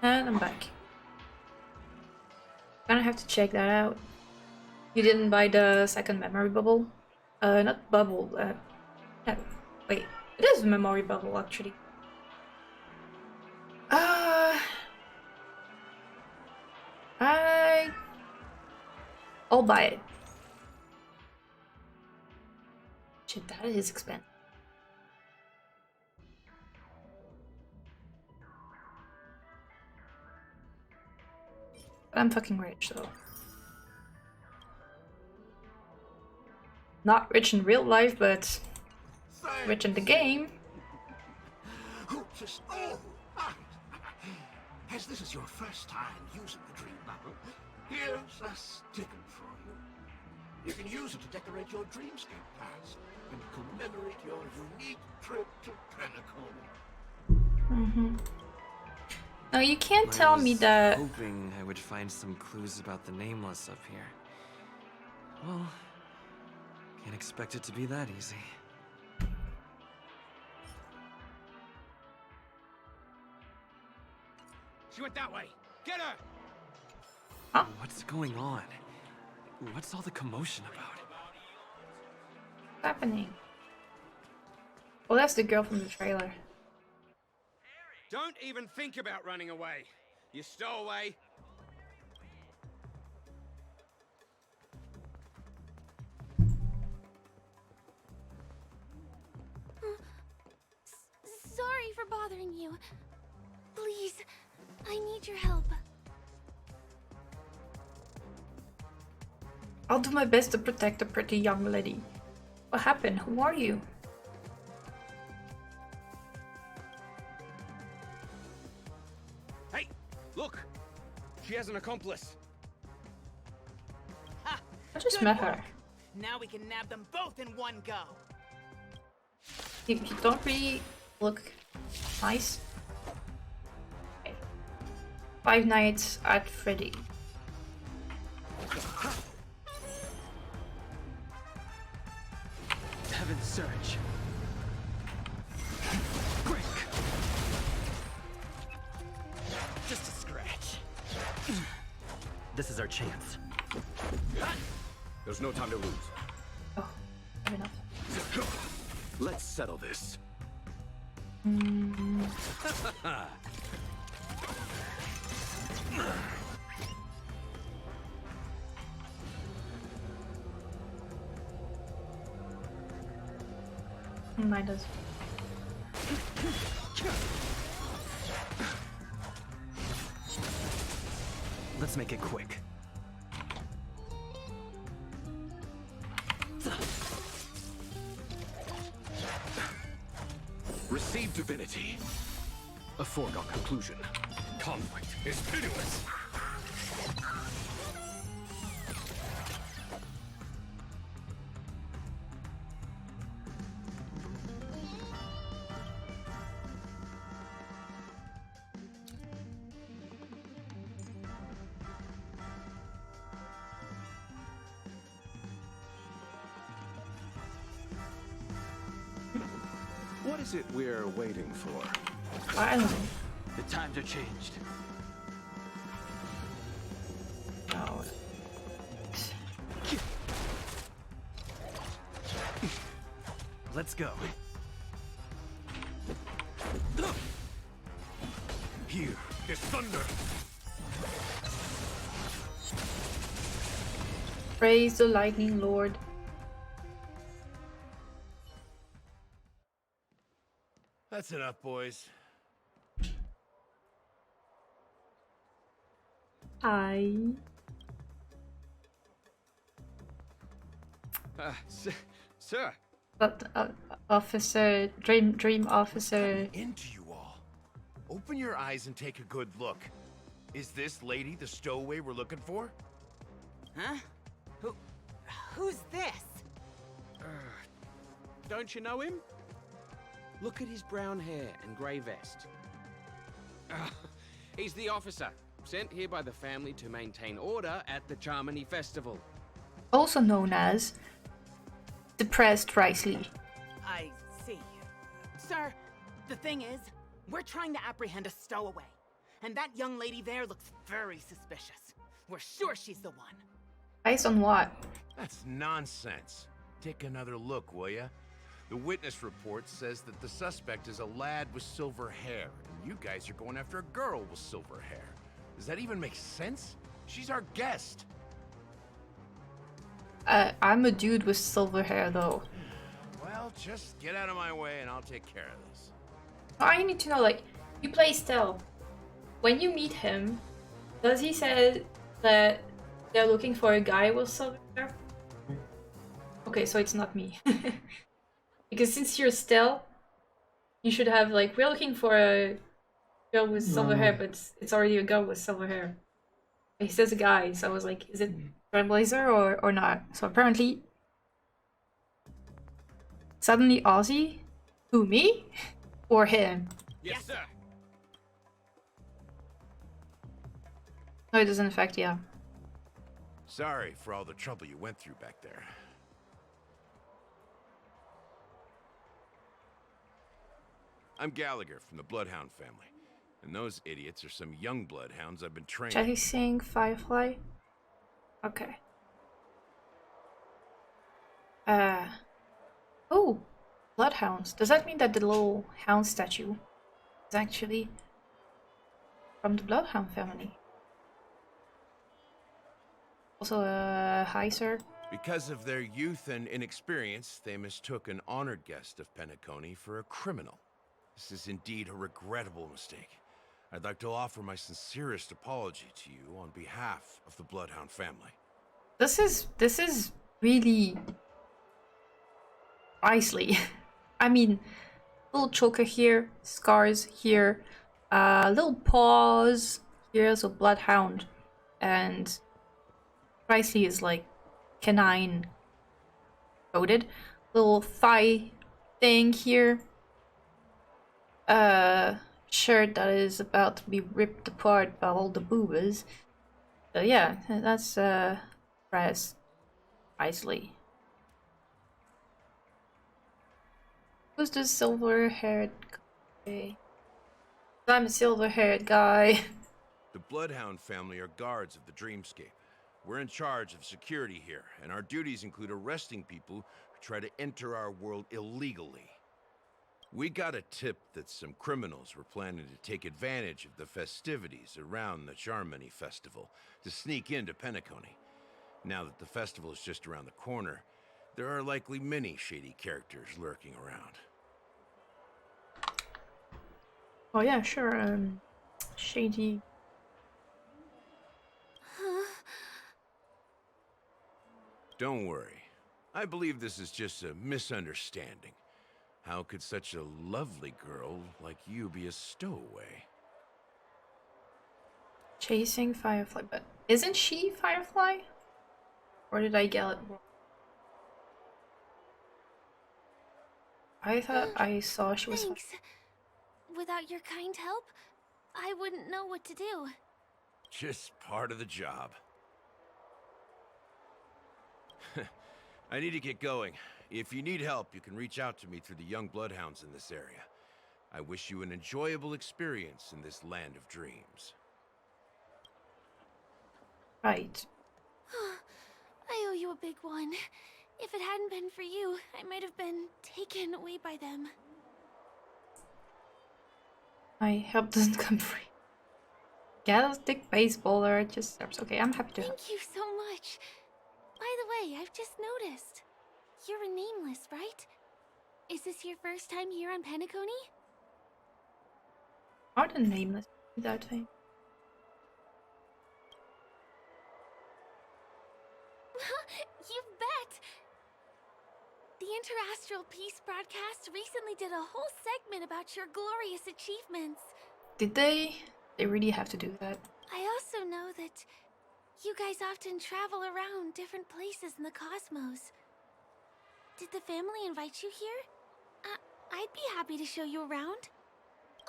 And I'm back. Gonna have to check that out. You didn't buy the second memory bubble? Not bubble, no, wait. It is a memory bubble, actually. I'll buy it. Shit, that is expensive. But I'm fucking rich, so. Not rich in real life, but rich in the game. As this is your first time using the dream bubble, here's a sticker for you. You can use it to decorate your dreamscape pass and commemorate your unique trip to Penacony. No, you can't tell me that. Hoping I would find some clues about the Nameless up here. Well, can't expect it to be that easy. She went that way. Get her! Huh? What's going on? What's all the commotion about? What's happening? Well, that's the girl from the trailer. Don't even think about running away. You stowaway. Sorry for bothering you. Please, I need your help. I'll do my best to protect the pretty young lady. What happened? Who are you? Hey, look! She has an accomplice. I just met her. Now we can nab them both in one go. You don't really look nice. Okay. Five Nights at Freddy. Heaven's Surge. is our chance. There's no time to lose. Oh, fair enough. Let's settle this. Mine does. Let's make it quick. Receive divinity. A foregone conclusion. Conflict is pitiless. What is it we're waiting for? I don't know. The times are changed. Oh. Let's go. Here is thunder. Praise the lightning lord. That's enough, boys. I. Sir. But officer, dream officer. Into you all. Open your eyes and take a good look. Is this lady the stowaway we're looking for? Huh? Who's this? Don't you know him? Look at his brown hair and grey vest. He's the officer, sent here by the family to maintain order at the Charmony Festival. Also known as Depressed Risley. I see. Sir, the thing is, we're trying to apprehend a stowaway. And that young lady there looks very suspicious. We're sure she's the one. Based on what? That's nonsense. Take another look, will ya? The witness report says that the suspect is a lad with silver hair, and you guys are going after a girl with silver hair. Does that even make sense? She's our guest. I'm a dude with silver hair though. Well, just get out of my way and I'll take care of this. I need to know, like, you play Stell. When you meet him, does he say that they're looking for a guy with silver hair? Okay, so it's not me. Because since you're Stell, you should have, like, we're looking for a girl with silver hair, but it's already a girl with silver hair. He says a guy, so I was like, is it Trailblazer or not? So apparently, suddenly Ozzy? Who, me? Or him? Yes, sir. No, it doesn't affect, yeah. Sorry for all the trouble you went through back there. I'm Gallagher from the Bloodhound family. And those idiots are some young bloodhounds I've been training. Chasing Firefly? Okay. Oh, bloodhounds. Does that mean that the little hound statue is actually from the Bloodhound family? Also, hi, sir. Because of their youth and inexperience, they mistook an honored guest of Penacony for a criminal. This is indeed a regrettable mistake. I'd like to offer my sincerest apology to you on behalf of the Bloodhound family. This is really nicely. I mean, little choker here, scars here, little paws here, so Bloodhound, and Risley is like canine coated. Little thigh thing here. Shirt that is about to be ripped apart by all the boobas. So yeah, that's Press Risley. Who's the silver-haired guy? I'm a silver-haired guy. The Bloodhound family are guards of the Dreamscape. We're in charge of security here, and our duties include arresting people who try to enter our world illegally. We got a tip that some criminals were planning to take advantage of the festivities around the Charmony Festival to sneak into Penacony. Now that the festival is just around the corner, there are likely many shady characters lurking around. Oh yeah, sure, shady. Don't worry. I believe this is just a misunderstanding. How could such a lovely girl like you be a stowaway? Chasing Firefly, but isn't she Firefly? Or did I get it wrong? I thought I saw she was. Thanks. Without your kind help, I wouldn't know what to do. Just part of the job. I need to get going. If you need help, you can reach out to me through the young bloodhounds in this area. I wish you an enjoyable experience in this land of dreams. Right. I owe you a big one. If it hadn't been for you, I might have been taken away by them. My help doesn't come free. Galactic baseballer just serves. Okay, I'm happy to help. Thank you so much. By the way, I've just noticed. You're a nameless, right? Is this your first time here on Penacony? Are the nameless that thing? You bet! The Interastral Peace broadcast recently did a whole segment about your glorious achievements. Did they? They really have to do that. I also know that you guys often travel around different places in the cosmos. Did the family invite you here? I'd be happy to show you around.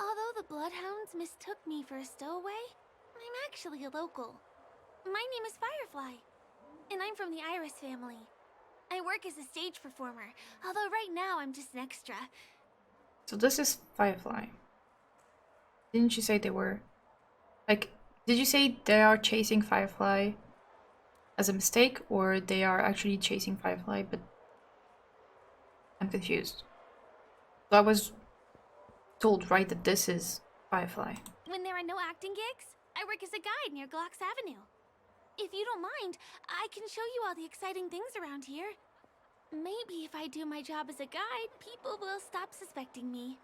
Although the Bloodhounds mistook me for a stowaway, I'm actually a local. My name is Firefly, and I'm from the Iris family. I work as a stage performer, although right now I'm just an extra. So this is Firefly. Didn't you say they were... Like, did you say they are chasing Firefly as a mistake, or they are actually chasing Firefly, but... I'm confused. So I was told, right, that this is Firefly. When there are no acting gigs, I work as a guide near Glocks Avenue. If you don't mind, I can show you all the exciting things around here. Maybe if I do my job as a guide, people will stop suspecting me.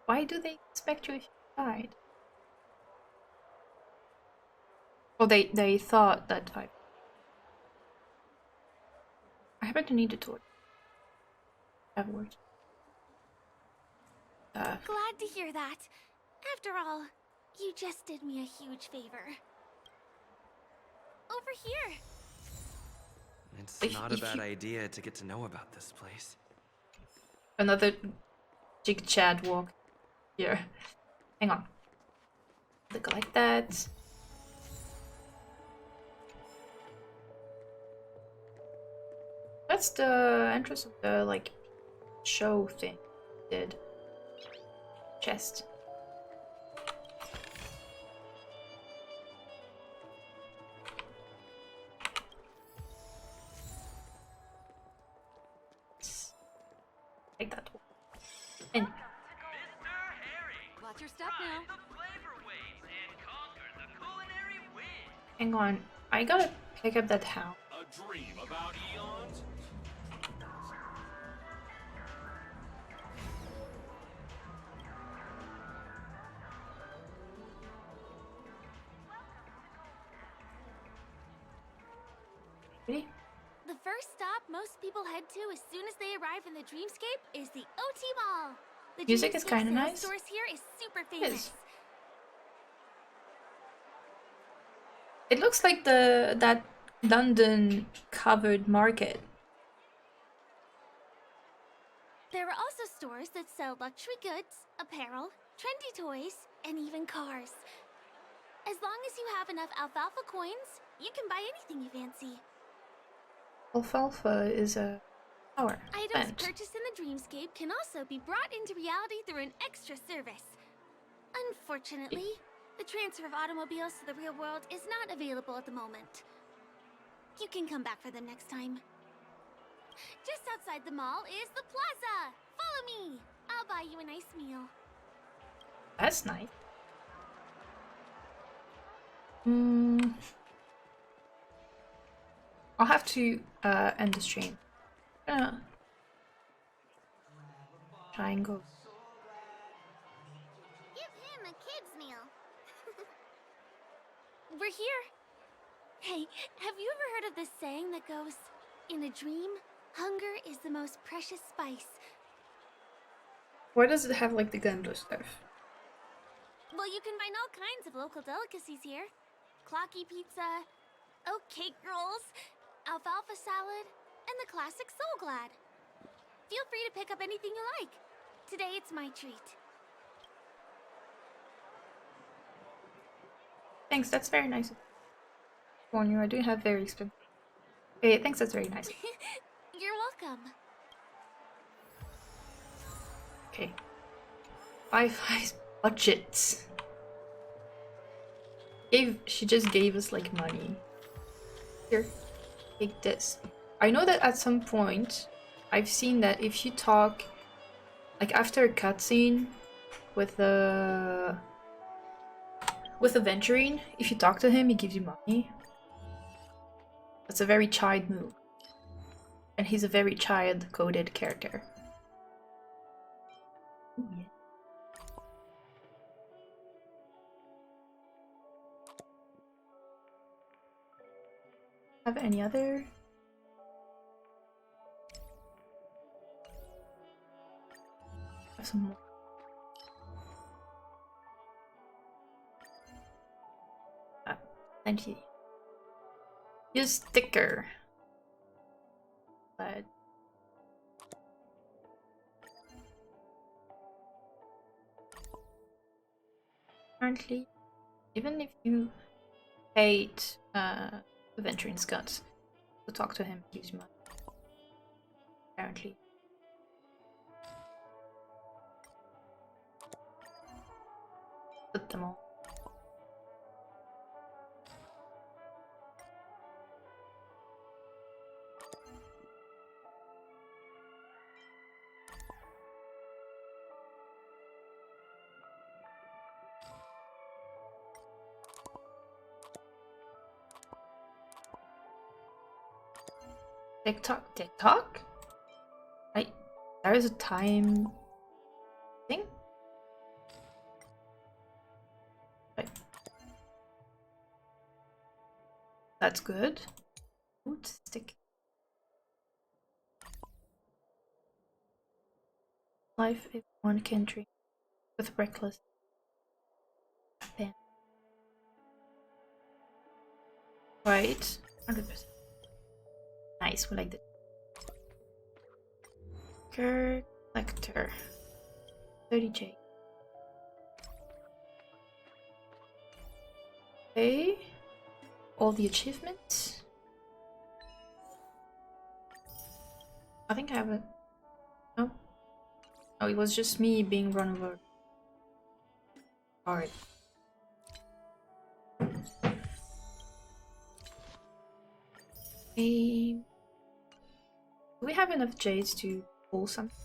Why do they expect you if you died? Oh, they thought that I happen to need a torch. Have words. Glad to hear that. After all, you just did me a huge favor. Over here. It's not a bad idea to get to know about this place. Another Jig Chad walk here. Hang on. Look like that. That's the entrance of the, like, show thing. Did. Chest. Take that one. And Watch your step now. hang on, I gotta pick up that hound. A dream about eons? Ready? The first stop most people head to as soon as they arrive in the Dreamscape is the OT Mall. The Music is Dreamscape kinda sales nice. stores here is super It famous. is. It looks like that London covered market. There are also stores that sell luxury goods, apparel, trendy toys, and even cars. As long as you have enough alfalfa coins, you can buy anything you fancy. Alfalfa is a flower Items plant. purchased in the Dreamscape can also be brought into reality through an extra service. Unfortunately, The transfer of automobiles to the real world is not available at the moment. You can come back for them next time. Just outside the mall is the plaza! Follow me! I'll buy you a nice meal. That's nice. I'll have to end the stream. Triangle. Give him a kid's meal. We're here. Hey, have you ever heard of this saying that goes, in a dream, hunger is the most precious spice? Why does it have like the Gundam stuff? Well, you can find all kinds of local delicacies here. Clocky pizza, oat cake rolls, alfalfa salad, and the classic Soul Glad. Feel free to pick up anything you like. Today it's my treat. Thanks, that's very nice. Warn you, I do have very expensive. Okay, thanks, that's very nice. You're welcome. Okay. Wi-Fi's budget. She just gave us like money. Here, take this. I know that at some point I've seen that if you talk like after a cutscene with the Venturine, if you talk to him, he gives you money. That's a very child move. And he's a very child-coded character. Ooh, yeah. Have any other? Have some more. Plenty. Use sticker. But apparently, even if you hate Aventurine's guts, to talk to him, use money. Apparently. Put them all. TikTok? There is a time thing? Right. That's good. Food stick. Life is one country with reckless ban. Right, 100%. Nice, we like that. Collector 30J. Okay, all the achievements. I think I have a. No, oh, it was just me being run over. Alright. Do we have enough jades to pull something?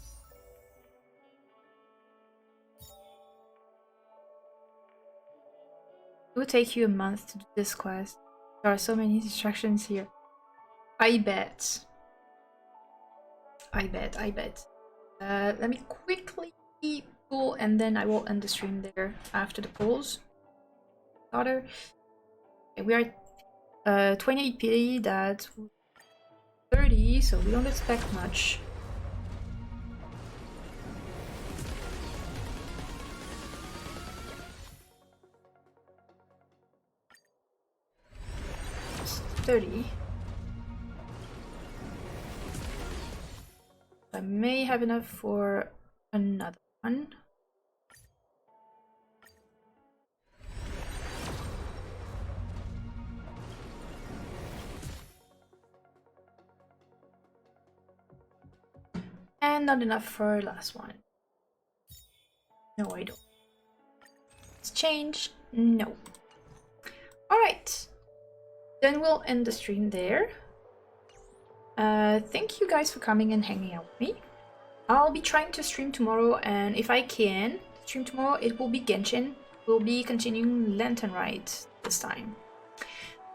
It would take you a month to do this quest. There are so many instructions here. I bet. Let me quickly pull and then I will end the stream there after the pulls. Okay, we are 28p, that's 30, so we don't expect much. It's 30. I may have enough for another one. And not enough for last one. No, I don't. Let's change. No. Alright. Then we'll end the stream there. Thank you guys for coming and hanging out with me. I'll be trying to stream tomorrow, and if I can stream tomorrow, it will be Genshin. We'll be continuing Lantern Ride this time.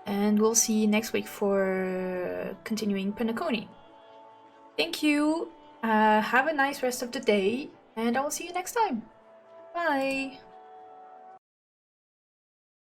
And we'll see you next week for continuing Penacony. Thank you. Have a nice rest of the day, and I will see you next time. Bye.